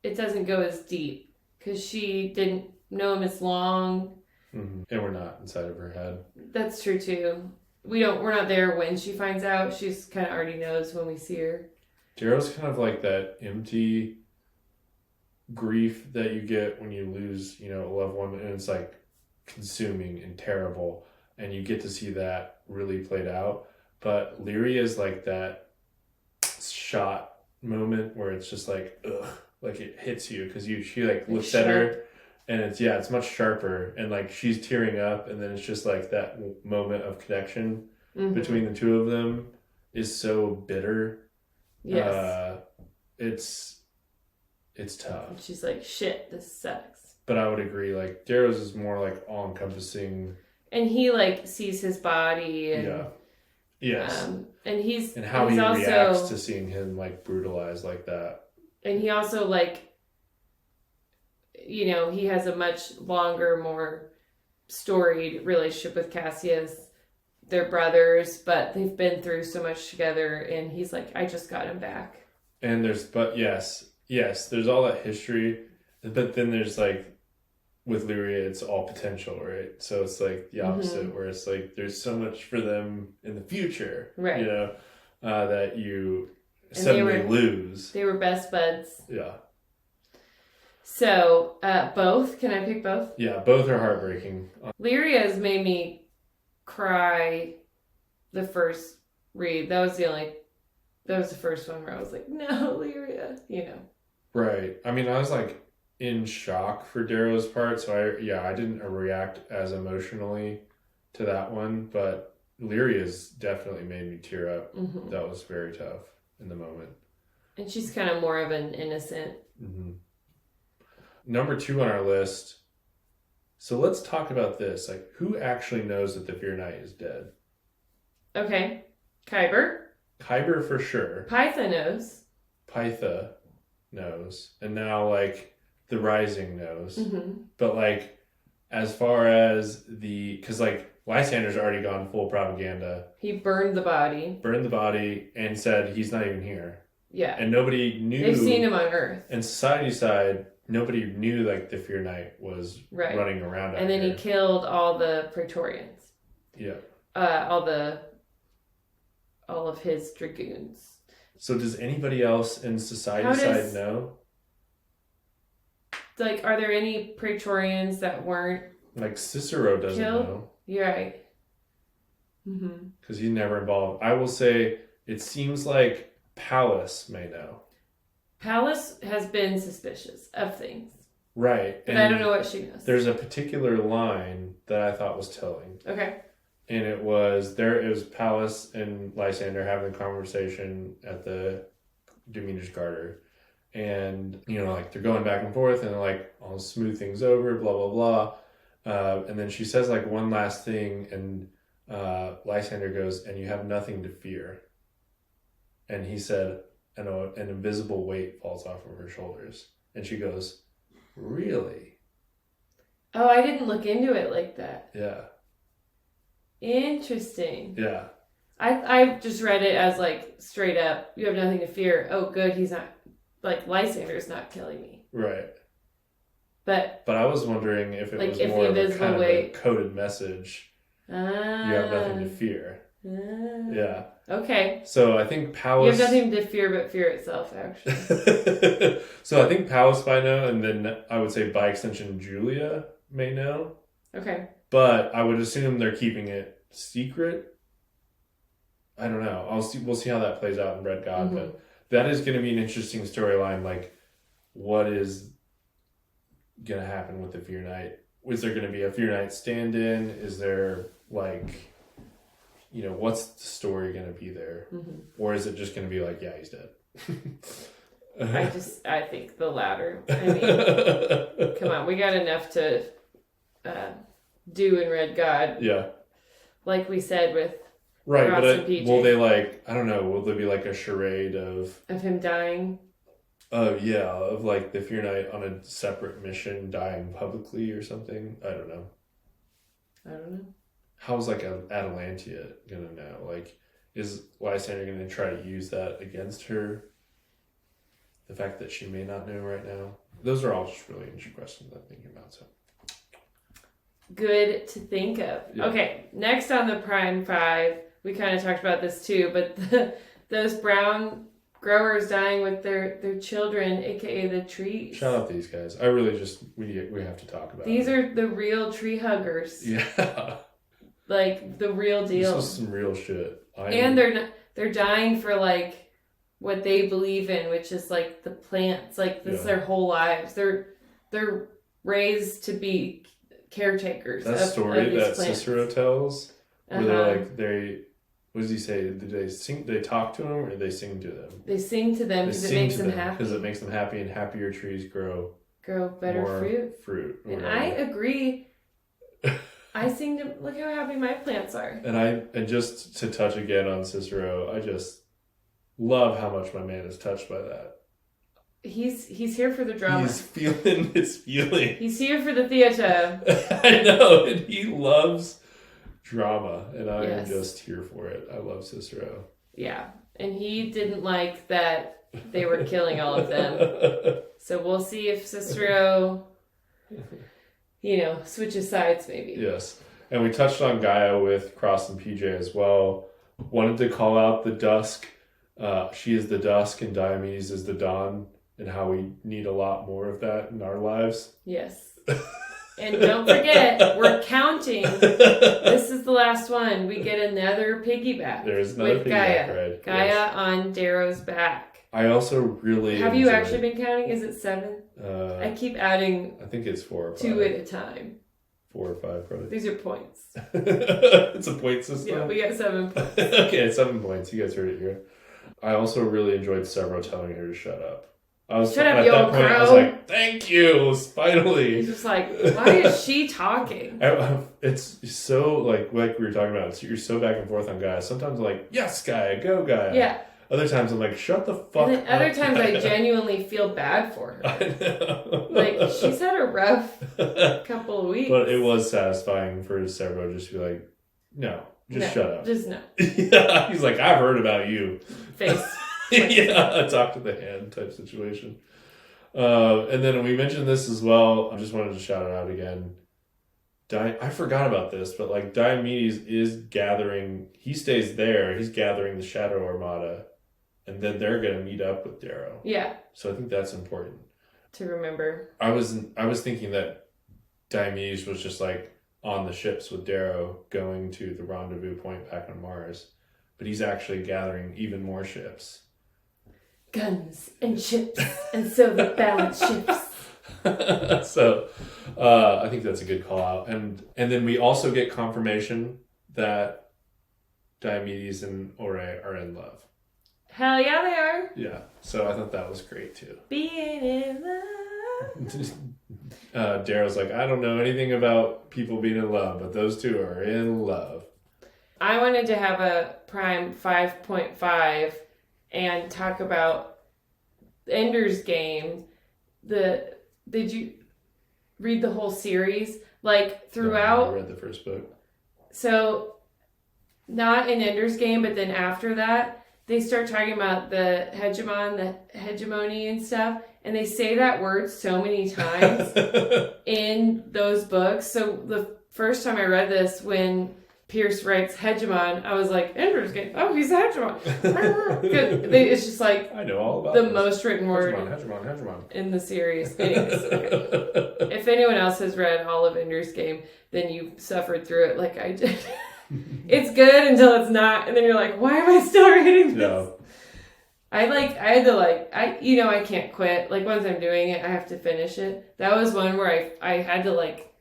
it doesn't go as deep because she didn't know him as long. Mm-hmm. And we're not inside of her head. That's true too. We're not there when she finds out. She's kind of already knows when we see her. Darrow's kind of like that empty grief that you get when you lose, a loved one, and it's like consuming and terrible, and you get to see that really played out. But Lyria is like that shot moment where it's just like, ugh, like it hits you because she like looks at her, and it's much sharper, and like she's tearing up, and then it's just like that moment of connection between the two of them is so bitter. Yes. it's tough. And she's like, shit, this sucks. But I would agree, like, Darrow's is more, like, all-encompassing. And he, like, sees his body. And, yeah. Yes. And he's... And how he's he also, reacts to seeing him, like, brutalized like that. And he also, like, you know, he has a much longer, more storied relationship with Cassius. They're brothers, but they've been through so much together, and he's like, I just got him back. And there's all that history, but then there's, like, with Lyria, it's all potential, right? So it's, like, the opposite, where it's, like, there's so much for them in the future, right? You know, that you suddenly lose. They were best buds. Yeah. So, both? Can I pick both? Yeah, both are heartbreaking. Lyria's made me cry the first read. That was the first one where I was like, no, Lyria, you know. Right. I mean, I was, like, in shock for Darrow's part, so I didn't react as emotionally to that one, but Lyria's definitely made me tear up. Mm-hmm. That was very tough in the moment. And she's kind of more of an innocent. Mm-hmm. Number 2 on our list. So let's talk about this. Like, who actually knows that the Fear Knight is dead? Okay. Kuiper. Kuiper for sure. Pytha knows. Pytha knows. And now, like, the Rising knows. Mm-hmm. But, like, as far as because, like, Lysander's already gone full propaganda. He burned the body. And said he's not even here. Yeah. And nobody knew. They've seen him on Earth. And society side, nobody knew, like, the Fear Knight was running around out And then here. he killed all the Praetorians. Yeah. All of his dragoons. So does anybody else in society side know? Like, are there any Praetorians that weren't Like, Cicero doesn't killed? know. You're right. Mm-hmm. Because he's never involved. I will say, it seems like Pallas may know. Pallas has been suspicious of things. Right. But I don't know what she knows. There's a particular line that I thought was telling. Okay. And it was Pallas and Lysander having a conversation at the Demeter's Garter. And, you know, like, they're going back and forth and, like, I'll smooth things over, blah, blah, blah. And then she says, like, one last thing, and Lysander goes, and you have nothing to fear. And he said, an invisible weight falls off of her shoulders. And she goes, really? Oh, I didn't look into it like that. Yeah. Interesting. Yeah. I just read it as, like, straight up, you have nothing to fear. Oh, good, he's not, like, Lysander's not killing me. Right. But I was wondering if it was more of a kind of a coded message. You have nothing to fear. Yeah. Okay. So I think Pallas... You have nothing to fear but fear itself, actually. So I think Pallas might know, and then I would say by extension Julia may know. Okay. But I would assume they're keeping it secret. I don't know. We'll see how that plays out in Red God, but that is going to be an interesting storyline. Like, what is going to happen with the Fear Knight? Is there going to be a Fear Knight stand-in? Is there, like, you know, what's the story going to be there? Or is it just going to be like, yeah, he's dead? I think the latter. I mean, come on, we got enough to do in Red God. Yeah. Like we said with right, Ross but and PJ. will they, like, I don't know, will there be like a charade of him dying? Yeah, of like the Fear Knight on a separate mission dying publicly or something? I don't know. How's, like, Atalantia gonna know? Like, is Lysander gonna try to use that against her? The fact that she may not know right now? Those are all just really interesting questions I'm thinking about, so. Good to think of. Yeah. Okay, next on the Prime 5, we kind of talked about this too, but those brown growers dying with their children, aka the trees. Shout out these guys. I really just, we have to talk about These them. are the real tree huggers. Yeah. Like, the real deal. This is some real shit. And they're dying for, like, what they believe in, which is, like, the plants. Like, this is their whole lives. They're raised to be caretakers. That story of these that plants. Cicero tells, where they're like, What does he say? Did they sing? They talk to him, or they sing to them? They sing to them because it makes them happy. Because it makes them happy, and happier trees grow better more fruit. And whatever. I agree. I sing to look how happy my plants are. And just to touch again on Cicero, I just love how much my man is touched by that. He's here for the drama. He's feeling his feeling. He's here for the theater. I know, and he loves drama, and I am Yes. just here for it. I love Cicero. Yeah, and he didn't like that they were killing all of them. So we'll see if Cicero, switches sides maybe. Yes, and we touched on Gaia with Cross and PJ as well. Wanted to call out the dusk. She is the dusk, and Diomedes is the dawn, and how we need a lot more of that in our lives. Yes. And don't forget, we're counting. This is the last one. We get another piggyback. There's another with piggyback, Gaia. right? Gaia Yes. on Darrow's back. I also really Have you enjoyed- actually been counting? Is it 7? I keep adding I think it's 4 or 5. 2 at a time. 4 or 5 credits. These are points. It's a point system. Yeah, we get 7 points. Okay, 7 points. You guys heard it here. I also really enjoyed Severo telling her to shut up. Shut up, at you that old point, I was crow. like, "Thank you, finally." He's just like, why is she talking? It's so like we were talking about. You're so back and forth on Gaia. Sometimes I'm like, "Yes, Gaia, go Gaia." Yeah. Other times I'm like, "Shut the fuck And up." then other times I genuinely feel bad for her. I know. Like, she's had a rough couple of weeks. But it was satisfying for Severo just to be like, "No, just shut up." Just no. Yeah, he's like, "I've heard about you." Face. Yeah, a talk to the hand type situation. And then we mentioned this as well. I just wanted to shout it out again. I forgot about this, but like Diomedes is gathering. He stays there. He's gathering the Shadow Armada, and then they're going to meet up with Darrow. Yeah. So I think that's important To remember. I was thinking that Diomedes was just like on the ships with Darrow, going to the rendezvous point back on Mars, but he's actually gathering even more ships. Guns and chips and silver balance ships. So I think that's a good call out. And then we also get confirmation that Diomedes and Ore are in love. Hell yeah, they are. Yeah. So I thought that was great too. Being in love. Darrow's like, I don't know anything about people being in love, but those two are in love. I wanted to have a prime 5.5 and talk about Ender's Game. Did you read the whole series? Like throughout. I read the first book. So not in Ender's Game, but then after that, they start talking about the hegemony and stuff. And they say that word so many times in those books. So the first time I read this, when Pierce writes hegemon, I was like, Ender's Game. Oh, he's a hegemon. It's just like I know all about the this. most written word Hegemon. in the series. Anyways, okay. If anyone else has read all of Ender's Game, then you suffered through it like I did. It's good until it's not, and then you're like, why am I still reading this? No. I can't quit. Like, once I'm doing it, I have to finish it. That was one where I had to, like,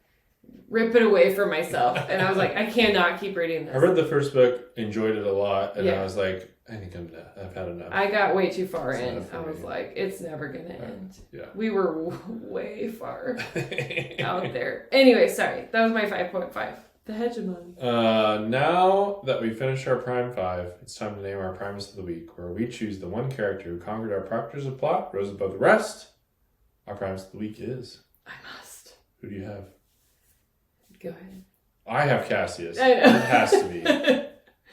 rip it away from myself. And I was like, I cannot keep reading this. I read the first book, enjoyed it a lot, and Yeah. I was like, I think I've had enough. I got way too far It's in. not for I was me. like, it's never going to end. Yeah. We were way far out there. Anyway, sorry. That was my 5.5. The hegemon. Now that we've finished our Prime 5, it's time to name our Primus of the Week, where we choose the one character who conquered our proctors of plot, rose above the rest. Our Primus of the Week is... I must. Who do you have? Go ahead. I have Cassius. I know. It has to be.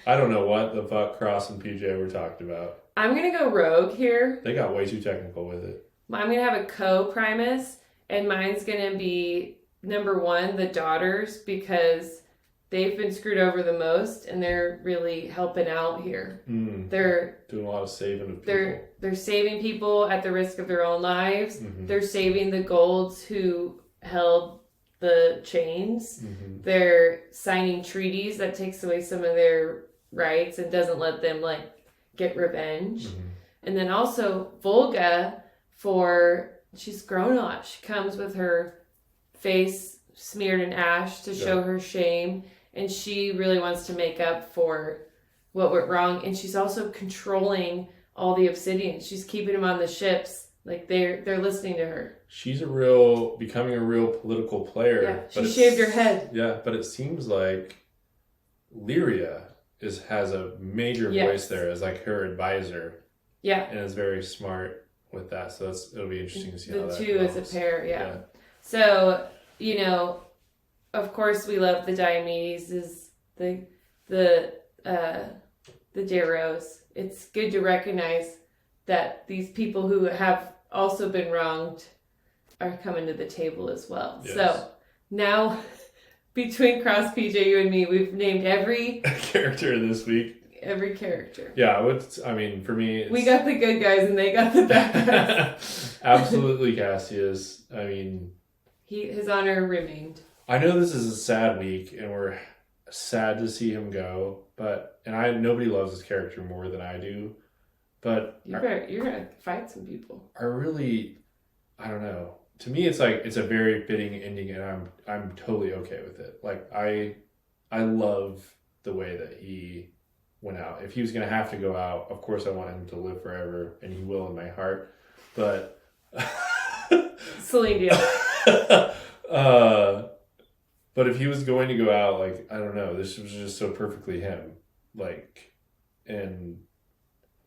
I don't know what the fuck Cross and PJ were talking about. I'm going to go rogue here. They got way too technical with it. I'm going to have a co-Primus, and mine's going to be number 1, the daughters, because they've been screwed over the most, and they're really helping out here. They're doing a lot of saving of people. They're saving people at the risk of their own lives. Mhm. They're saving the Golds who held the chains. Mhm. They're signing treaties that takes away some of their rights and doesn't let them get revenge. Mhm. And then also Volga, she's grown a lot. She comes with her face smeared in ash to show her shame, and she really wants to make up for what went wrong, and she's also controlling all the obsidian. She's keeping them on the ships. Like they're listening to her. She's becoming a real political player. Yeah, she shaved her head. Yeah, but it seems like Lyria has a major voice there as like her advisor. Yeah. And is very smart with that. So it'll be interesting to see how that The two develops. as a pair, yeah. So, of course we love the Diomedes, the Darrows. It's good to recognize that these people who have also been wronged are coming to the table as well. Yes. So now, between Cross, PJ, you and me, we've named every character this week. Every character. Yeah, for me, we got the good guys and they got the bad guys. Absolutely, Cassius. I mean, his honor remained. I know this is a sad week, and we're sad to see him go. Nobody loves this character more than I do. But you're gonna fight some people. I don't know. To me, it's a very fitting ending, and I'm totally okay with it. Like I love the way that he went out. If he was gonna have to go out, of course I want him to live forever, and he will in my heart. But Celine Dion. But if he was going to go out, like, I don't know, this was just so perfectly him. Like, and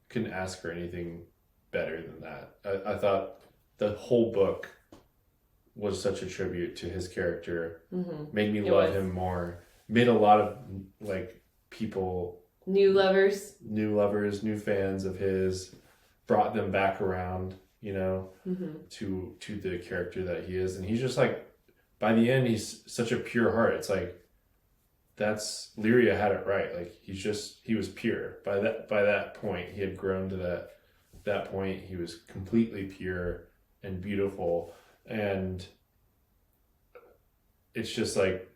couldn't ask for anything better than that. I thought the whole book was such a tribute to his character. Mm-hmm. Made me love him more. Made a lot of, like, people... New lovers, new fans of his. Brought them back around, mm-hmm. to the character that he is. And he's just, like, by the end, he's such a pure heart. It's like, Lyria had it right. Like, he was pure. By that point, he had grown to that point. He was completely pure and beautiful. And it's just like,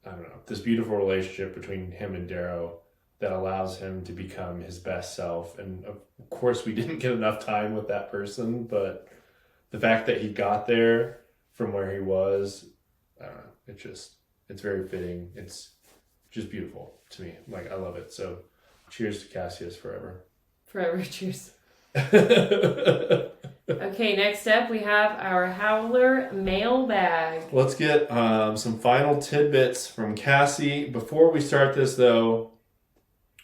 I don't know, this beautiful relationship between him and Darrow that allows him to become his best self. And of course, we didn't get enough time with that person, but the fact that he got there from where he was, I don't know, it's very fitting. It's just beautiful to me. Like, I love it. So cheers to Cassius forever. Forever cheers. Okay, next up we have our Howler mailbag. Let's get some final tidbits from Cassie. Before we start this, though,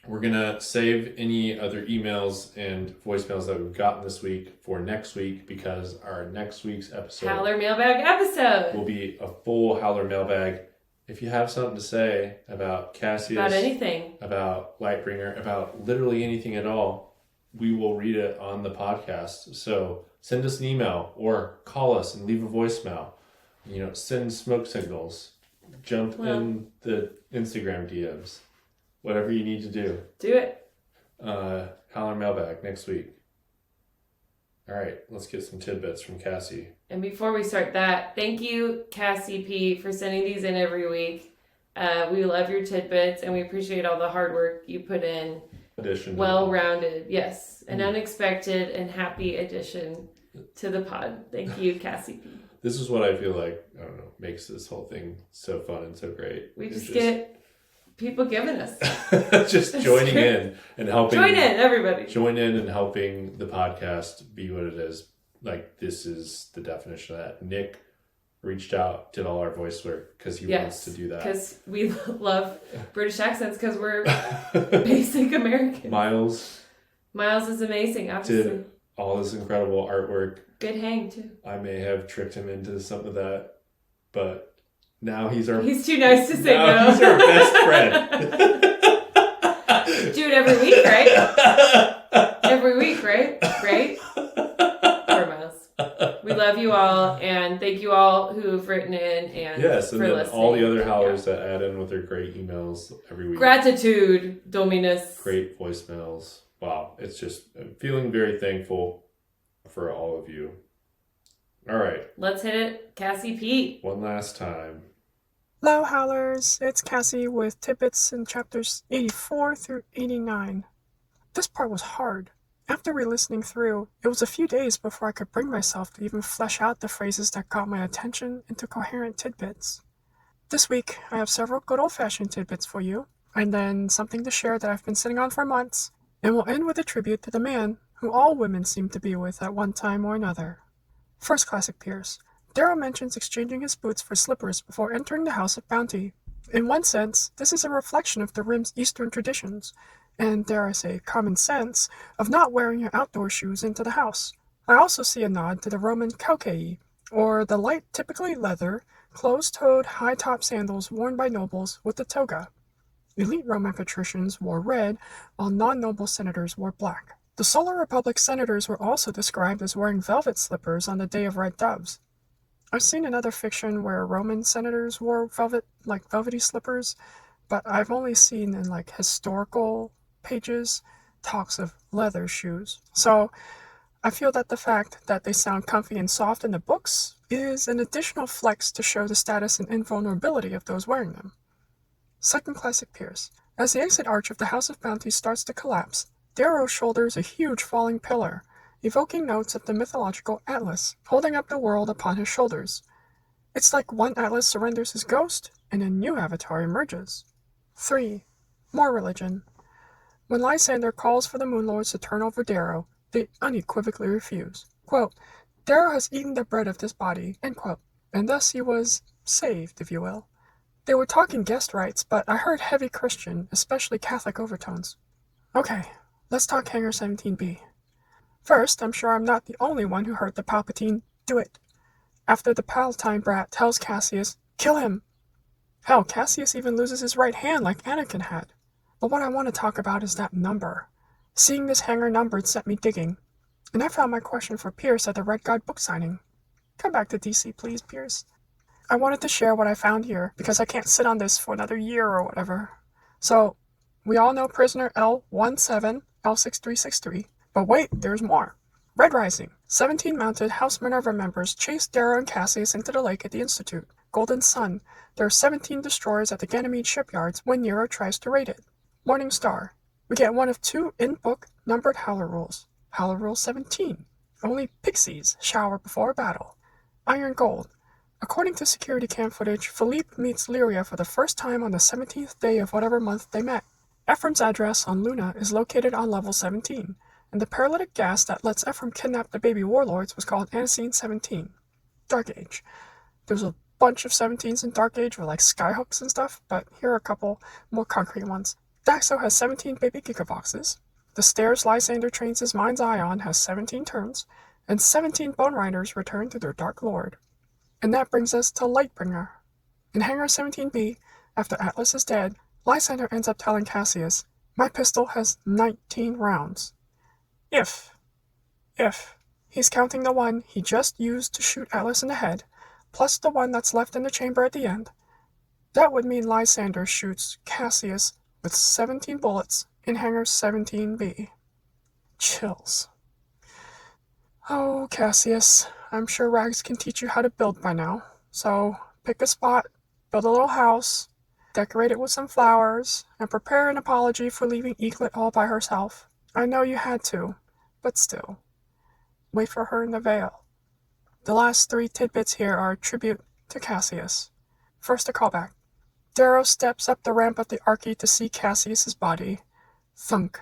we're going to save any other emails and voicemails that we've gotten this week for next week, because our next week's episode... Howler mailbag episode! ...will be a full Howler mailbag. If you have something to say about Cassius... About anything. About Lightbringer, about literally anything at all, we will read it on the podcast. So send us an email or call us and leave a voicemail. Send smoke signals. Jump in the Instagram DMs. Whatever you need to do. Do it. Howler mailbag next week. All right, let's get some tidbits from Cassie. And before we start that, thank you, Cassie P, for sending these in every week. We love your tidbits, and we appreciate all the hard work you put in. Well-rounded, yes. An unexpected and happy addition to the pod. Thank you, Cassie P. This is what I feel like, I don't know, makes this whole thing so fun and so great. We just get people giving us. just joining in and helping. Join in, everybody. Join in and helping the podcast be what it is. Like, this is the definition of that. Nick reached out, did all our voice work because he wants to do that. Because we love British accents because we're basic American. Miles is amazing, obviously. Did all this incredible artwork. Good hang, too. I may have tricked him into some of that, but now he's too nice to say no. He's our best friend. Do it every week, right? Every week, right? Right? Poor Miles. We love you all, and thank you all who've written in and yes, and for then listening. all the other howlers that add in with their great emails every week. Gratitude, Dominus. Great voicemails. Wow, it's just, I'm feeling very thankful for all of you. All right. Let's hit it, Cassie P. One last time. Hello, Howlers. It's Cassie with tidbits in chapters 84 through 89. This part was hard. After re-listening through, it was a few days before I could bring myself to even flesh out the phrases that got my attention into coherent tidbits. This week, I have several good old-fashioned tidbits for you. and then something to share that I've been sitting on for months, and we'll end with a tribute to the man who all women seem to be with at one time or another. First classic Pierce. Darrow mentions exchanging his boots for slippers before entering the House of Bounty. In one sense, this is a reflection of the Rim's Eastern traditions, and dare I say common sense, of not wearing your outdoor shoes into the house. I also see a nod to the Roman caucaei, or the light, typically leather, closed-toed, high-top sandals worn by nobles with the toga. Elite Roman patricians wore red, while non-noble senators wore black. The Solar Republic senators were also described as wearing velvet slippers on the Day of Red Doves. I've seen another fiction where Roman senators wore velvety slippers, but I've only seen in historical pages talks of leather shoes. So I feel that the fact that they sound comfy and soft in the books is an additional flex to show the status and invulnerability of those wearing them. Second classic Pierce. As the exit arch of the House of Bounty starts to collapse, Darrow shoulders a huge falling pillar, evoking notes of the mythological Atlas, holding up the world upon his shoulders. It's like one Atlas surrenders his ghost, and a new avatar emerges. 3. More religion. When Lysander calls for the Moonlords to turn over Darrow, they unequivocally refuse. Quote, Darrow has eaten the bread of this body, end quote, and thus he was saved, if you will. They were talking guest rights, but I heard heavy Christian, especially Catholic overtones. Okay, let's talk Hangar 17B. First, I'm sure I'm not the only one who heard the Palpatine do it. After the Palatine brat tells Cassius, kill him. Hell, Cassius even loses his right hand like Anakin had. But what I want to talk about is that number. Seeing this hangar numbered set me digging, and I found my question for Pierce at the Red Guard book signing. Come back to DC, please, Pierce. I wanted to share what I found here, because I can't sit on this for another year or whatever. So, we all know prisoner L17, L6363, but wait, there's more. Red Rising. 17 mounted House Minerva members chase Darrow and Cassius into the lake at the Institute. Golden Sun. There are 17 destroyers at the Ganymede shipyards when Nero tries to raid it. Morning Star. We get one of 2 in-book numbered Howler rules. Howler Rule 17. Only pixies shower before battle. Iron Gold. According to security cam footage, Philippe meets Lyria for the first time on the 17th day of whatever month they met. Ephraim's address on Luna is located on level 17, and the paralytic gas that lets Ephraim kidnap the baby warlords was called Anacene 17. Dark Age. There's a bunch of 17s in Dark Age with skyhooks and stuff, but here are a couple more concrete ones. Daxo has 17 baby gigaboxes. The stairs Lysander trains his mind's eye on has 17 turns, and 17 Bone Riders return to their Dark Lord. And that brings us to Lightbringer. In Hangar 17B, after Atlas is dead, Lysander ends up telling Cassius, my pistol has 19 rounds. If he's counting the one he just used to shoot Atlas in the head, plus the one that's left in the chamber at the end, that would mean Lysander shoots Cassius with 17 bullets in Hangar 17B. Chills. Oh, Cassius, I'm sure Rags can teach you how to build by now. So, pick a spot, build a little house, decorate it with some flowers, and prepare an apology for leaving Eaglet all by herself. I know you had to, but still. Wait for her in the Vale. The last 3 tidbits here are a tribute to Cassius. First, a callback. Darrow steps up the ramp of the Archy to see Cassius's body. Thunk,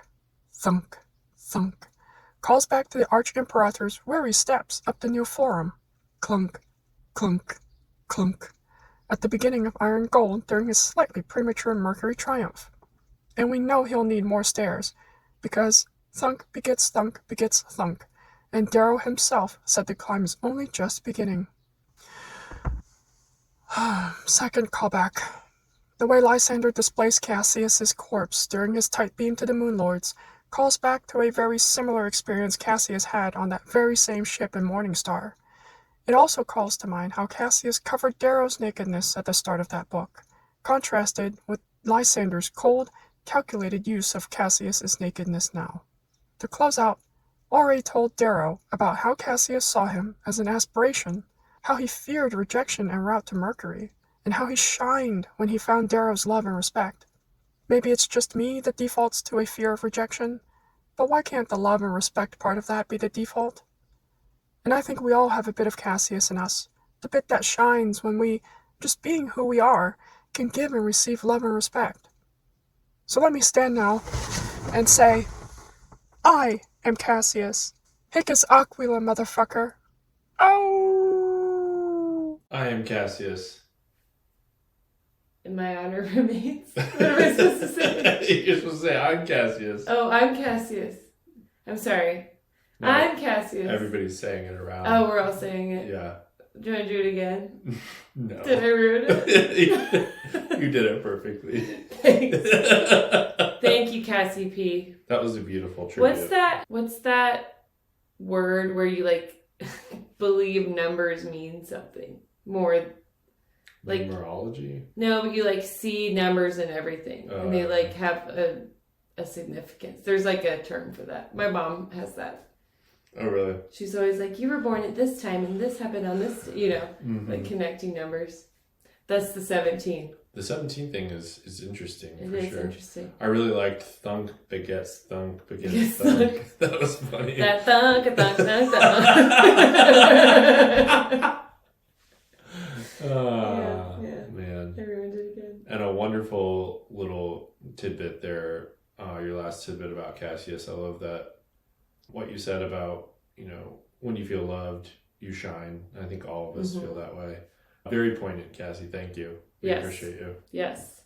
thunk, thunk. Calls back to the Arch-Imperator's weary steps up the new forum. Clunk, clunk, clunk. At the beginning of Iron Gold during his slightly premature Mercury triumph. And we know he'll need more stairs, because thunk begets thunk, and Darrow himself said the climb is only just beginning. Second callback. The way Lysander displays Cassius's corpse during his tight beam to the Moonlords calls back to a very similar experience Cassius had on that very same ship in Morningstar. It also calls to mind how Cassius covered Darrow's nakedness at the start of that book, contrasted with Lysander's cold, calculated use of Cassius's nakedness now. To close out, Ori told Darrow about how Cassius saw him as an aspiration, how he feared rejection en route to Mercury, and how he shined when he found Darrow's love and respect. Maybe it's just me that defaults to a fear of rejection, but why can't the love and respect part of that be the default? And I think we all have a bit of Cassius in us, the bit that shines when we, just being who we are, can give and receive love and respect. So let me stand now and say, I am Cassius. Hicus Aquila, motherfucker. Oh! I am Cassius. And my honor remains. What am I supposed to say? You're supposed to say, I'm Cassius. Oh, I'm Cassius. I'm sorry. No, I'm Cassius. Everybody's saying it around. Oh, we're all saying it. Yeah. Do you want to do it again? No. Did I ruin it? You did it perfectly. Thanks. Thank you, Cassie P. That was a beautiful tribute. What's that word where you like believe numbers mean something more? Like numerology? No, but you like see numbers and everything, and they like have a significance. There's like a term for that. My mom has that. Oh, really? She's always like, you were born at this time and this happened on this, like connecting numbers. That's the 17. The 17 thing is interesting. It for is sure. interesting. I really liked thunk begets thunk begets thunk. That was funny. That thunk. Yeah. Man. I ruined it again. And a wonderful little tidbit there, your last tidbit about Cassius. I love that. What you said about, when you feel loved, you shine. I think all of us feel that way. Very poignant, Cassie. Thank you. We appreciate you. Yes.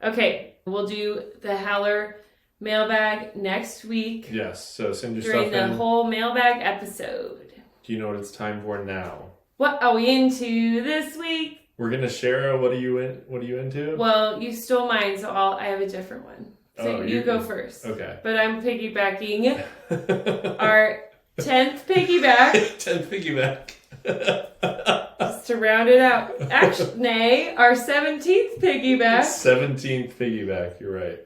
Okay, we'll do the Howler mailbag next week. Yes, so send your during stuff in. the whole mailbag episode. Do you know what it's time for now? What are we into this week? We're gonna share. What are you into? Well, you stole mine, so I have a different one. So you go first. Okay. But I'm piggybacking our 10th piggyback. 10th piggyback. Just to round it out. Actually, our 17th piggyback. 17th piggyback, you're right.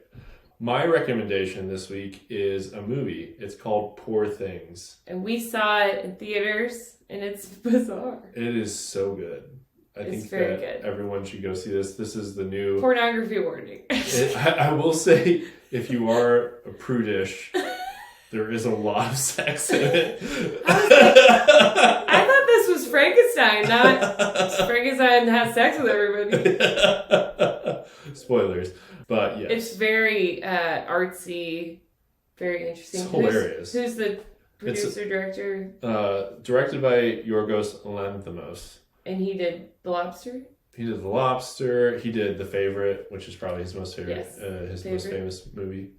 My recommendation this week is a movie. It's called Poor Things. And we saw it in theaters, and it's bizarre. It is so good. I think very that good. Everyone should go see this. This is the new... Pornography warning. I will say, if you are a prudish, there is a lot of sex in it. I thought this was Frankenstein, not Frankenstein has sex with everybody. Spoilers. But yes. It's very artsy, very interesting. It's hilarious. Who's the producer, director? Directed by Yorgos Lanthimos. And he did The Lobster? He did The Lobster. He did The Favorite, which is probably his most favorite, Yes. most famous movie.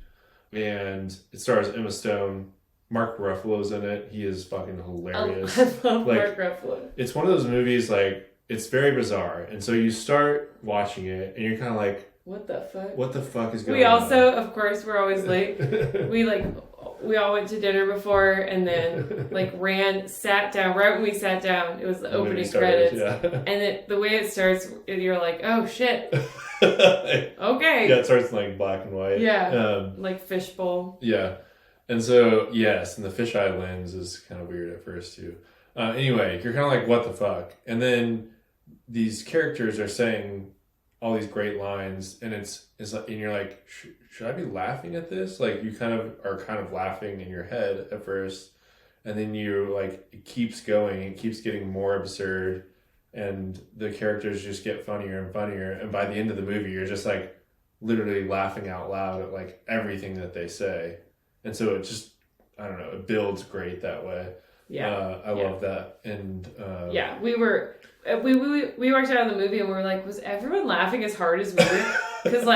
And it stars Emma Stone. Mark Ruffalo's in it. He is fucking hilarious. I love Mark Ruffalo. It's one of those movies, it's very bizarre. And so you start watching it, and you're kind of like, what the fuck? What the fuck is going on? We also, of course, we're always late. We all went to dinner before and then sat down. Right when we sat down, it was the opening credits. Yeah. And the way it starts, you're like, oh shit. Okay. Yeah, it starts in black and white. Yeah. Like fishbowl. Yeah. And so, yes, and the fisheye lens is kind of weird at first too. Anyway, you're kind of like, what the fuck? And then these characters are saying all these great lines, and it's like, and you're like, should I be laughing at this? You are laughing in your head at first, and then you it keeps going, it keeps getting more absurd, and the characters just get funnier and funnier, and by the end of the movie, you're just literally laughing out loud at everything that they say, and so it just, I don't know, it builds great that way. Yeah, I love that, and we walked out of the movie and we were like, was everyone laughing as hard as we were? Because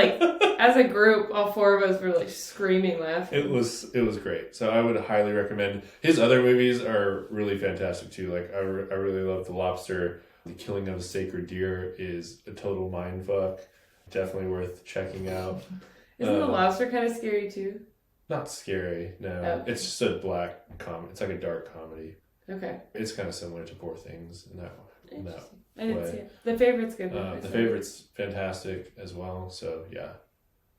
as a group, all four of us were screaming laughing. It was great. So I would highly recommend. His other movies are really fantastic too. I really love The Lobster. The Killing of a Sacred Deer is a total mindfuck. Definitely worth checking out. Isn't The Lobster kind of scary too? Not scary, no. Okay. It's just a black comedy. It's a dark comedy. Okay. It's kind of similar to Poor Things in that way. I didn't see it. The Favorite's good. The Favorite's fantastic as well. So yeah,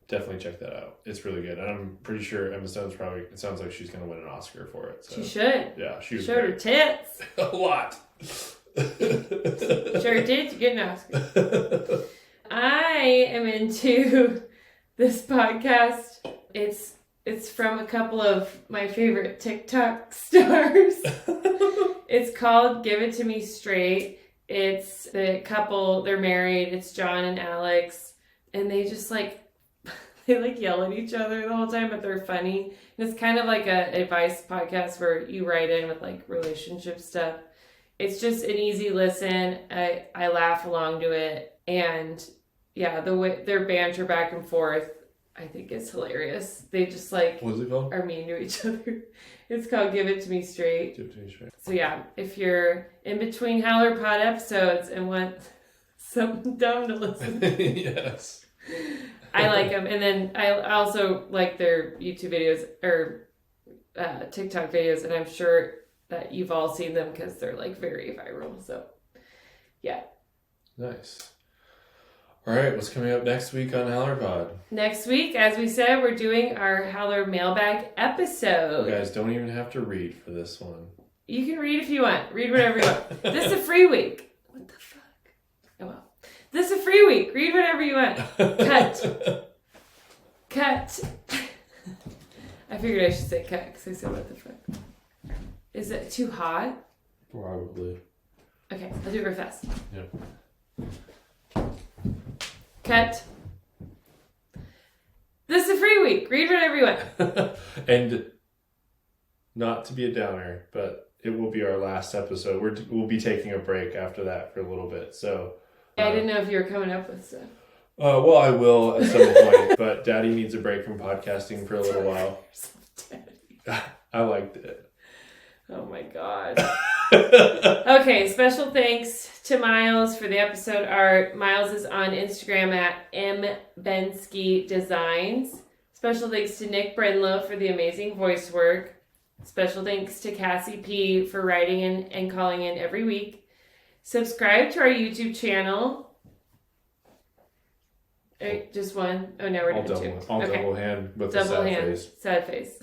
definitely check that out. It's really good. And I'm pretty sure Emma Stone's it sounds like she's going to win an Oscar for it. So. She should. Yeah, she showed her tits. A lot. Show her tits, you get an Oscar. I am into this podcast. It's from a couple of my favorite TikTok stars. It's called Give It To Me Straight. It's the couple, they're married. It's John and Alex. And they just they like yell at each other the whole time, but they're funny. And it's kind of like a advice podcast where you write in with like relationship stuff. It's just an easy listen. I laugh along to it, and yeah, the way their banter back and forth, I think is hilarious. They just like What's it called? are mean to each other. It's called Give It To Me Straight. Give it to me straight. So yeah, if you're in between HowlerPod episodes and want something dumb to listen to, Yes. I like them. And then I also like their YouTube videos or TikTok videos, and I'm sure that you've all seen them because they're like very viral. So yeah. Nice. All right, what's coming up next week on HowlerPod? Next week, as we said, we're doing our Howler mailbag You episode. guys don't even have to read for this one. You can read if you want. Read whatever you want. This is a free week. What the fuck? Oh well. This is a free week. Read whatever you want. Cut. Cut. I figured I should say cut because I said what the fuck. Is it too hot? Probably. Okay, I'll do it real fast. Yep. Cut. This is a free week. Read whatever you want. And not to be a downer, but it will be our last episode. We'll be taking a break after that for a little bit. So I didn't know if you were coming up with stuff. well, I will at some point, but Daddy needs a break from podcasting for a little while. I liked it. Oh my god. Okay, special thanks to Miles for the episode art. Miles is on Instagram at mbensky designs. Special thanks to Nick Brenlow for the amazing voice work. Special thanks to Cassie P for writing in and calling in every week. Subscribe to our YouTube channel. Just one? Oh, no, we're doing two. I'll Okay. double hand with Double a sad hand. face. Sad face.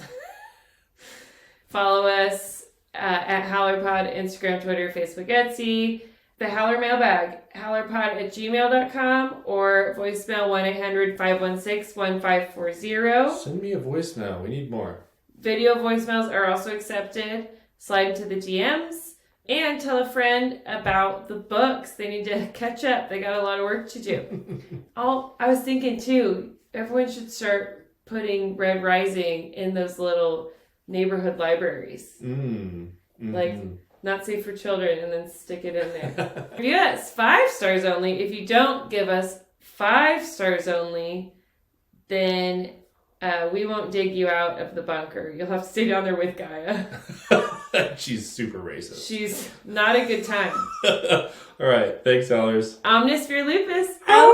Follow us at HowlerPod, Instagram, Twitter, Facebook, Etsy. The Howler mailbag, howlerpod@gmail.com or voicemail 1-800-516-1540. Send me a voicemail. We need more. Video voicemails are also accepted. Slide into the DMs and tell a friend about the books. They need to catch up. They got a lot of work to do. I was thinking too, everyone should start putting Red Rising in those little neighborhood libraries. Like, not safe for children, and then stick it in there. Review us 5 stars only. If you don't give us 5 stars only, then we won't dig you out of the bunker. You'll have to stay down there with Gaia. She's super racist. She's not a good time. All right. Thanks, Howlers. OMNIS VIR LUPUS. Out.